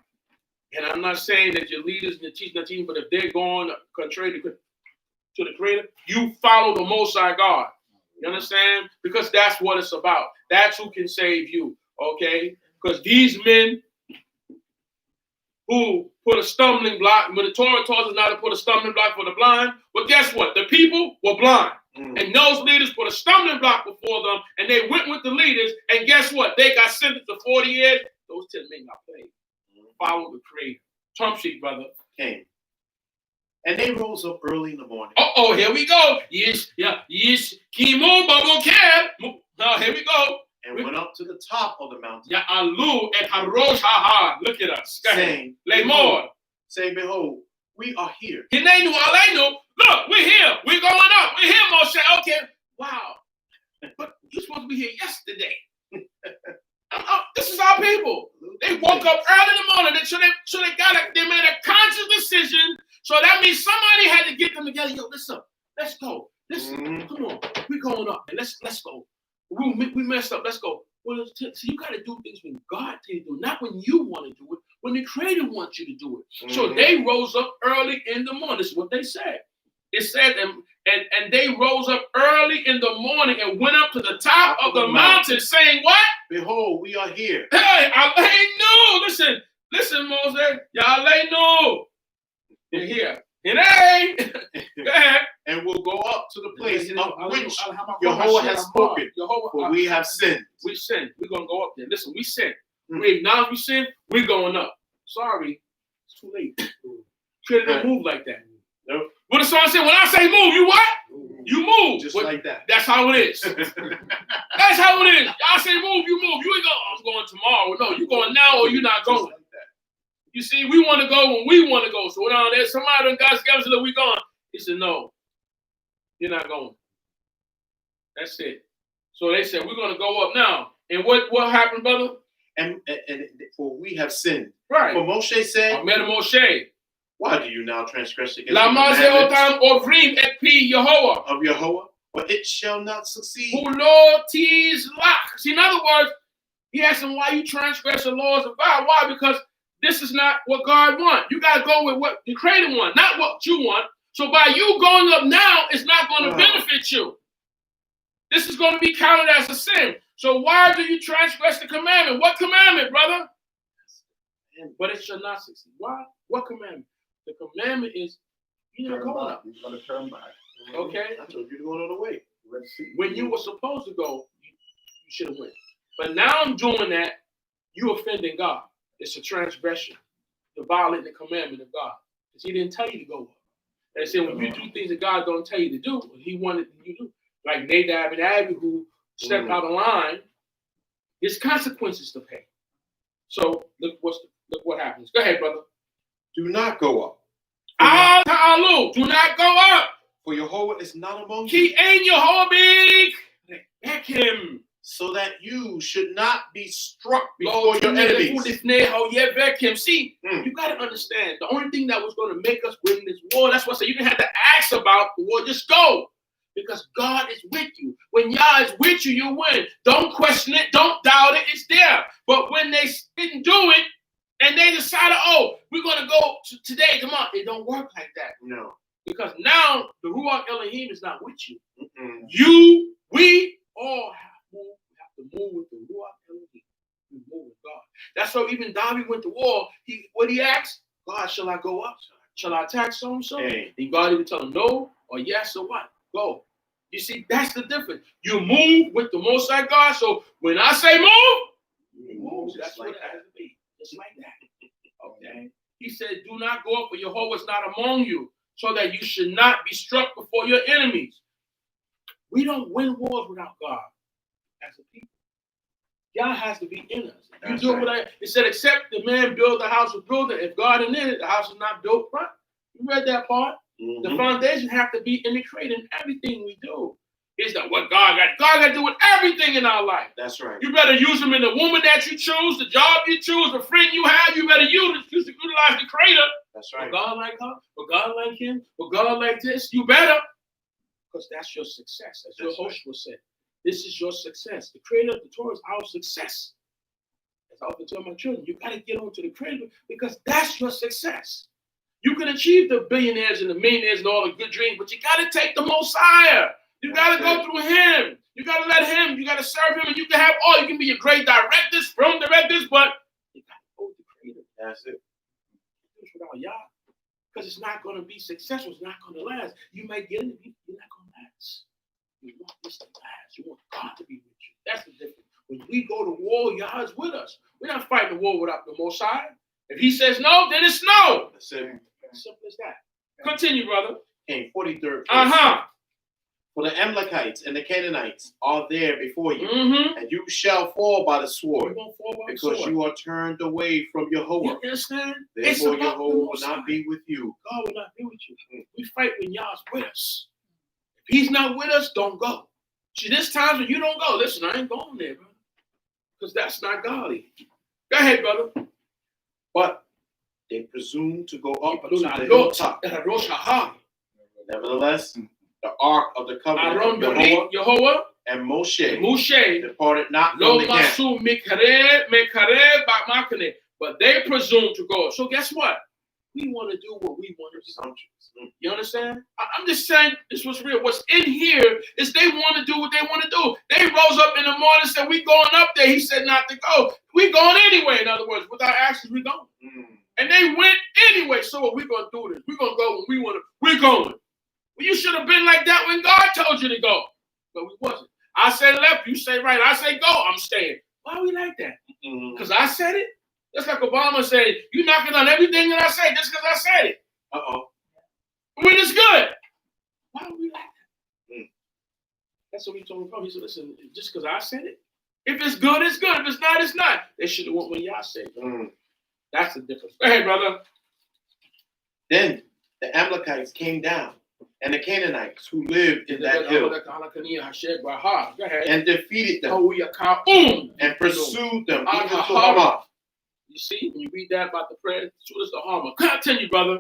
And I'm not saying that your leaders and your teaching, but if they're going contrary to the Creator, you follow the Most High God. You understand? Because that's what it's about. That's who can save you. Okay? Because these men who put a stumbling block, when the Torah tells us not to put a stumbling block for the blind, but guess what? The people were blind. And those leaders put a stumbling block before them, and they went with the leaders, and guess what? They got sentenced to 40 years. Those 10 men got paid. Follow the Creator. Trump sheet, brother. Came. And they rose up early in the morning. Oh, here we go. Yes. Kimo Babokeb. Now, here we go. And went up to the top of the mountain. Ya Alu et Harosh Haha. Look at us. Saying, Lemor. Saying, behold, we are here. Hinenu Alenu. Look, we're here. We're going up. We're here, Moshe. Okay. Wow. But you're supposed to be here yesterday. This is our people. They woke up early in the morning. They made a conscious decision. So that means somebody had to get them together. Yo, listen, let's go. Come on, we're going up, and let's go. We messed up. Let's go. Well, so you got to do things when God tells you to do it, not when you want to do it. When the Creator wants you to do it. So they rose up early in the morning. This is what they said. It said, and they rose up early in the morning and went up to the top of the mountain, saying, "What? Behold, we are here." Hey, Aleinu. Listen, Moses. Aleinu. You're here. And hey, go ahead. And we'll go up to the place of which Yehovah has spoken. For we have sinned. We sinned. We're going to go up there. Listen, we sinned. We acknowledge we sinned. We're going up. Sorry. It's too late. Creator don't move like that. Nope. What the song said, when I say move, you what? You move. Just like that. That's how it is. That's how it is. Y'all say move, you move. You ain't going, I'm going tomorrow. No, you going now or you're not going. Like that. You see, we want to go when we want to go. So down there, somebody done got together and said, we going. He said, no, you're not going. That's it. So they said, we're going to go up now. And what happened, brother? And for we have sinned. Right. For Moshe said, Ahmed Moshe. why do you now transgress against La the commandments et pi Yehovah. of Yehovah? For it shall not succeed. See, in other words, he asked him, why you transgress the laws of God? Why? Because this is not what God wants. You got to go with what the Creator wants, not what you want. So by you going up now, it's not going to benefit you. This is going to be counted as a sin. So why do you transgress the commandment? What commandment, brother? But it shall not succeed. Why? What commandment? The commandment is you're not going up. You're going to turn back. Okay? I told you to go the other way. When you were supposed to go, you should have went. But now I'm doing that, you offending God. It's a transgression to violate the commandment of God. Because he didn't tell you to go up. And they said when you do things that God don't tell you to do, he wanted you to do. Like Nadab and Abihu stepped out of line, there's consequences to pay. So look what happens. Go ahead, brother. Do not go up. Do not go up. For Yehovah is not among you. He ain't Yehovah. Back him. So that you should not be struck before your enemies. See, you got to understand, the only thing that was going to make us win this war, that's why I say you didn't have to ask about the war, just go. Because God is with you. When Yah is with you, you win. Don't question it. Don't doubt it. It's there. But when they didn't do it, and they decided, we're going to go today, tomorrow, it don't work like that. No. Because now the Ruach Elohim is not with you. We all have to move with the Ruach Elohim. We move with God. That's why even David went to war. What he asked? God, shall I go up? Shall I attack so-and-so? Hey. And God even tell him no or yes or what? go. You see, that's the difference. You move with the Most High God. So when I say move, you move. That's what it has to be. Just like that. Okay. He said, do not go up, for Jehovah is not among you, so that you should not be struck before your enemies. We don't win wars without God as a people. God has to be in us. You do what it said, except the man build the house of builder. If God is in it, the house is not built right. You read that part? Mm-hmm. The foundation have to be in the creator in everything we do. Is that what God got? God got to do with everything in our life. That's right. You better use them in the woman that you choose, the job you choose, the friend you have. You better utilize the creator. That's right. For God like her, for God like him, for God like this. You better. Because that's your success. As your host will say. This is your success. The creator of the Torah is our success. As I often tell my children, you got to get on to the creator because that's your success. You can achieve the billionaires and the millionaires and all the good dreams, but you got to take the Messiah. You got to go through him. You got to let him. You got to serve him, and you can have all. You can be a great directors, film directors, but you got to go with the creator. That's it. Without Yah, because it's not going to be successful. It's not going to last. You might get in, you're not going to last. You want this to last. You want God to be with you. That's the difference. When we go to war, Yah is with us. We're not fighting the war without the Most High. If he says no, then it's no. That's it. Simple as that. Continue, brother. Okay, 43rd. Uh-huh. For the Amalekites and the Canaanites are there before you, and you shall fall by the sword, because you are turned away from Jehovah. You understand? Therefore, Jehovah will not be with you. God will not be with you. We fight when Yah's with us. If he's not with us, don't go. See, there's times when you don't go. Listen, I ain't going there, brother, because that's not godly. Go ahead, brother. But they presume to go up to the hilltop. Nevertheless, the ark of the covenant of Jehovah and Moshe departed not from the camp. But they presume to go. So guess what? We want to do what we want to do. You understand? I'm just saying this was real. What's in here is they want to do what they want to do. They rose up in the morning and said, we going up there. He said not to go. We going anyway, in other words. With our actions, we going. And they went anyway. So what we going to do this? We're going to go when we want to. We're going. Well, you should have been like that when God told you to go. But we wasn't. I say left, you say right. I say go, I'm staying. Why are we like that? Because I said it? Just like Obama said, you knocking on everything that I say just because I said it. When it's good. Why are we like that? That's what we told him. He said, listen, just because I said it, if it's good, it's good. If it's not, it's not. They should have went when y'all said it. That's the difference. Go ahead, brother. Then the Amalekites came down, and the Canaanites who lived in that hill, and defeated them, and pursued them even to Hamath. You see, when you read that about the prayer, so is the Hamath. Continue, brother.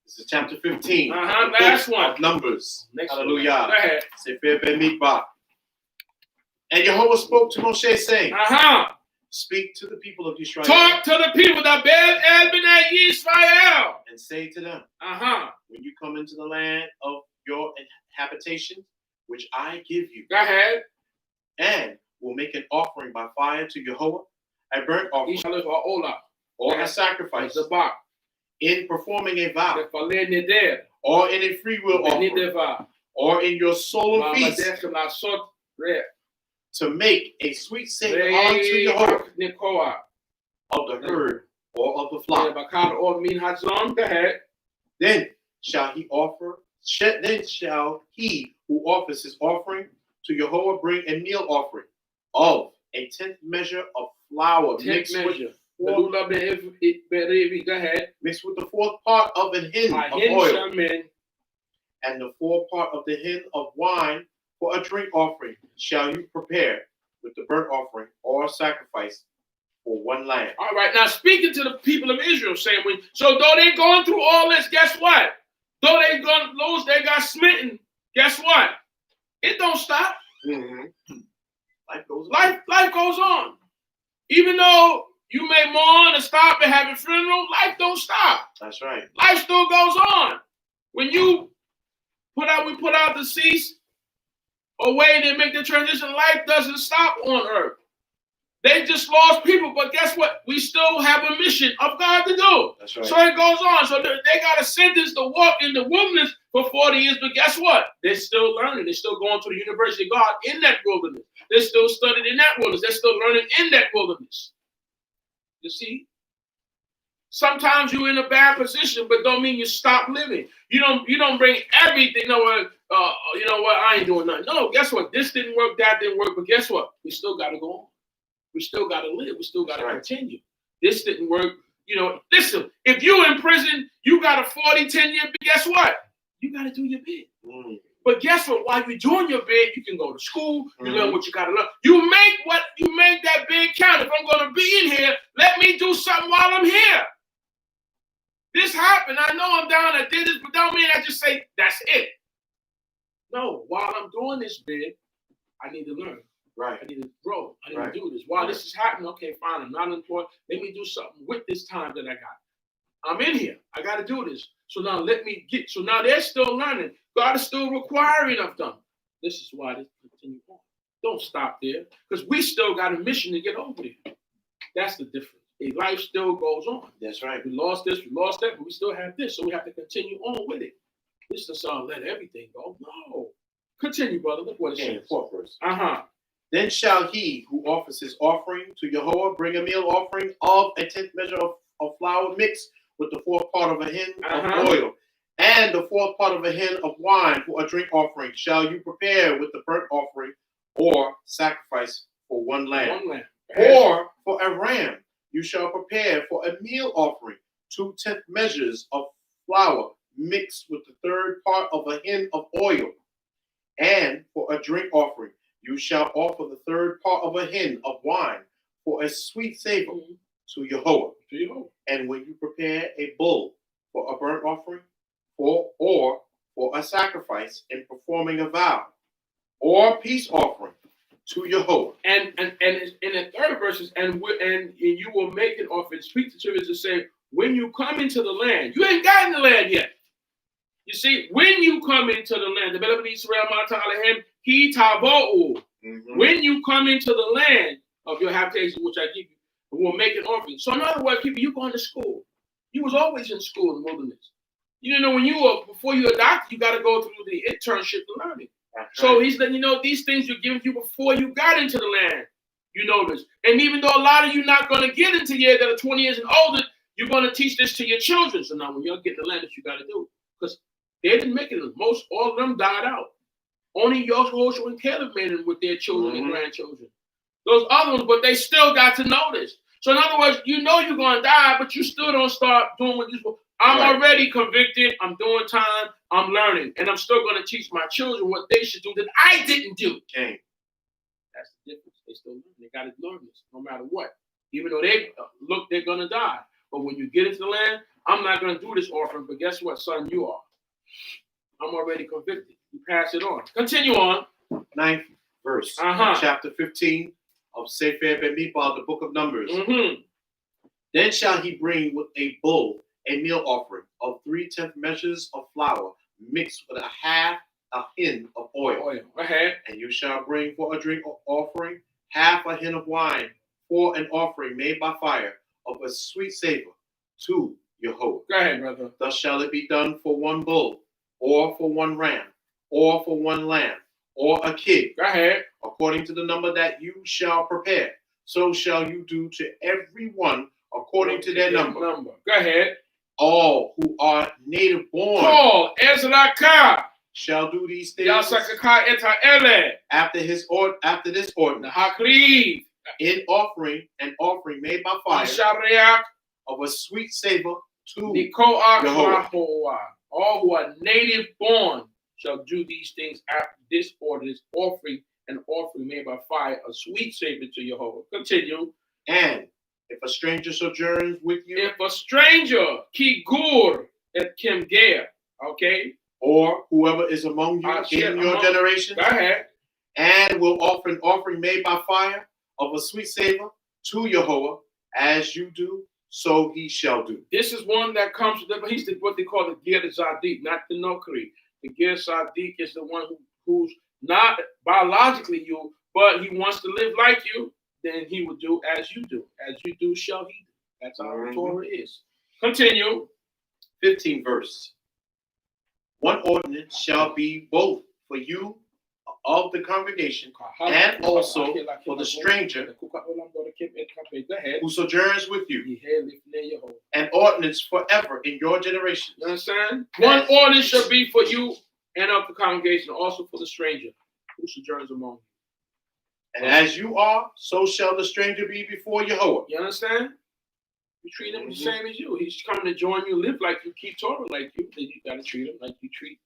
This is chapter 15. Last one. Numbers. Next Hallelujah. Go ahead. Sefer Ben-Mikvah. And Jehovah spoke to Moshe, saying, speak to the people of Israel. Talk to the people that bear El B'nai Yisrael. And say to them, when you come into the land of your habitation, which I give you. Go ahead. And will make an offering by fire to Jehovah, a burnt offering, or a sacrifice, in performing a vow, or in a free will offering, or in your solemn feast, to make a sweet savor unto Jehovah of the herd or of the flock. Then shall he who offers his offering to Jehovah bring a meal offering of a 10th measure of flour mixed with the 4th part of an hin of oil, and the 4th part of the hin of wine for a drink offering shall you prepare with the burnt offering or sacrifice for one lamb. All right, now speaking to the people of Israel, saying, so though they're going through all this, guess what? Though they got smitten, guess what? It don't stop. Life goes on. Life goes on. Even though you may mourn and stop and have a funeral, life don't stop. That's right. Life still goes on. When we put out the cease away and make the transition, life doesn't stop on earth. They just lost people, but guess what? We still have a mission of God to do. That's right. So it goes on. So they got a sentence to walk in the wilderness for 40 years, but guess what? They're still learning. They're still going to the University of God in that wilderness. They're still studying in that wilderness. They're still learning in that wilderness. You see? Sometimes you're in a bad position, but don't mean you stop living. You don't bring everything. You know what? I ain't doing nothing. No, guess what? This didn't work. That didn't work. But guess what? We still got to go on. We still got to live. We still got to continue. This didn't work. Listen. If you in prison, you got a 10-year. Guess what? You got to do your bit. But guess what? While you're doing your bit, you can go to school. You learn what you got to learn. You make that bid count. If I'm going to be in here, let me do something while I'm here. This happened. I know I'm down. I did this, but don't mean I just say, that's it. No, while I'm doing this bid, I need to learn. Right. I need to grow. I need to do this. While this is happening, okay, fine. I'm not employed. Let me do something with this time that I got. I'm in here. I got to do this. So now so now they're still learning. God is still requiring of them. This is why they continue on. Don't stop there, because we still got a mission to get over there. That's the difference. Life still goes on. That's right. We lost this, we lost that, but we still have this, so we have to continue on with it. This is let everything go. No. Continue, brother. Look what it says. Fourth verse. Then shall he who offers his offering to Jehovah bring a meal offering of a 10th measure of flour mixed with the 4th part of a hin of oil, and the 4th part of a hin of wine for a drink offering. Shall you prepare with the burnt offering or sacrifice for one lamb. Or for a ram you shall prepare for a meal offering 2 10th measures of flour mixed with the 3rd part of a hin of oil. And for a drink offering you shall offer the 3rd part of a hin of wine for a sweet savor to Jehovah. And when you prepare a bull for a burnt offering or for a sacrifice in performing a vow or peace offering to Jehovah. And in the 3rd verse, and you will make an offering. Speak to children to say, when you come into the land, you ain't gotten the land yet. You see, when you come into the land, the Beloved Israel Mata'alahim, He Taba'u. When you come into the land of your habitation, which I give you, we will make an offering. So in other words, people, you going to school. You was always in school in the wilderness. You know, before you adopted, you got to go through the internship and learning. So he's letting you know these things you're giving you before you got into the land. You know this. And even though a lot of you not going to get into here that are 20 years and older, you're going to teach this to your children. So now when you're getting the land, that you got to do. Because they didn't make it. All of them died out. Only Joshua and Caleb made it with their children and grandchildren. Those other ones, but they still got to know this. So in other words, you know you're going to die, but you still don't start doing what you're supposed to. I'm already convicted. I'm doing time. I'm learning. And I'm still going to teach my children what they should do that I didn't do. Okay. That's the difference. They still learn. They got to learn this no matter what. Even though they're going to die. But when you get into the land, I'm not going to do this offering. But guess what, son? You are. I'm already convicted. You pass it on. Continue on. 9th verse. Chapter 15 of Sefer Bemidbar, the book of Numbers. Then shall he bring with a bull a meal offering of 3 10th measures of flour mixed with a hin of oil. And you shall bring for a drink offering half a hin of wine for an offering made by fire of a sweet savor to Jehovah. Go ahead, brother. Thus shall it be done for one bull, or for one ram, or for one lamb, or a kid. Go ahead. According to the number that you shall prepare, so shall you do to every one according to their number. Go ahead. All who are native born Paul, Ezra, shall do these things after this ordinance. In offering, an offering made by fire of a sweet savor to Jehovah. All who are native born shall do these things after this ordinance, offering an offering made by fire, a sweet savor to Jehovah. Continue. And if a stranger sojourns with you, if a stranger, kigur et kimger, okay, or whoever is among you in your generation, go ahead, and will offer an offering made by fire of a sweet savor to Jehovah, as you do, so he shall do. This is one that comes with he's what they call the Ger Zadik, not the Nokri. The Ger Zadik is the one who's not biologically you, but he wants to live like you. Then he will do as you do. As you do, shall he do. That's how the Torah is. Continue. 15th verse. one ordinance shall be both for you of the congregation and also for the stranger who sojourns with you, an ordinance forever in your generation. You understand? One ordinance shall be for you and of the congregation, also for the stranger who sojourns among you. And as you are, so shall the stranger be before Yehovah. You understand? You treat him the same as you. He's coming to join you, live like you, keep Torah like you. Then you got to treat him like you treat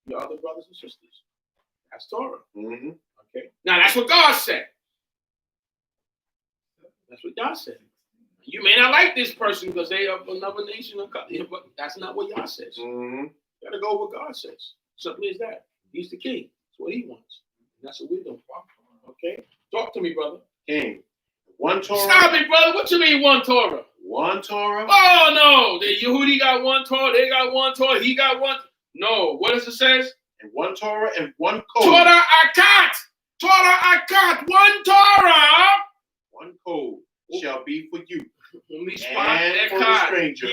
your other brothers and sisters. That's Torah. Okay. Now that's what God said. That's what God said. You may not like this person because they are of another nation, but that's not what God says. You got to go with what God says. Simple as that. He's the king. That's what he wants. And that's what we're doing. Okay? Talk to me, brother. King. One Torah. Stop it, brother. What you mean one Torah? One Torah. Oh, no. The Yehudi got one Torah. They got one Torah. He got one. No. What does it say? And one Torah and one code. Torah Akat. Torah Akat. One Torah. One code shall be for you. And for the stranger.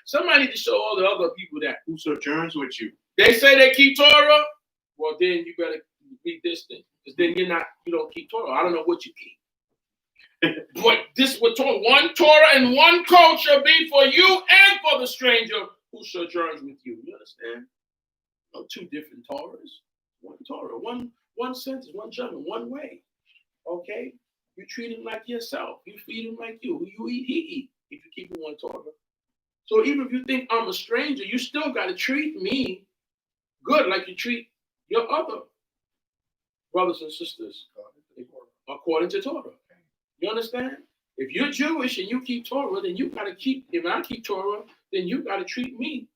Somebody need to show all the other people that. Who sojourns with you. They say they keep Torah. Well, then you better be distant. Because then you don't keep Torah. I don't know what you keep. But this was Torah. One Torah and one code shall be for you and for the stranger who sojourns with you. You understand? No two different Torahs. One Torah. One sentence, one judgment, one way. Okay? You treat him like yourself. You feed him like you. You eat, he eat. If you keep him one Torah. So even if you think I'm a stranger, you still got to treat me good like you treat your other brothers and sisters according to Torah. You understand? If you're Jewish and you keep Torah, then you got to keep, if I keep Torah, then you got to treat me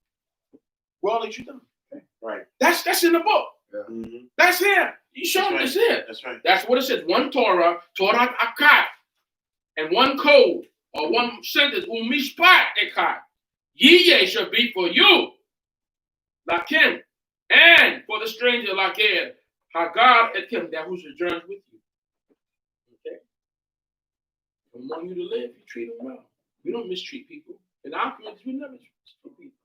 well as you done. Okay. Right. That's in the book. Yeah. That's here. You show them it's here. That's right. That's what it says. One Torah, Torah Akat, and one code or one sentence, Umishpat Ekat. Yiyeh shall be for you, Lakim, and for the stranger, Lakim, Hagar Ekim, that who sojourns with you. Okay? We want you to live, you treat them well. We don't mistreat people. In our communities, we never mistreat people.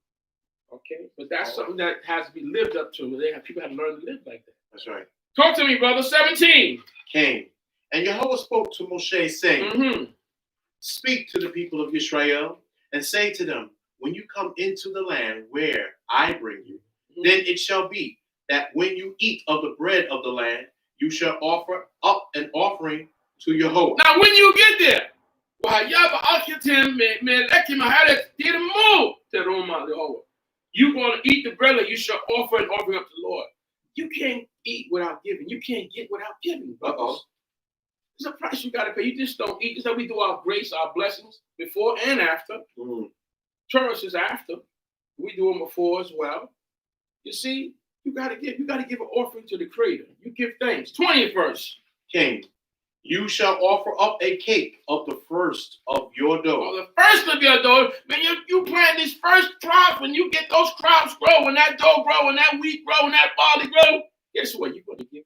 Okay? But that's something that has to be lived up to. People have to learn to live like that. That's right. Talk to me, brother. 17. Came. And Yehovah spoke to Moshe, saying, Speak to the people of Israel and say to them, when you come into the land where I bring you, then it shall be that when you eat of the bread of the land, you shall offer up an offering to Yehovah. Now, when you get there, you're going to eat the bread and you shall offer an offering up to the Lord. You can't eat without giving. You can't get without giving, brothers. There's a price you got to pay. You just don't eat. Just like we do our grace, our blessings, before and after. Torah is after. We do them before as well. You see, you got to give. You got to give an offering to the Creator. You give thanks. 20th verse. King, you shall offer up a cake of the first of your dough. Oh, the first of your dough. Man, you plant these first crops, when you get those crops grow, when that dough grow, when that wheat grow, when that barley grow, guess what? You're going to give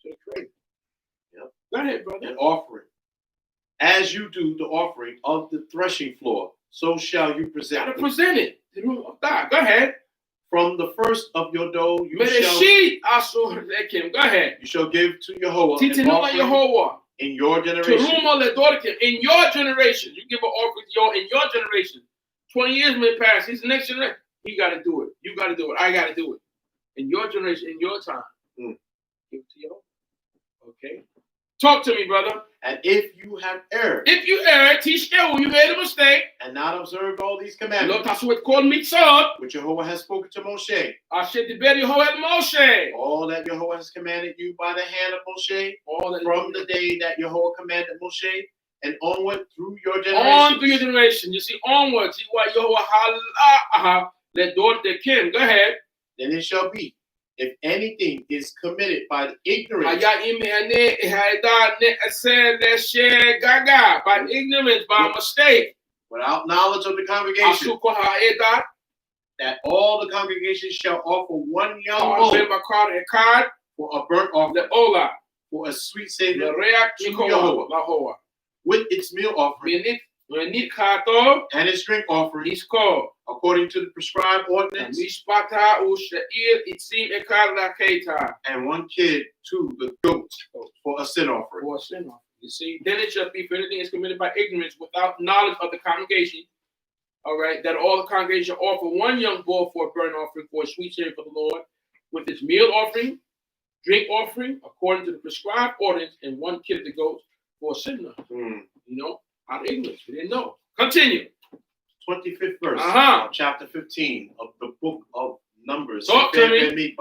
to the Creator. Yep. Go ahead, brother. An offering. As you do the offering of the threshing floor, so shall you present it. Got to present it. God, go ahead. From the first of your dough, you Go ahead. You shall give to Yehovah in your generation. In your generation. You give an offering in your generation. 20 years may pass. He's the next generation. He got to do it. You got to do it. I got to do it. In your generation, in your time. Give it to Yehovah. Okay? Talk to me, brother. And if you have erred. If you erred, teach you made a mistake. And not observed all these commandments. Which Yehovah has spoken to Moshe. All that Yehovah has commanded you by the hand of Moshe. From the day that Yehovah commanded Moshe. And onward through your generation. On through your generation. You see, onwards. Go ahead. Then it shall be. If anything is committed by ignorance, by ignorance, by mistake, without knowledge of the congregation, that all the congregation shall offer one young bull for a burnt offering, for a sweet savor to Yehovah, with its meal offering, and his drink offering, according to the prescribed ordinance, and 1 kid to the goat for a sin offering. You see, then it shall be for anything is committed by ignorance without knowledge of the congregation. All right, that all the congregation offer 1 young bull for a burnt offering for a sweet savor for the Lord, with its meal offering, drink offering, according to the prescribed ordinance, and 1 kid of the goats for a sin offering. You know, out of ignorance, we didn't know. Continue. 25th verse of chapter 15 of the book of Numbers. Talk to me.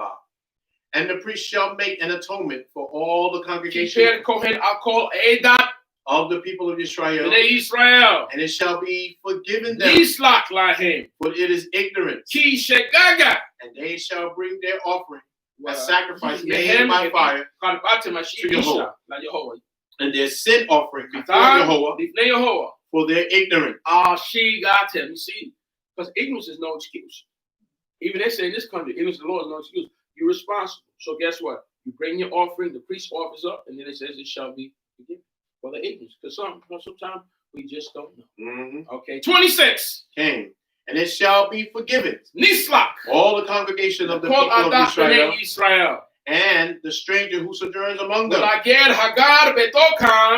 And the priest shall make an atonement for all the congregation of the people of Israel, and it shall be forgiven them, for it is ignorance. And they shall bring their offering as sacrifice made by fire to Jehovah, and their sin offering before Jehovah for their ignorance. She got him. You see, because ignorance is no excuse. Even they say in this country, ignorance of the Lord is no excuse. You're responsible. So guess what? You bring your offering, the priest offers up, and then it says it shall be forgiven for the ignorance. Because sometimes we just don't know. Okay, 26. Came, and it shall be forgiven. Nislak. All the congregation of the people of Israel, and the stranger who sojourns among them.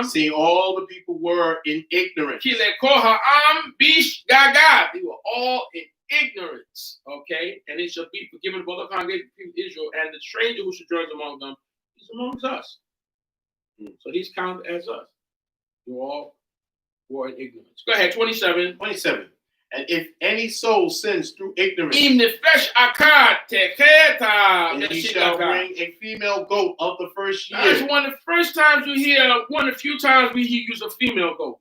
See, all the people were in ignorance. They were all in ignorance. Okay, and it shall be forgiven for the congregation of Israel, and the stranger who sojourns among them is amongst us. So he's counted as us. You all were in ignorance. Go ahead, 27. 27. And if any soul sins through ignorance, and he shall bring a female goat of the first year. That's one of the first times you hear, one of the few times we use a female goat.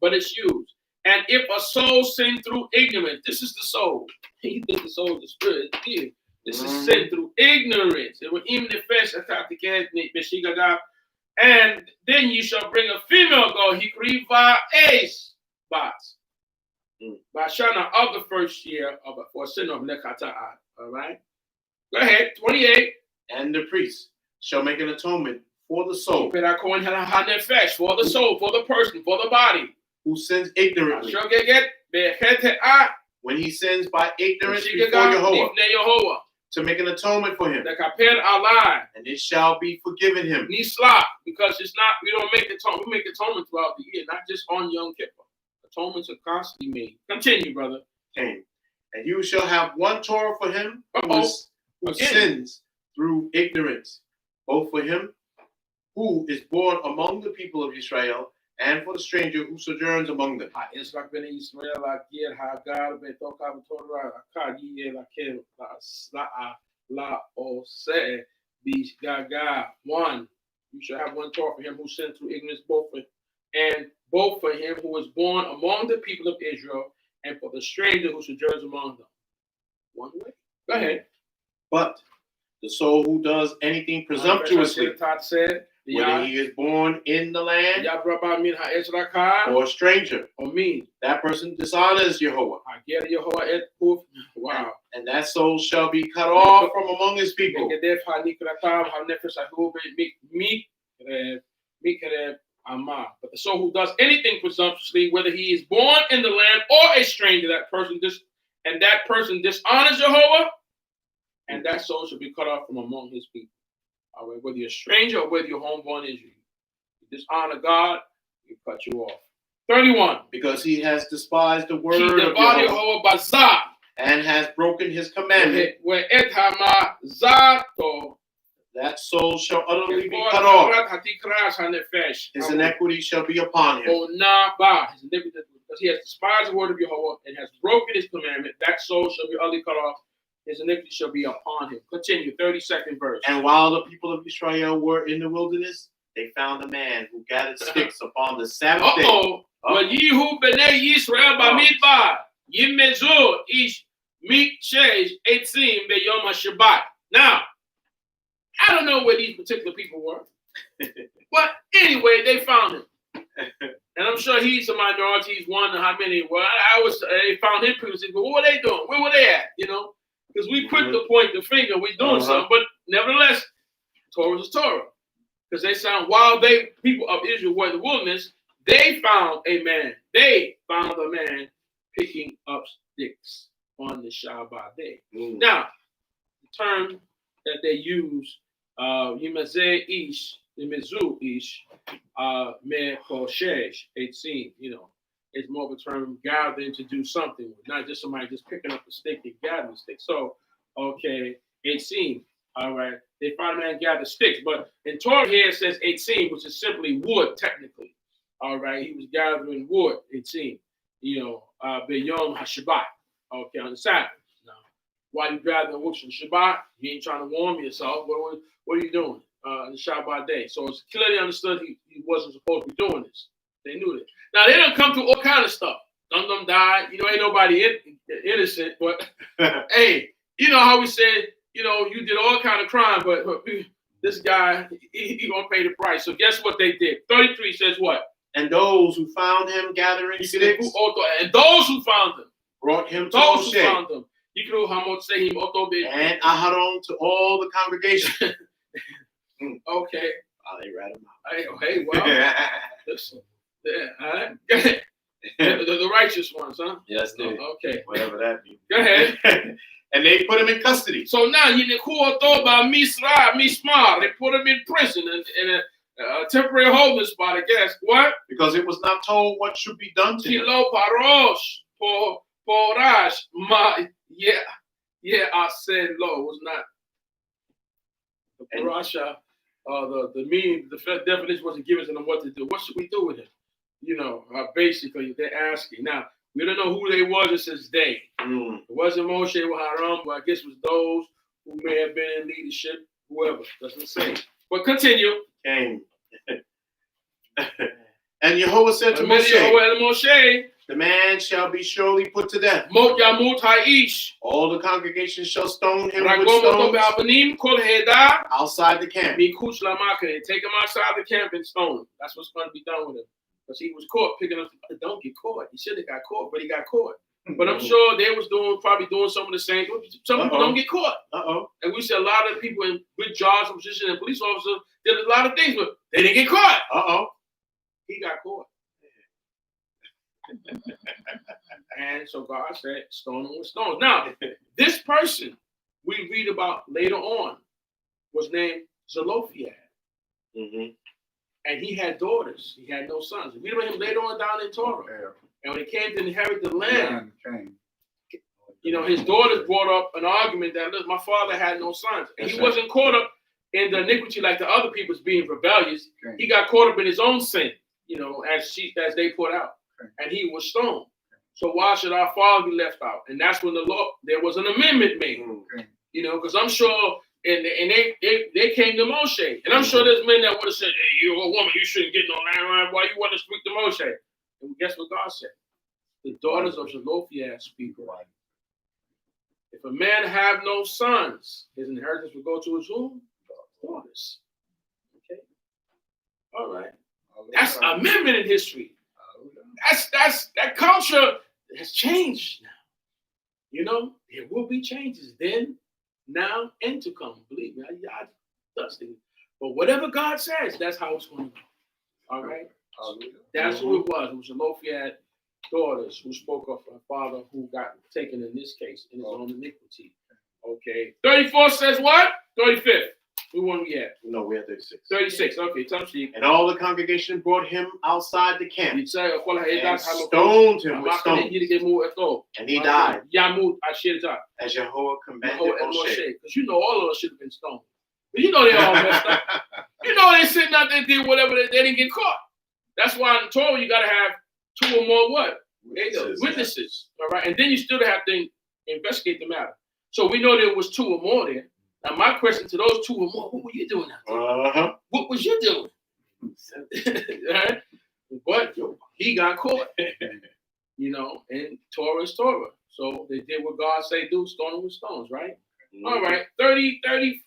But it's used. And if a soul sin through ignorance, this is the soul. You think the soul is the spirit. Yeah. This is sin through ignorance. It will even the flesh and then you shall bring a female goat. He kriva ace bots. Bashana of the first year of for sin of Lekata'at. All right. Go ahead. 28. And the priest shall make an atonement for the soul. For the soul, for the person, for the body. Who sins ignorantly. When he sins by ignorance before Jehovah. To make an atonement for him. And it shall be forgiven him. Because it's not, we don't make atonement. We make atonement throughout the year, not just on Yom Kippur. Atonements are constantly made. Continue, brother. And you shall have 1 Torah for him who sins through ignorance, both for him who is born among the people of Israel and for the stranger who sojourns among them. One, you shall have 1 Torah for him who sins through ignorance, both for him who was born among the people of Israel and for the stranger who sojourns among them. One way. Go ahead. But the soul who does anything presumptuously, whether he is born in the land or a stranger, that person dishonors Jehovah. Wow. And that soul shall be cut off from among his people. But the soul who does anything presumptuously, whether he is born in the land or a stranger, that person dishonors Jehovah, and that soul shall be cut off from among his people. All right, whether you're a stranger or whether you're homeborn Israel, you dishonor God, he cut you off. 31. Because he has despised the word of Jehovah and has broken his commandment. That soul shall utterly be cut off. His iniquity shall be upon him. Because he has despised the word of Jehovah and has broken his commandment, that soul shall be utterly cut off. His iniquity shall be upon him. Continue, 32nd verse. And while the people of Israel were in the wilderness, they found a man who gathered sticks upon the Sabbath day. Now, I don't know where these particular people were. But anyway, they found him. And I'm sure he's a minority. He's one of how many were. They found him. People said, well, what were they doing? Where were they at? You know? Because we quick to point the finger. We're doing something. But nevertheless, Torah is Torah. Because they sound, while people of Israel were in the wilderness, they found a man they found a man picking up sticks on the Shabbat day. Now, the term that they use, Yimazeh Ish, Yimizu Ish, Me Koshesh, Eitzim, it's more of a term gathering to do something, not just somebody just picking up a stick and gathering a stick. So, okay, Eitzim, all right, they found a man gather sticks, but in Torah here it says Eitzim, which is simply wood, technically. All right, he was gathering wood, Eitzim, B'yom HaShabbat, okay, on the Sabbath. Now, while you gathering wood on Shabbat, you ain't trying to warm yourself. What are you doing on the Shabbat day? So it's clearly understood he wasn't supposed to be doing this. They knew that. Now, they don't come through all kind of stuff. Dum died. Ain't nobody innocent. But, hey, you know how we said, you did all kind of crime, but this guy, he going to pay the price. So guess what they did? 33 says what? And those who found him gathering sticks. And those who found him. Brought him to those Moshe. Who found him. And Aharon to all the congregation. Okay. Oh, they rat him out. Hey, well, listen. Yeah, all right. Go ahead. The righteous ones, huh? Yes, they. Okay. Whatever that means. Go ahead. And they put him in custody. So now, they put him in prison in a temporary holding spot, I guess. What? Because it was not told what should be done to him. Kilo parosh porash ma I said lo was not the parasha. The meaning, the definition wasn't given to them what to do. What should we do with him? Basically, they're asking. Now, we don't know who they was. It says they. It wasn't Moshe or Haram, but I guess it was those who may have been in leadership, whoever. Doesn't say. But continue. Came. And Yehovah said to Moshe, the man shall be surely put to death. Mot yamut ha'ish. All the congregation shall stone him with stones outside the camp. Take him outside the camp and stone him. That's what's going to be done with him. Because he was caught picking up. Don't get caught. He should have got caught, but he got caught. But I'm sure they was probably doing some of the same. Some people don't get caught. And we see a lot of people in good jobs and positions and police officers did a lot of things, but they didn't get caught. He got caught. And so God said, stone him with stones. Now, this person we read about later on was named Zelophehad. And he had daughters. He had no sons. We read about him later on down in Torah. And when he came to inherit the land, his daughters brought up an argument that, look, my father had no sons. And he wasn't caught up in the iniquity like the other people's being rebellious. He got caught up in his own sin, as they put out. And he was stoned. So why should our father be left out? And that's when there was an amendment made. Because I'm sure, and they came to Moshe. And I'm sure there's men that would have said, hey, you're a woman, you shouldn't get no land. Why you want to speak to Moshe? And guess what God said? The daughters of Zelophehad speak right. If a man have no sons, his inheritance will go to his whom? Daughters. Okay? All right. That's amendment in history. That culture has changed now. There will be changes then, now, and to come. Believe me, I trust it. But whatever God says, that's how it's going to go. All right? That's who it was. It was Zelophehad daughters who spoke of her father who got taken in this case in his own iniquity. Okay. 34 says what? 35th. Who one we at? No, we had 36. 36. Okay, tell me. And all the congregation brought him outside the camp and stoned him with stones. And he died. As Yehovah commanded Moshe. Because all of us should have been stoned. But they all messed up. They sitting out there did whatever they didn't get caught. That's why in the Torah you got to have two or more what? Witnesses. All right. And then you still have to investigate the matter. So we know there was two or more there. Now, my question to those two or more, what were you doing out there? What was you doing? Right? But he got caught. And Torah is Torah. So they did what God say do, stone with stones, right? All right, 37.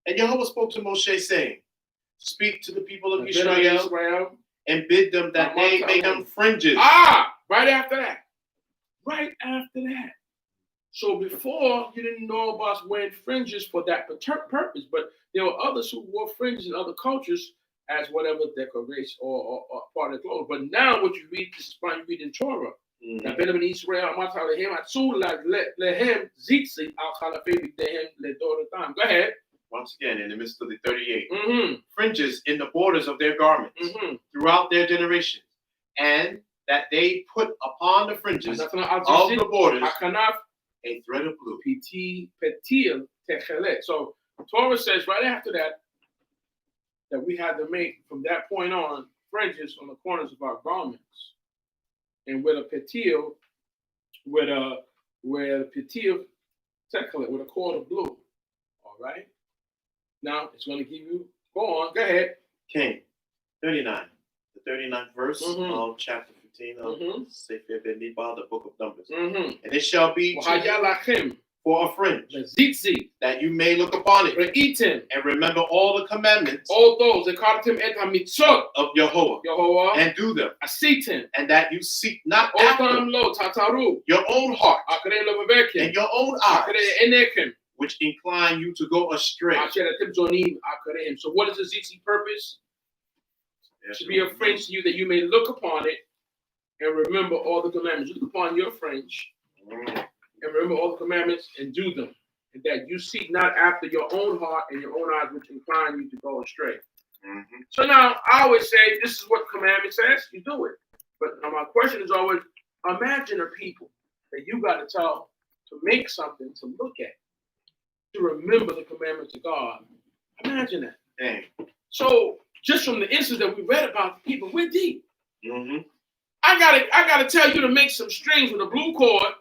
And Yehovah spoke to Moshe, saying, speak to the people of Israel and bid them that they make them fringes. Right after that. So before, you didn't know about wearing fringes for that purpose, but there were others who wore fringes in other cultures as whatever decoration or part of the clothes. But now what you read, this is fine, you read in Torah. Now, Benjamin Israel, Go ahead. Once again, in the midst of the 38, fringes in the borders of their garments throughout their generations, and that they put upon the fringes of the borders a thread of blue. So Torah says right after that we had to make from that point on fringes on the corners of our garments, and with a petil, with a petil techelet, with a cord of blue. All right. Now it's going to give you. Go on. Go ahead. King 39, the 39th verse of chapter 15 of Sefer Benibal, the book of Numbers. And it shall be for a fringe, that you may look upon it and remember all the commandments, all those of Yehovah, and do them, and that you seek not after your own heart and your own eyes, which incline you to go astray. So what is the zitzit purpose? To be a fringe to you, that you may look upon it and remember all the commandments. Look upon your fringe and remember all the commandments and do them. And that you seek not after your own heart and your own eyes, which incline you to go astray. So now, I always say, this is what the commandment says, you do it. But now my question is always, imagine a people that you got to tell to make something to look at, to remember the commandments of God. Imagine that. Dang. So, just from the instance that we read about the people, we're deep. I gotta tell you to make some strings with a blue cord,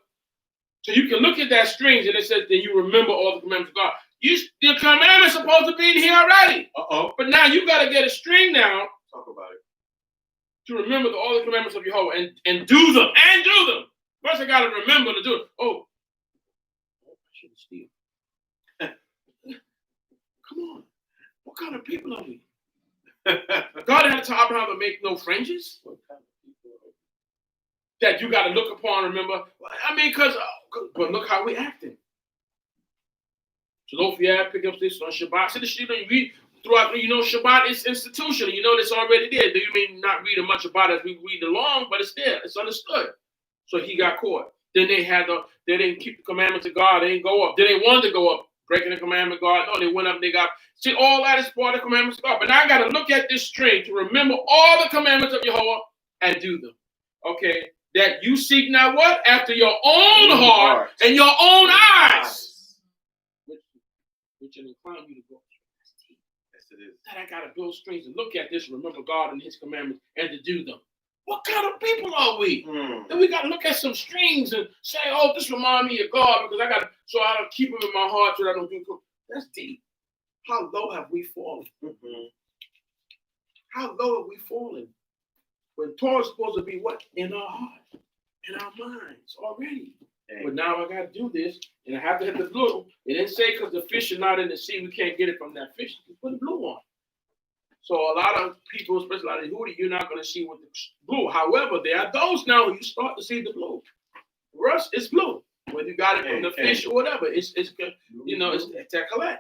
so you can look at that strings and it says then you remember all the commandments of God. Your commandments supposed to be in here already. But now you gotta get a string now. Talk about it. To remember all the commandments of Jehovah and do them. And do them. First I gotta remember to do it. Oh, I shouldn't steal. Come on. What kind of people are we? God had to tell Abraham to make no fringes. That you got to look upon, remember. I mean, but look how we acting. So don't pick up this on Shabbat. See, you read throughout, Shabbat is institutional. It's already there. Do you mean not reading much about it as we read along, but it's there. It's understood. So he got caught. Then they didn't keep the commandments of God. They didn't go up. Then they wanted to go up, breaking the commandment of God. No, they went up, see, all that is part of the commandments of God. But now I got to look at this string to remember all the commandments of Jehovah and do them. Okay. That you seek now what? After your own heart and your own eyes. Which will incline you to go. Yes, it is. That I got to build strings and look at this, remember God and his commandments, and to do them. What kind of people are we? Then we got to look at some strings and say, oh, this reminds me of God because so I don't keep them in my heart so that I don't do good. That's deep. How low have we fallen? How low have we fallen? When Torah is supposed to be what? In our heart, in our minds already. Dang. But now I got to do this, and I have to hit the blue. It didn't say because the fish are not in the sea, we can't get it from that fish. You put the blue on. So a lot of people, especially a lot of Yehudi, you're not going to see with the blue. However, there are those now you start to see the blue. For us, it's blue. When you got it from the fish or whatever, it's techelet.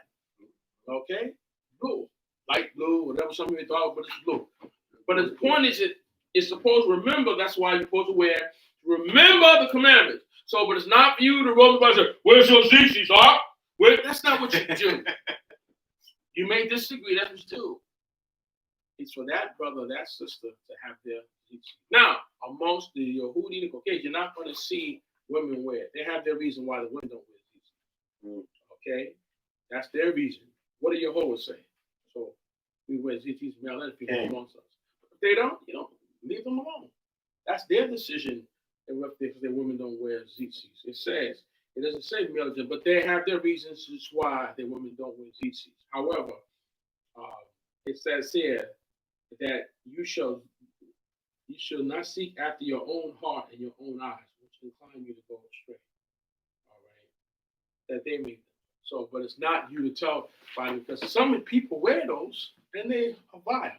Okay? Blue. Light blue, whatever some people thought, but it's blue. But the point is it's supposed to remember, that's why you're supposed to remember the commandments. So, but it's not for you to roll the and say, where's your zizis, huh? That's not what you do. You may disagree, that's what you do. It's for that brother, that sister to have their zizis. Now, amongst the Yehudi, the Caucasian, you're not going to see women wear it. They have their reason why the women don't wear zizis. Okay? That's their reason. What do Yehovah say? So, we wear zizis, male and female amongst us. But if they don't, leave them alone. That's their decision if their women don't wear tzitzis. It doesn't say male, but they have their reasons as why their women don't wear tzitzis. However, it says here that you shall not seek after your own heart and your own eyes, which incline you to go astray. All right, that they make them. So, but it's not you to tell by because some people wear those and they are vile.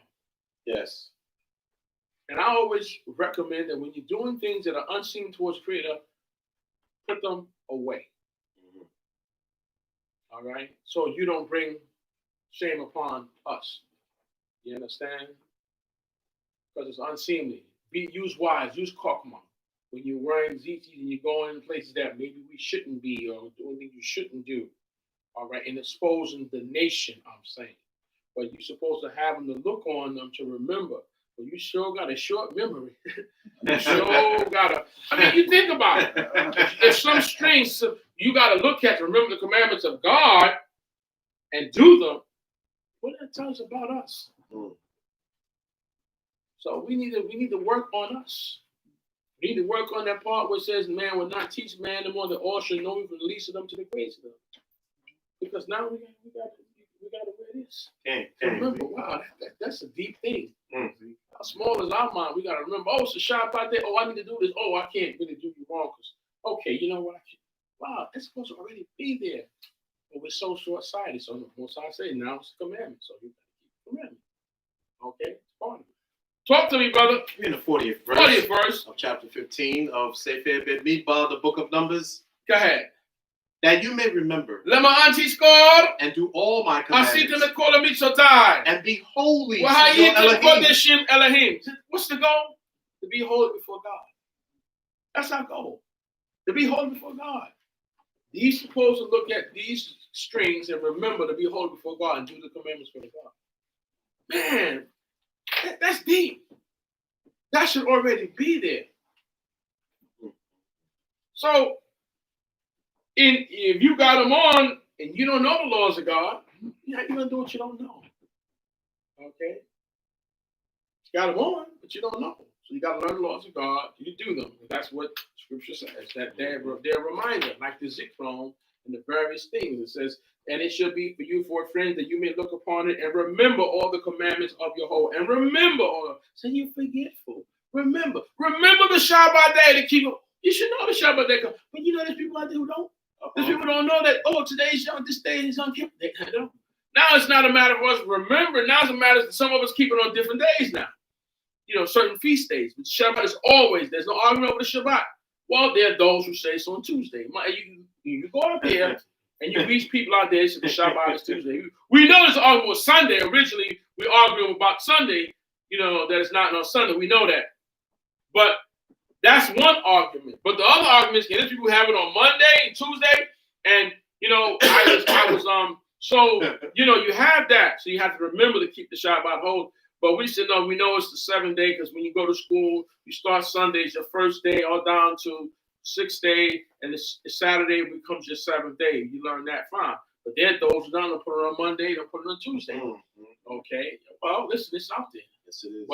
Yes. And I always recommend that when you're doing things that are unseen towards Creator, put them away. All right? So you don't bring shame upon us. You understand? Because it's unseemly. Use wise, use kokma. When you're wearing tzitzit and you're going in places that maybe we shouldn't be or doing things you shouldn't do. All right, and exposing the nation, I'm saying. But you're supposed to have them to look on them to remember. But you sure got a short memory. You sure got a, I mean, you think about it. If some strings you got to look at to remember the commandments of God and do them, what that tells about us? So we need to work on us. We need to work on that part where it says, man will not teach man the more that all should know even the least of them to the greatest of them. Because now we got to wear this. Remember, wow, that's a deep thing. How small is our mind? We got to remember, oh, it's a Shabbat day. Oh, I need to do this. Oh, I can't really do you wrong. Okay, you know what? Wow, it's supposed to already be there. But we're so short-sighted. So most I say, now it's a commandment. So you got to keep the commandment. Okay? It's part of it. Talk to me, brother. We're in the 40th verse. 40th verse of chapter 15 of Sefer Bemidbar, the book of Numbers. Go ahead. That you may remember and do all my commandments and be holy to your Elohim. What's the goal? To be holy before God. That's our goal. To be holy before God. He's supposed to look at these strings and remember to be holy before God and do the commandments for God. Man, that's deep. That should already be there. So, if you got them on and you don't know the laws of God, you're going to do what you don't know. Okay? You got them on, but you don't know. So you got to learn the laws of God. You do them. That's what Scripture says. That they're a reminder, like the Zikron and the various things. It says, and it should be for you for a friend that you may look upon it and remember all the commandments of your whole. And remember all of it. So you're forgetful. Remember the Shabbat day to keep it. You should know the Shabbat day. But you know there's people out there who don't. There's people who don't know that, oh, today's this day is on Kippur. They don't. Now it's not a matter of us remembering. Now it's a matter of some of us keep it on different days now. You know, certain feast days. But Shabbat is always, there's no argument over the Shabbat. Well, there are those who say it's on Tuesday. You go out there and you reach people out there say the Shabbat is Tuesday. We know it's argument was Sunday. Originally, we argued about Sunday, that it's not on Sunday. We know that. But that's one argument. But the other argument is, there's people who have it on Monday and Tuesday. And, you have that. So you have to remember to keep the Shabbat whole. But we said, no, we know it's the 7th day because when you go to school, you start Sundays, your first day, all down to 6th day, and the Saturday becomes your 7th day. You learn that, fine. But there are those who don't put it on Monday, they'll put it on Tuesday. Mm-hmm. Okay? Well, listen, it's out there. Yes, it is.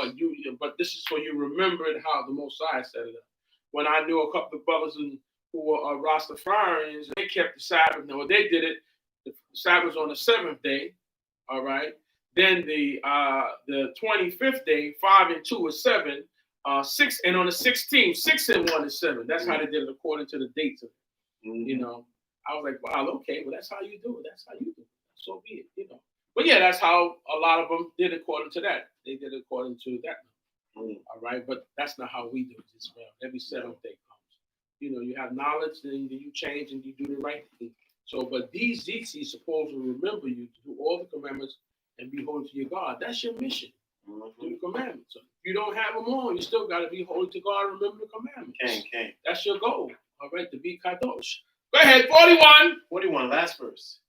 But this is so you remember how the Most High set it up. When I knew a couple of brothers who were Rastafarians, they kept the Sabbath. Now, they did it, the Sabbath was on the 7th day, all right? Then the 25th day, 5 and 2 is 7. 6 and on the 16th, 6 and 1 is 7. That's how they did it according to the dates of it. Mm-hmm. I was like, wow, okay, well that's how you do it. That's how you do it. So be it, But yeah, that's how a lot of them did according to that. They did it according to that. Mm-hmm. All right, but that's not how we do it as well. Every 7th day comes. You have knowledge, then you change and you do the right thing. So, but these Zixis supposed to remember you to do all the commandments and be holy to your God. That's your mission. Mm-hmm. Do the commandments. So if you don't have them on, you still got to be holy to God and remember the commandments. Okay. That's your goal. All right, to be kadosh. Go ahead, 41. 41, last verse.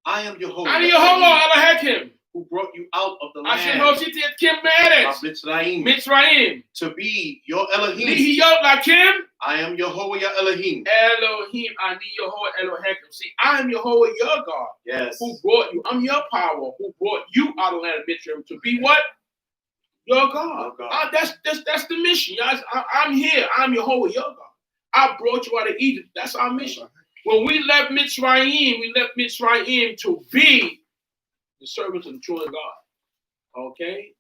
I am Yehovah. I am Yehovah, Elohim, who brought you out of the land of Mitzrayim to be your Elohim. I am Yehovah your Elohim. Elohim, ani Yehovah Elohim. See, I am Yehovah your God. Yes. Who brought you? I'm your power. Who brought you out of the land of Mitzrayim to be what? Your God. That's the mission. I'm here. I'm Yehovah your God. I brought you out of Egypt. That's our mission. When we left Mitzrayim to be the servants of the true God. Okay?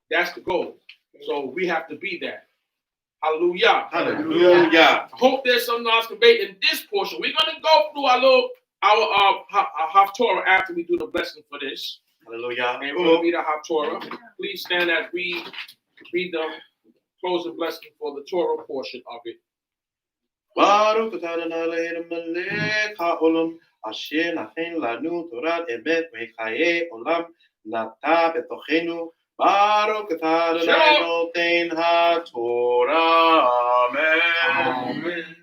That's the goal. So we have to be that. Hallelujah. Hallelujah. I hope there's some nice debate in this portion. We're going to go through our half Torah after we do the blessing for this. Hallelujah. And we're going to read a half Torah. Please stand as we read the closing blessing for the Torah portion of it. Baruch Adonai melech haolam asher naten lanu torat emet vechaye olam nata betochenu Baruch atah Adonai noten haTorah. Amen.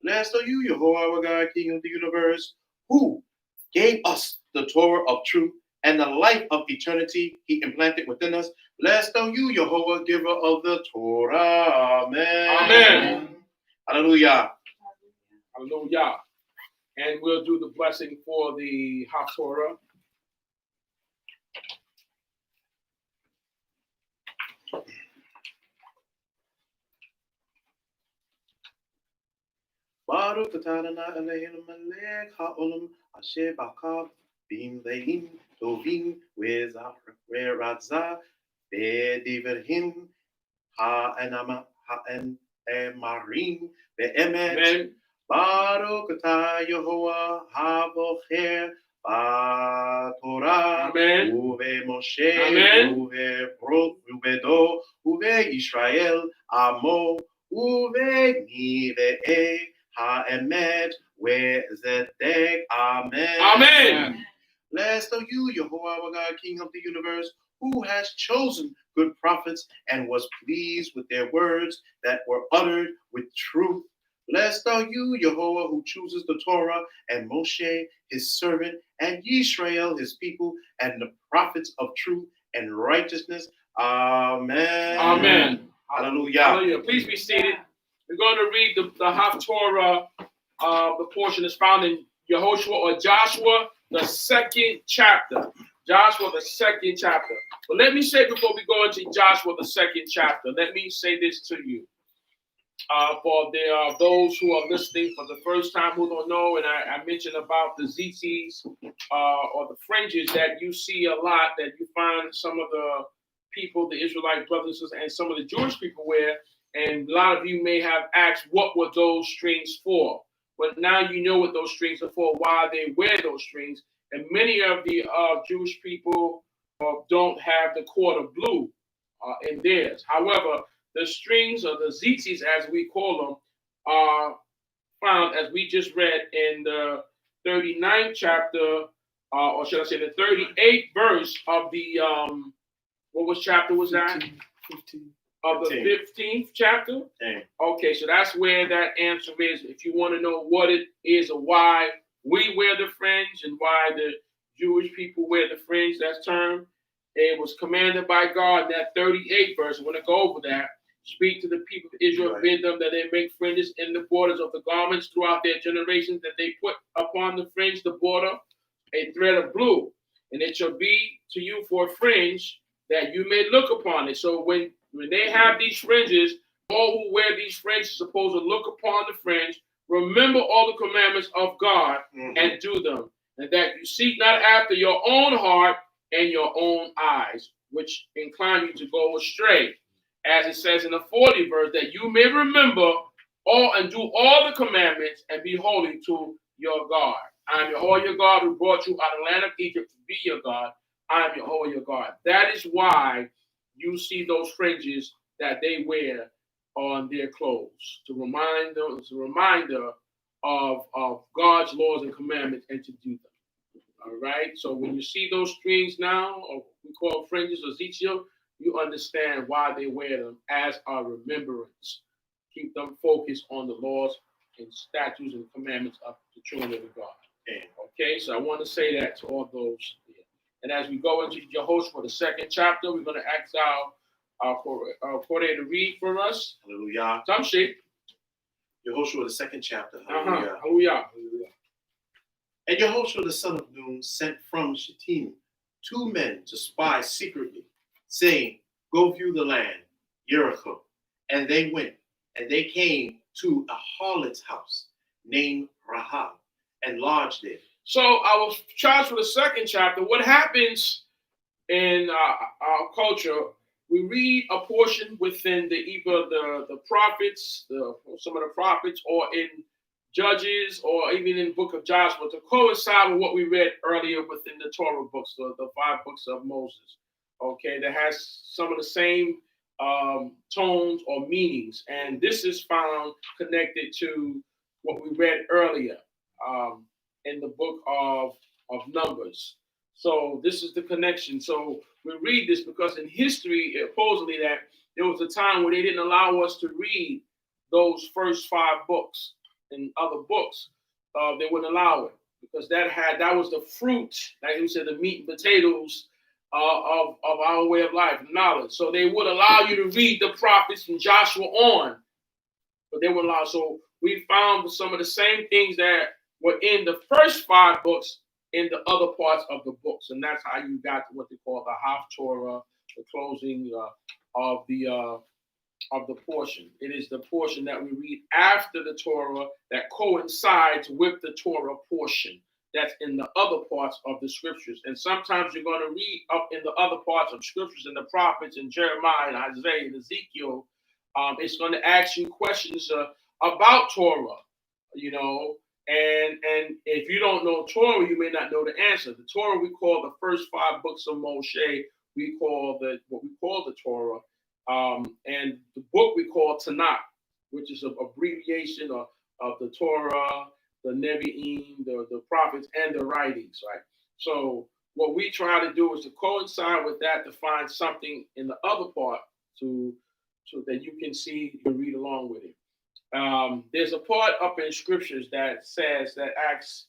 Blessed are you, Yehovah, our God, King of the universe, who gave us the Torah of truth and the life of eternity he implanted within us. Blessed are you, Yehovah, giver of the Torah. Amen. Amen. Hallelujah. Hallelujah. And we'll do the blessing for the Torah. Baruch atah Adonai Eloheinu melech haolam asher bakav b'imleim tovim ve'ratzah ve'divrihim ha'emarim ve'emet. Baruch atah Yehovah havocher b'Torah uve'Moshe uve'Do uve'Yisrael amo uve'Nivei ha'emet ve'Zedek. Amen. Amen. Blessed are you, Yehovah, our God, King of the universe, who has chosen good prophets and was pleased with their words that were uttered with truth. Blessed are you, Yehovah, who chooses the Torah and Moshe, his servant, and Yisrael, his people, and the prophets of truth and righteousness. Amen. Amen. Hallelujah. Hallelujah. Please be seated. We're going to read the Torah. The portion is found in Yehoshua or Joshua, the second chapter. Joshua, the second chapter. But let me say before we go into Joshua, the second chapter, let me say this to you. For there are those who are listening for the first time who don't know, and I mentioned about the tzitzis or the fringes that you see a lot, that you find some of the people, the Israelite brothers and some of the Jewish people wear, and a lot of you may have asked, what were those strings for? But now you know what those strings are for, why they wear those strings, and many of the Jewish people don't have the cord of blue in theirs. However, the strings, or the tzitzis as we call them, are found, as we just read, in the 39th chapter, or should I say the 38th verse of the, what chapter was that? 15. Of the 15th chapter? 10. Okay, so that's where that answer is. If you want to know what it is or why we wear the fringe and why the Jewish people wear the fringe, that's termed. It was commanded by God in that 38th verse. I want to go over that. Speak to the people of Israel, bid them that they make fringes in the borders of the garments throughout their generations, that they put upon the fringe, the border, a thread of blue, and it shall be to you for a fringe, that you may look upon it. So when they have these fringes, all who wear these fringes are supposed to look upon the fringe, remember all the commandments of God, and do them, and that you seek not after your own heart and your own eyes, which incline you to go astray. As it says in the 40th verse, that you may remember all and do all the commandments and be holy to your God. I am Yehovah your God, who brought you out of the land of Egypt to be your God. I am Yehovah your God. That is why you see those fringes that they wear on their clothes, to remind them, it's a reminder of God's laws and commandments, and to do them. All right. So when you see those strings now, or we call fringes or tzitzit, you understand why they wear them, as a remembrance. Keep them focused on the laws and statutes and commandments of the true and living God. Okay, so I want to say that to all those here. And as we go into Jehoshua, the second chapter, we're going to ask our coordinator to read for us. Hallelujah. Tamshi. Yehoshua, the second chapter. Hallelujah. Hallelujah. And Yehoshua, the son of Nun, sent from Shittim 2 men to spy secretly, saying, go view the land, Jericho. And they went, and they came to a harlot's house named Rahab, and lodged there. So I was charged for the second chapter. What happens in our culture, we read a portion within either the prophets, some of the prophets, or in Judges, or even in the book of Joshua, to coincide with what we read earlier within the Torah books, the 5 books of Moses. Okay, that has some of the same tones or meanings. And this is found connected to what we read earlier in the book of Numbers. So this is the connection. So we read this because in history, supposedly that there was a time where they didn't allow us to read those first 5 books and other books. They wouldn't allow it because that was the fruit, like you said, the meat and potatoes of our way of life, knowledge. So they would allow you to read the prophets from Joshua on, but they wouldn't allow. So we found some of the same things that were in the first 5 books in the other parts of the books, and that's how you got to what they call the Haftorah, the closing of the portion. It is the portion that we read after the Torah that coincides with the Torah portion that's in the other parts of the scriptures. And sometimes you're going to read up in the other parts of scriptures in the prophets and Jeremiah and Isaiah and Ezekiel. It's going to ask you questions about Torah, and if you don't know Torah, you may not know the answer. The Torah we call the first 5 books of Moshe. We call what we call the Torah. And the book we call Tanakh, which is an abbreviation of the Torah, the Nevi'im, the prophets, and the writings, right? So what we try to do is to coincide with that to find something in the other part so that you can see, you can read along with it. There's a part up in scriptures that asks,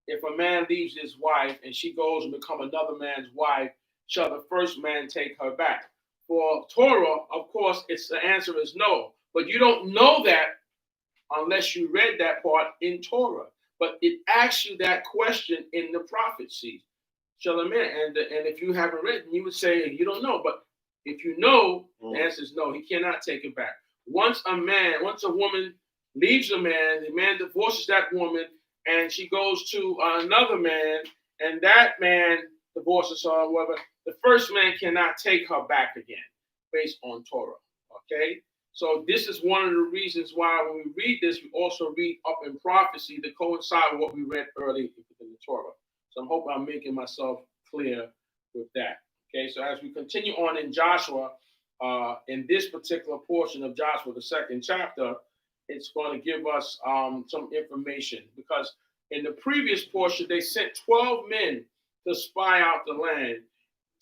if a man leaves his wife and she goes and become another man's wife, shall the first man take her back? For Torah, of course, the answer is no. But you don't know that unless you read that part in Torah. But it asks you that question in the prophecy. Shalom. And if you haven't read, you would say you don't know. But if you know, the answer is no. He cannot take it back. Once a woman leaves a man, the man divorces that woman, and she goes to another man, and that man divorces her, or whatever, the first man cannot take her back again, based on Torah. Okay? So this is one of the reasons why when we read this, we also read up in prophecy to coincide with what we read earlier in the Torah. So I hope I'm making myself clear with that. Okay, so as we continue on in Joshua, in this particular portion of Joshua, the 2nd chapter, it's going to give us some information, because in the previous portion, they sent 12 men to spy out the land.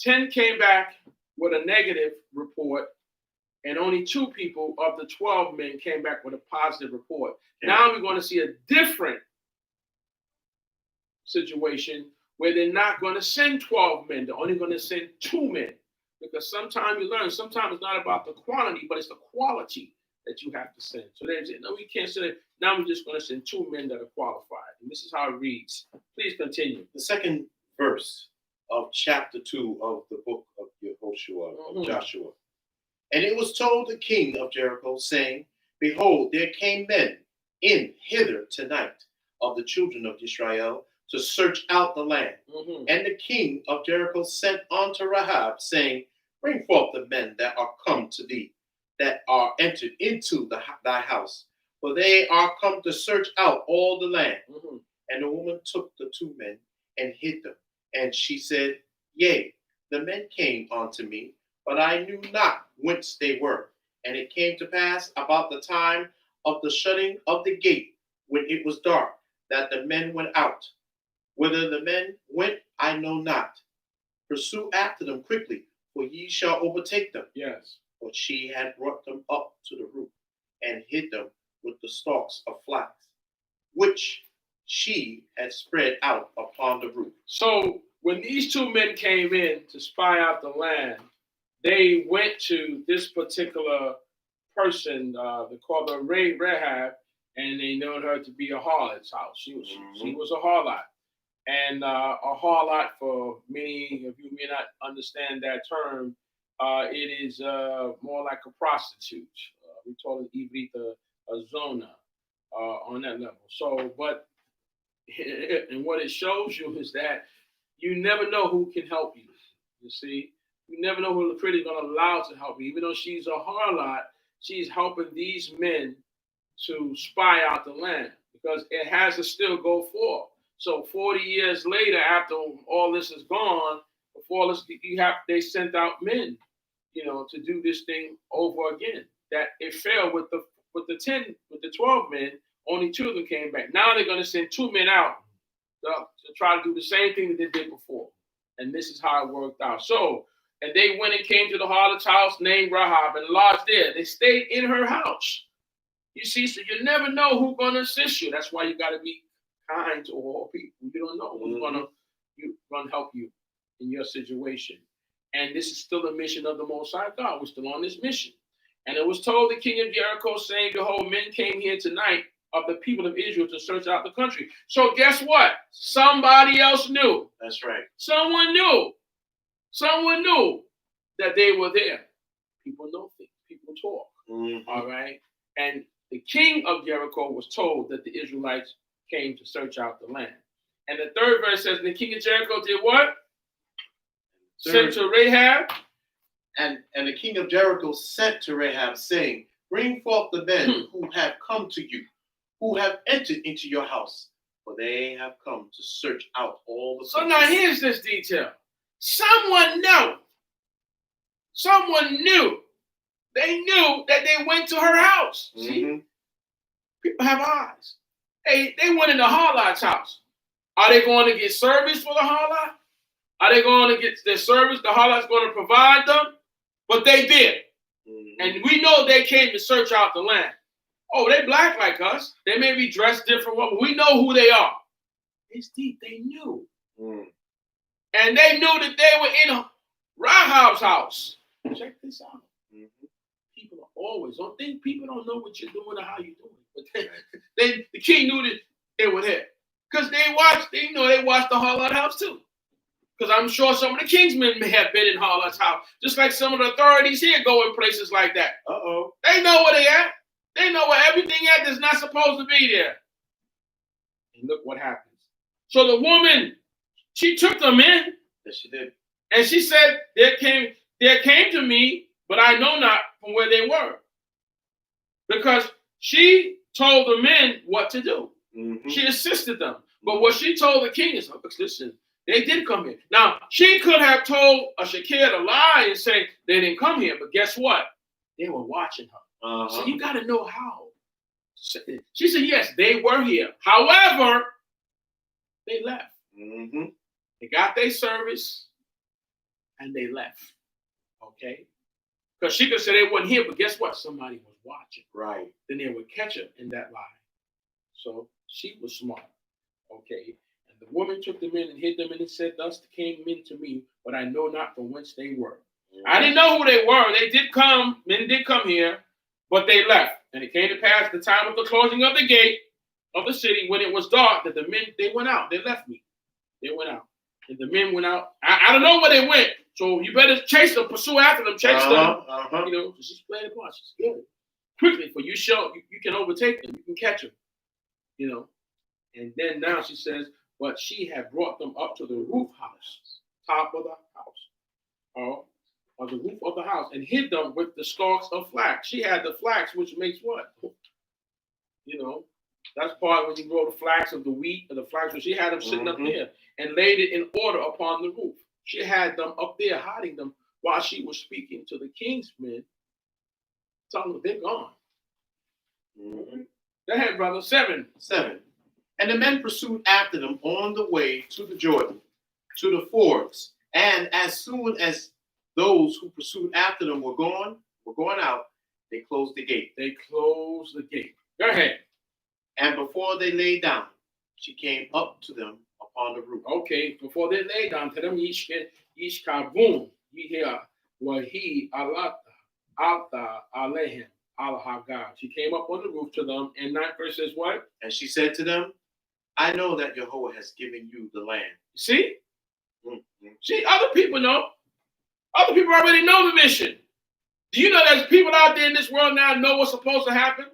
10 came back with a negative report, and only 2 people of the 12 men came back with a positive report. Yeah. Now we're going to see a different situation where they're not going to send 12 men. They're only going to send 2 men. Because sometimes you learn, sometimes it's not about the quantity, but it's the quality that you have to send. So they say, no, we can't send it. Now we're just going to send 2 men that are qualified. And this is how it reads. Please continue. The 2nd verse of chapter 2 of the book of Yehoshua, of Joshua. And it was told the king of Jericho, saying, behold, there came men in hither tonight of the children of Israel to search out the land. And the king of Jericho sent unto Rahab, saying, bring forth the men that are come to thee, that are entered into thy house, for they are come to search out all the land. And the woman took the 2 men and hid them. And she said, yea, the men came unto me, but I knew not whence they were. And it came to pass about the time of the shutting of the gate, when it was dark, that the men went out. Whither the men went, I know not. Pursue after them quickly, for ye shall overtake them. Yes. But she had brought them up to the roof, and hid them with the stalks of flax, which she had spread out upon the roof. So when these 2 men came in to spy out the land, they went to this particular person, they called her Rahab, and they known her to be a harlot's house. She was a harlot. And a harlot, for many of you may not understand that term, it is more like a prostitute. We call it Ivrit, a zona, on that level. So, but, and what it shows you is that you never know who can help you. You see, you never know who the pretty going to allow to help you. Even though she's a harlot, she's helping these men to spy out the land, because it has to still go forth. So 40 years later, after all this is gone, before this, they sent out men, to do this thing over again. That it failed with the 12 men. Only 2 of them came back. Now they're going to send 2 men out to try to do the same thing that they did before. And this is how it worked out. So, and they went and came to the harlot's house named Rahab and lodged there. They stayed in her house. You see, so you never know who's going to assist you. That's why you got to be kind to all people. You don't know who's going to help you in your situation. And this is still a mission of the Most High God. We're still on this mission. And it was told the king of Jericho, saying, behold, men came here tonight of the people of Israel to search out the country. So guess what? Somebody else knew. That's right. Someone knew. Someone knew that they were there. People know things. People talk. All right? And the king of Jericho was told that the Israelites came to search out the land. And the third verse says, the king of Jericho did what? Sent to Rahab. And the king of Jericho sent to Rahab, saying, bring forth the men who have come to you, who have entered into your house, for they have come to search out all the So country. now here's this detail. Someone knew. Someone knew. They knew that they went to her house. See? People have eyes. Hey, they went into Harlot's house. Are they going to get service for the harlot? Are they going to get their service? The harlot's going to provide them? But they did. And we know they came to search out the land. Oh, they black like us. They may be dressed different, but we know who they are. It's deep. They knew. And they knew that they were in Rahab's house. Check this out. People are always, don't think people don't know what you're doing or how you're doing it. But the king knew that they were there. Because they watched the harlot house too. Because I'm sure some of the kingsmen may have been in harlot's house. Just like some of the authorities here go in places like that. They know where they at. They know where everything at that's not supposed to be there. And look what happens. So the woman, she took them in. Yes, she did. And she said, there came to me, but I know not from where they were. Because she told the men what to do. She assisted them. But what she told the king is, listen, they did come here. Now, she could have told a Shakir to lie and say they didn't come here, but guess what? They were watching her. So you got to know how. She said, yes, they were here. However, they left. They got their service and they left. Okay? Because she could say they weren't here, but guess what? Somebody was watching. Right. Then they would catch her in that lie. So she was smart. Okay? And the woman took them in and hid them, and it said, thus came men to me, but I know not from whence they were. I didn't know who they were. They did come, men did come here, but they left. And it came to pass at the time of the closing of the gate of the city, when it was dark, that the men, they went out. They left me. They went out. And the men went out. I don't know where they went. So you better chase them, pursue after them, chase them. You know, she's playing the part. She's good. Quickly, for you can overtake them. You can catch them. You know. And then now she says, but she had brought them up to the roof house, top of the house, or the roof of the house, and hid them with the stalks of flax. She had the flax, which makes what? You know, that's part when you grow the flax of the wheat or the flax. So she had them sitting up there and laid it in order upon the roof. She had them up there, hiding them while she was speaking to the king's men, telling them they're gone. Go ahead, brother. 7. And the men pursued after them on the way to the Jordan, to the fords. And as soon as those who pursued after them were going out, they closed the gate. Go ahead. And before they lay down, she came up to them upon the roof. Okay, before they lay down to them, Yish Kavum, Yihia, Wahi, Alta, Alehem, Al-Hagar. She came up on the roof to them, and 9th verse says what? And she said to them, I know that Jehovah has given you the land. See? See, other people know. Other people already know the mission. Do you know there's people out there in this world now know what's supposed to happen?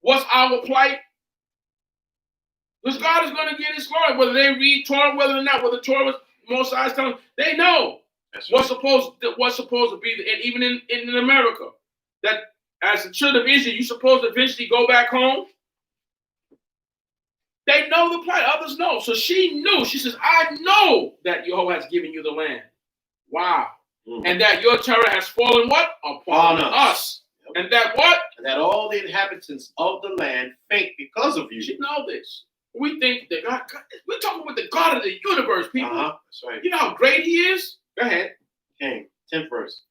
What's our plight? Because God is going to get his glory, whether they read Torah, whether or not, whether Torah was most eyes telling them, they know what's supposed to be, and even in America, that as the children of Israel, you're supposed to eventually go back home. They know the plight. Others know. So she knew. She says, I know that Jehovah has given you the land. Wow. And that your terror has fallen what? Upon us. And that what? And that all the inhabitants of the land faint because of you. She know this. We think that God, we're talking about the God of the universe, people. That's right. You know how great he is? Go ahead. Okay, 10th verse.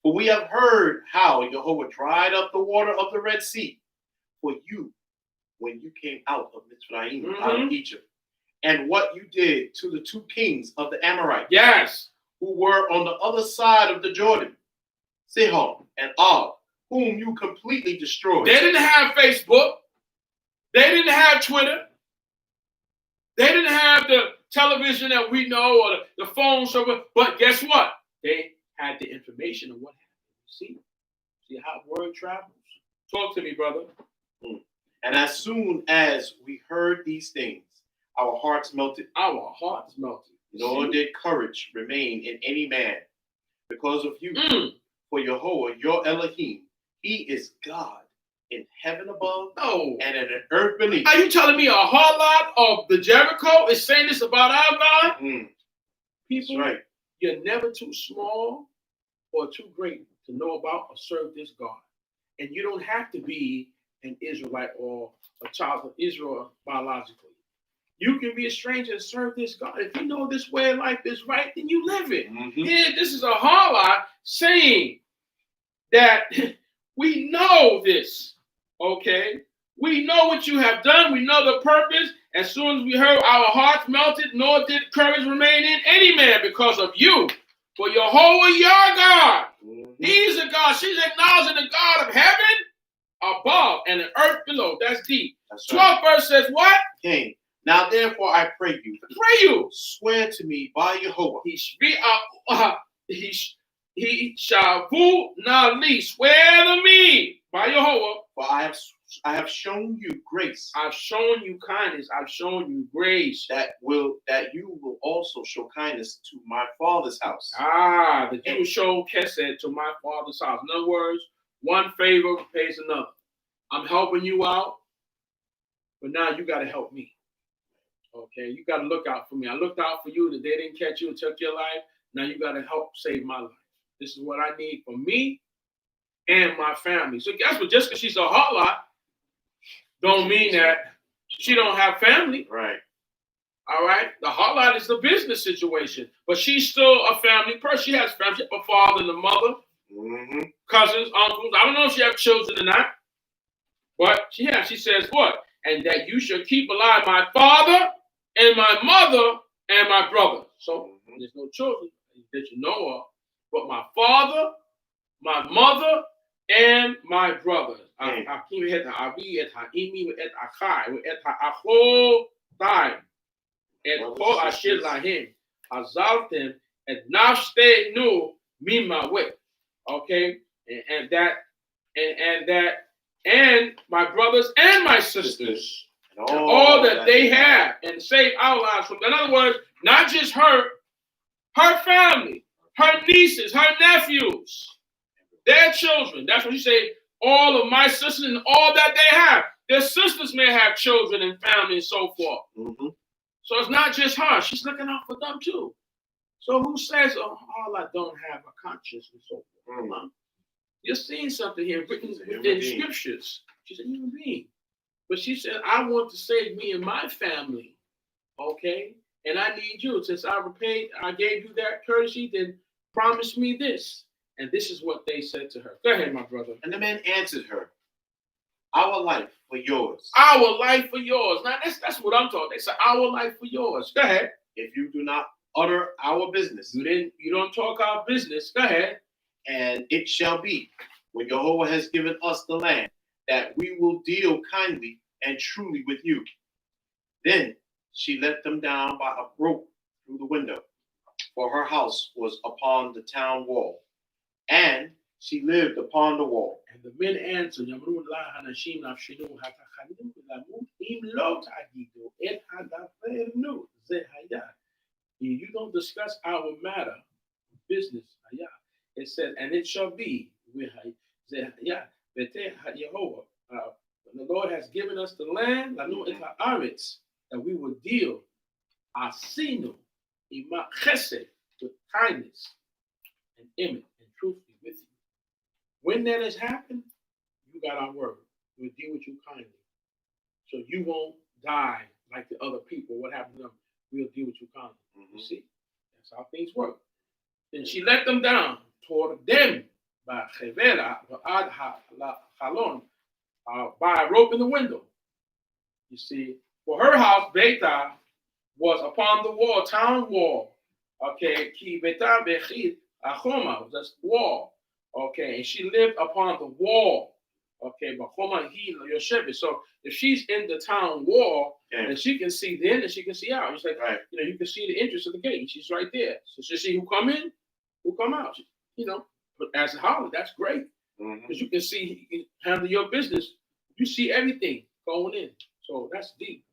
For we have heard how Jehovah dried up the water of the Red Sea for you when you came out of Mitzrayim, out of Egypt, and what you did to the 2 kings of the Amorites, Yes, who were on the other side of the Jordan, Sihon and Og, whom you completely destroyed. they didn't have Facebook. They didn't have Twitter. They didn't have the television that we know or the phone server. But guess what? They had the information of what happened. See how word travels? Talk to me, brother. And as soon as we heard these things, our hearts melted. Our hearts melted. Nor did courage remain in any man because of you. For Jehovah, your Elohim, he is God in heaven above and in the earth beneath. Are you telling me a harlot of the Jericho is saying this about our God? People, That's right. You're never too small or too great to know about or serve this God. And you don't have to be an Israelite or a child of Israel biologically. You can be a stranger and serve this God. If you know this way of life is right, then you live it. Here, this is a harlot saying that we know this, okay? We know what you have done. We know the purpose. As soon as we heard, our hearts melted, nor did courage remain in any man because of you. For Jehovah, your God, he's a God. She's acknowledging the God of heaven above and the earth below. That's deep. That's 12th verse says what? Okay. Now therefore I pray you. Swear to me by Jehovah. He shall nali. Swear to me by Jehovah. For I have shown you grace. I've shown you kindness. I've shown you grace. That you will also show kindness to my father's house. That you will show kesed to my father's house. In other words, one favor pays another. I'm helping you out, but now you got to help me. Okay, you got to look out for me. I looked out for you that they didn't catch you and took your life. Now you got to help save my life. This is what I need for me and my family. So guess what? Just because she's a harlot, don't mean that she don't have family. Right. All right. The harlot is the business situation, but she's still a family person. She has family, a father and a mother, cousins, uncles. I don't know if she has children or not, but she has. She says what? And that you should keep alive my father and my mother and my brother. So there's no children that you know of, but my father, my mother, and my brothers. Okay, and my brothers and my sisters, and all that they have, and save our lives from. In other words, not just her family, her nieces, her nephews, their children. That's what you say. All of my sisters and all that they have. Their sisters may have children and family and so forth. So it's not just her. She's looking out for them too. So who says, oh, all I don't have a conscience and so forth? You're seeing something here written in scriptures. She's a human being. But she said, I want to save me and my family. Okay? And I need you. Since I gave you that courtesy, then promise me this. And this is what they said to her. Go ahead, my brother. And the man answered her, our life for yours. Our life for yours. Now, that's what I'm talking. They said, our life for yours. Go ahead. If you do not utter our business. You don't talk our business. Go ahead. And it shall be, when Jehovah has given us the land, that we will deal kindly and truly with you. Then she let them down by a rope through the window, for her house was upon the town wall, and she lived upon the wall. And the men answered, you don't discuss our matter, business. It said, and it shall be, the Lord has given us the land, that we will deal with kindness and image and truth with you. When that has happened, you got our word. We'll deal with you kindly. So you won't die like the other people. What happened to them, we'll deal with you calmly. You see? That's how things work. Then she let them down toward them by a rope in the window. You see, for her house, Beta, was upon the wall, town wall. Okay, ki Beta bechid achoma, that's wall. Okay, and she lived upon the wall. Okay, but so if she's in the town wall, and she can see in and she can see out. It's like, you can see the entrance of the gate. And she's right there. So she see who come in, who come out. But as a holiday, that's great. Because you can see, you can handle your business. You see everything going in. So that's deep.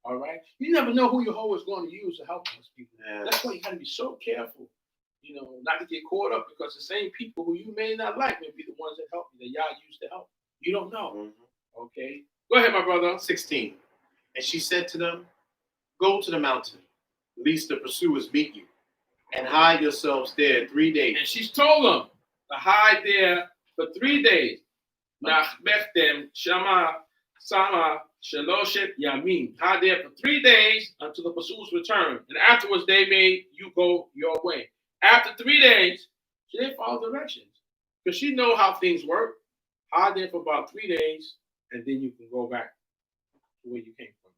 All right? You never know who Yehovah is going to use to help those people. That's why you got to be so careful. Not to get caught up, because the same people who you may not like may be the ones that help you, that y'all use to help. You don't know. Okay? Go ahead, my brother. 16. And she said to them, go to the mountain, lest the pursuers meet you, and hide yourselves there 3 days. And she's told them to hide there for 3 days. Nachbechtem shama sama shaloshet yamim. Hide there for 3 days until the pursuers return. And afterwards they may you go your way. After 3 days, she didn't follow directions. Because she know how things work. Hide there for about 3 days, and then you can go back to where you came from.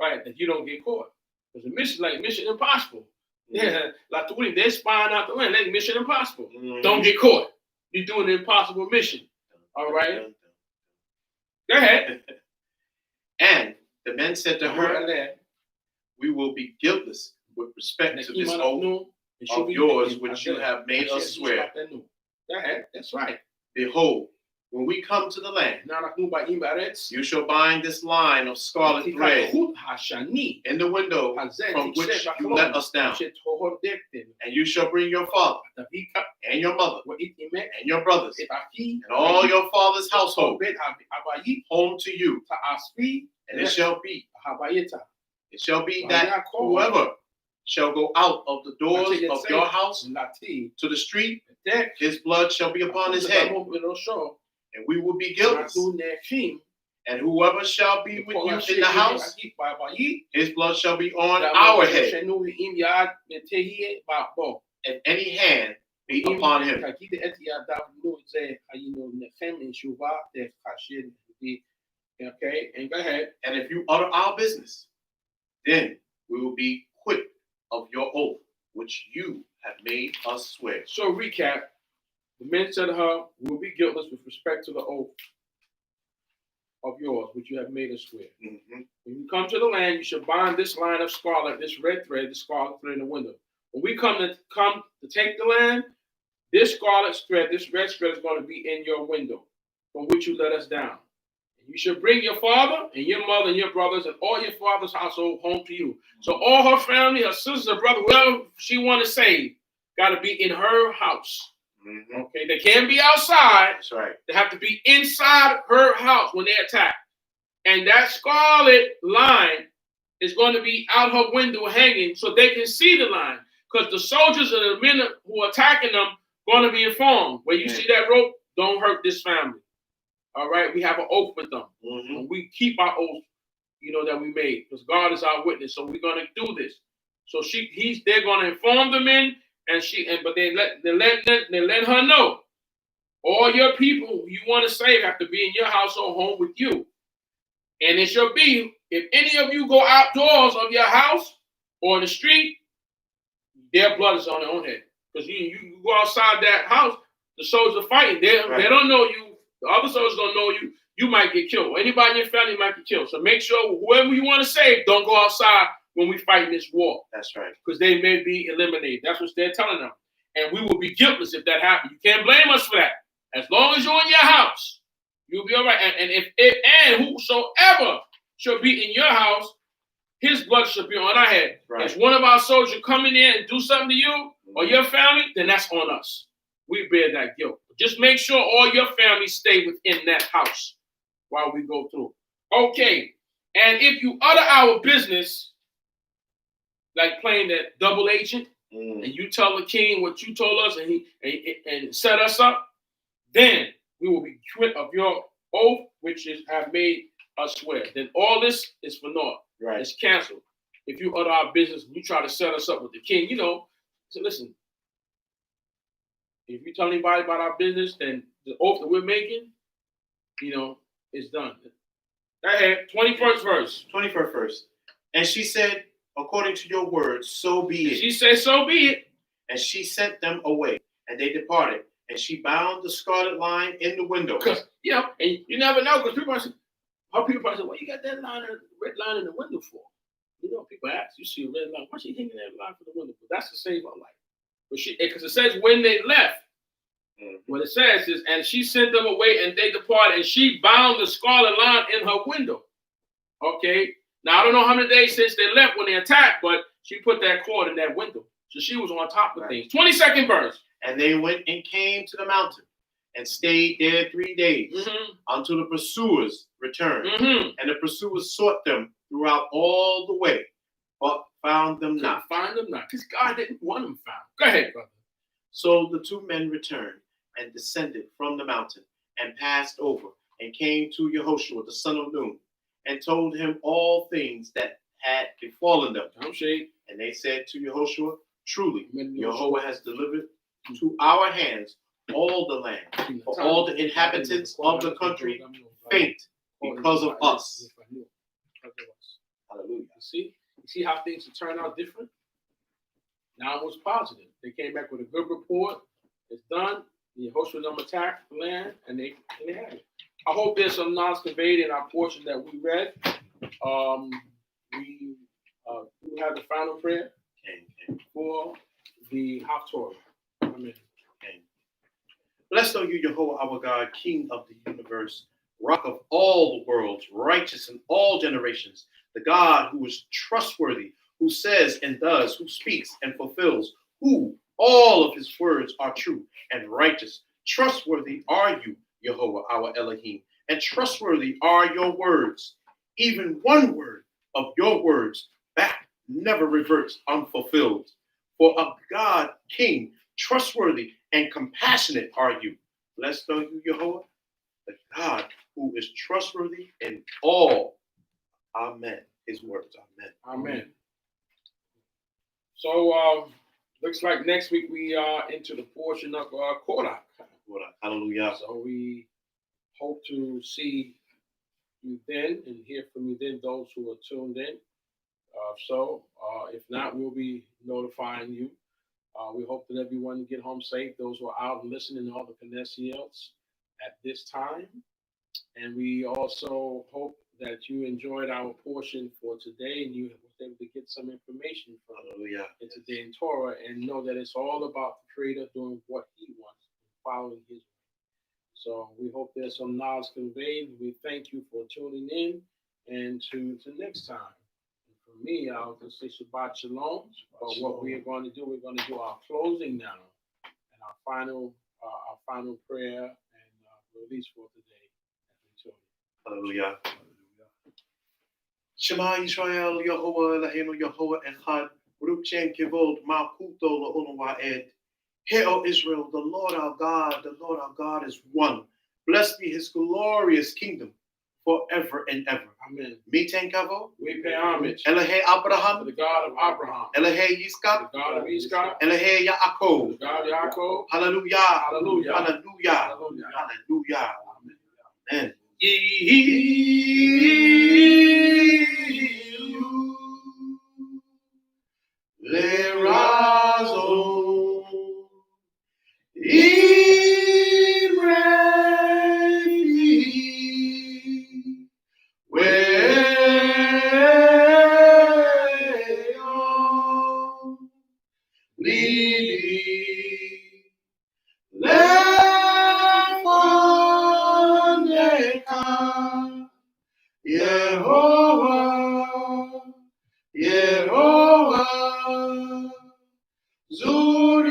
Right? That you don't get caught. Because the mission, like Mission Impossible. Yeah, like they're spying out the land. Like Mission Impossible. Don't get caught. You're doing the impossible mission. All right? Go ahead. And the men said to her, we will be guiltless with respect to this oath of yours which you have made us swear. Go ahead. That's right. Behold, when we come to the land, you shall bind this line of scarlet thread in the window from which you let us down. And you shall bring your father and your mother and your brothers and all your father's household home to you. And it shall be that whoever shall go out of the doors of your house to the street, his blood shall be upon his head. And we will be guiltless. And whoever shall be with you in the house, his blood shall be on our head. And any hand be upon him. Okay, and go ahead. And if you utter our business, then we will be quit of your oath, which you have made us swear. So recap. The men said to her, we will be guiltless with respect to the oath of yours, which you have made us swear. When you come to the land, you shall bind this line of scarlet, this red thread, the scarlet thread in the window. When we come to take the land, this scarlet thread, this red thread is going to be in your window, from which you let us down. And you shall bring your father and your mother and your brothers and all your father's household home to you. So all her family, her sisters, her brother, whoever she want to save, got to be in her house. Okay, they can't be outside. That's right. They have to be inside her house when they attack. And that scarlet line is going to be out her window hanging so they can see the line. Because the soldiers and the men who are attacking them are going to be informed. Where you see that rope, don't hurt this family. All right, we have an oath with them. And we keep our oath, that we made. Because God is our witness. So we're going to do this. So they're going to inform the men. But they let her know, all your people you want to save have to be in your household home with you. And it shall be, if any of you go outdoors of your house or in the street, their blood is on their own head. Because you go outside that house, the soldiers are fighting. They don't know you. The other soldiers don't know you. You might get killed. Or anybody in your family might get killed. So make sure whoever you want to save, don't go outside when we fight in this war. That's right. Because they may be eliminated. That's what they're telling them. And we will be guiltless if that happens. You can't blame us for that. As long as you're in your house, you'll be all right. And whosoever shall be in your house, his blood shall be on our head. Right. If one of our soldiers come in there and do something to you or your family, then that's on us. We bear that guilt. Just make sure all your family stay within that house while we go through. Okay. And if you utter our business, like playing that double agent, and you tell the king what you told us, and he set us up, then we will be quit of your oath, which have made us swear. Then all this is for naught. Right. It's canceled. If you utter our business, you try to set us up with the king, So listen, if you tell anybody about our business, then the oath that we're making, is done. Go ahead, 21st verse. 21st verse. And she said, according to your words, so be it. She said, so be it. And she sent them away, and they departed. And she bound the scarlet line in the window. And you never know, because people say, well, you got that red line in the window for? People ask, you see a red line, why she hanging that line from the window? But that's to save her life. But because it says when they left, what it says is, and she sent them away and they departed, and she bound the scarlet line in her window. Okay. Now, I don't know how many days since they left when they attacked, but she put that cord in that window. So she was on top of things. 22nd verse. And they went and came to the mountain and stayed there 3 days until the pursuers returned. And the pursuers sought them throughout all the way, but found them not. Because God didn't want them found. Go ahead, brother. So the two men returned and descended from the mountain and passed over and came to Yehoshua, the son of Nun, and told him all things that had befallen them. And they said to Yehoshua, truly, Yehovah has delivered to our hands all the land, for all the inhabitants of the country faint because of us. Hallelujah. You see how things have turned out different? Now it was positive. They came back with a good report. It's done. The Yehoshua them attacked the land, and they had it. I hope there's some knowledge conveyed in our portion that we read. We have the final prayer for the Torah. Amen. Blessed are you, Jehovah, our God, King of the universe, Rock of all the worlds, righteous in all generations, the God who is trustworthy, who says and does, who speaks and fulfills, who all of his words are true and righteous. Trustworthy are you, Jehovah, our Elohim, and trustworthy are your words. Even one word of your words back never reverts unfulfilled. For a God, King, trustworthy and compassionate are you. Blessed are you, Jehovah, the God who is trustworthy in all. Amen. His words. Amen. Amen. So, looks like next week we are into the portion of Kodak. Hallelujah. So we hope to see you then and hear from you then, those who are tuned in. If not, we'll be notifying you. We hope that everyone get home safe, those who are out and listening, all the Knessiels at this time. And we also hope that you enjoyed our portion for today and you were able to get some information from in today in Torah and know that it's all about the Creator doing what he wants, following his way. So we hope there's some knowledge conveyed. We thank you for tuning in, and to next time. And for me, I'll just say Shabbat Shalom. What we are going to do, we're going to do our closing now and our final prayer and release for today. Hallelujah. Shema Yisrael, Yehovah Eloheinu, Yehovah Echad, Baruch Shem Kevod, Malchuto La'olam Va'ed. Hear, O Israel, the Lord our God is one. Blessed be his glorious kingdom forever and ever. Amen. Miten Kavo. We pay homage Elohe Abraham. to the God of Abraham. Elohe Yitzchak. The God of Yitzchak. Elohe Yaakov. The God of Yaakov. Hallelujah. Hallelujah. Hallelujah. Hallelujah. Hallelujah. Amen. Le razo Yehovah, Zuri,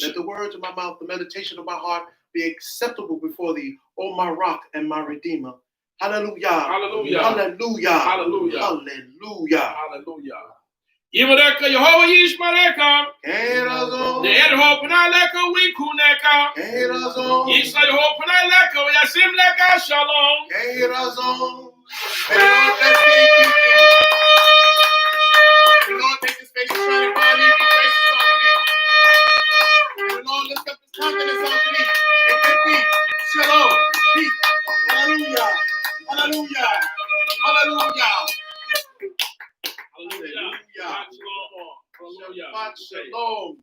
Let the words of my mouth, the meditation of my heart be acceptable before thee, O my rock and my redeemer. Hallelujah. Hallelujah. Hallelujah. Hallelujah. Hallelujah. Hallelujah. Imadeka Yehovah Yishmareka. Erazon. The Edho Panaleka Wikuneka. Erazon. Yisa Yehovah Panaleka Yasim Leka Shalom. Erazon. May the Lord bless thee and keep thee. May the Lord make his face to shine upon thee and be gracious unto thee. May the Lord lift up his countenance unto thee and give thee shalom, peace. Hallelujah. Hallelujah. Hallelujah. Hallelujah. Hallelujah. Shalom. Hallelujah. Shabbat shalom.